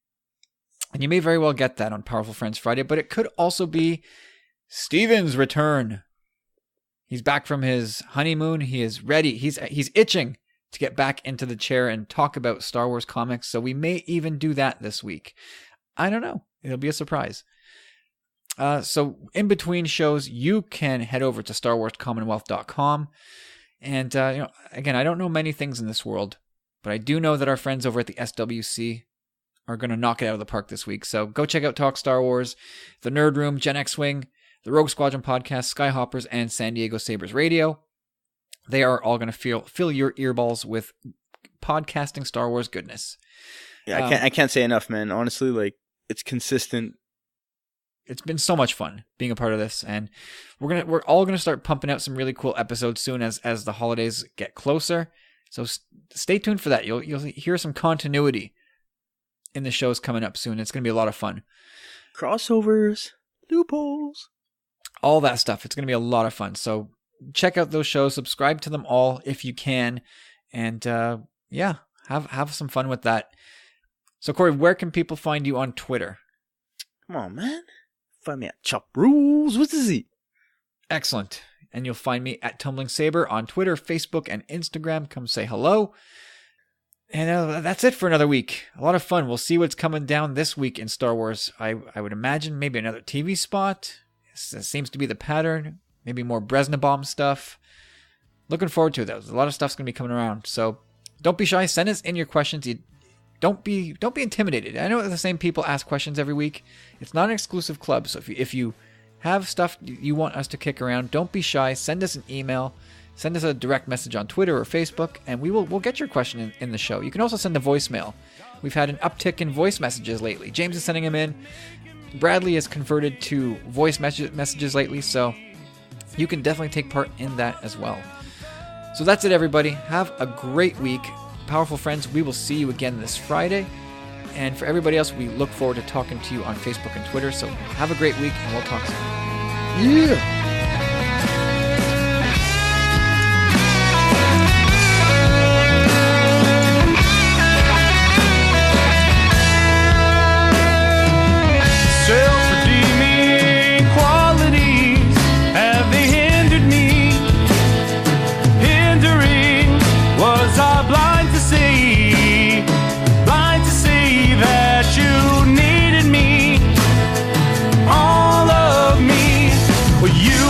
And you may very well get that on Powerful Friends Friday, but it could also be Steven's return. He's back from his honeymoon. He is ready. He's itching to get back into the chair and talk about Star Wars comics, so we may even do that this week. I don't know. It'll be a surprise. So in between shows, you can head over to StarWarsCommonwealth.com. And, again, I don't know many things in this world, but I do know that our friends over at the SWC are going to knock it out of the park this week. So go check out Talk Star Wars, The Nerd Room, Gen X Wing, the Rogue Squadron podcast, Skyhoppers, and San Diego Sabres Radio. They are all going to fill your earballs with podcasting Star Wars goodness. Yeah, I can't say enough, man. Honestly, like, it's consistent. It's been so much fun being a part of this, and we're all gonna start pumping out some really cool episodes soon as the holidays get closer. So stay tuned for that. You'll hear some continuity in the shows coming up soon. It's gonna be a lot of fun. Crossovers, loopholes, all that stuff. It's gonna be a lot of fun. So check out those shows. Subscribe to them all if you can, and have some fun with that. So, Corey, where can people find you on Twitter? Come on, man. Find me at Chop Rules. What's the Z? Excellent. And you'll find me at Tumbling Saber on Twitter, Facebook, and Instagram. Come say hello. And that's it for another week. A lot of fun. We'll see what's coming down this week in Star Wars. I would imagine maybe another TV spot. This seems to be the pattern. Maybe more Bresnabomb stuff. Looking forward to it, though. A lot of stuff's going to be coming around. So don't be shy. Send us in your questions. Don't be intimidated. I know the same people ask questions every week. It's not an exclusive club, so if you have stuff you want us to kick around, don't be shy. Send us an email, send us a direct message on Twitter or Facebook, and we'll get your question in the show. You can also send a voicemail. We've had an uptick in voice messages lately. James is sending them in. Bradley has converted to voice messages lately, so you can definitely take part in that as well. So that's it, everybody. Have a great week. Powerful friends, we will see you again this Friday. And for everybody else, we look forward to talking to you on Facebook and Twitter. So have a great week, and we'll talk soon. Yeah. Self-redeeming qualities, have they hindered me? Hindering, was I blind to see that you needed me, all of me? Well, you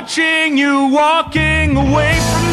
watching you walking away from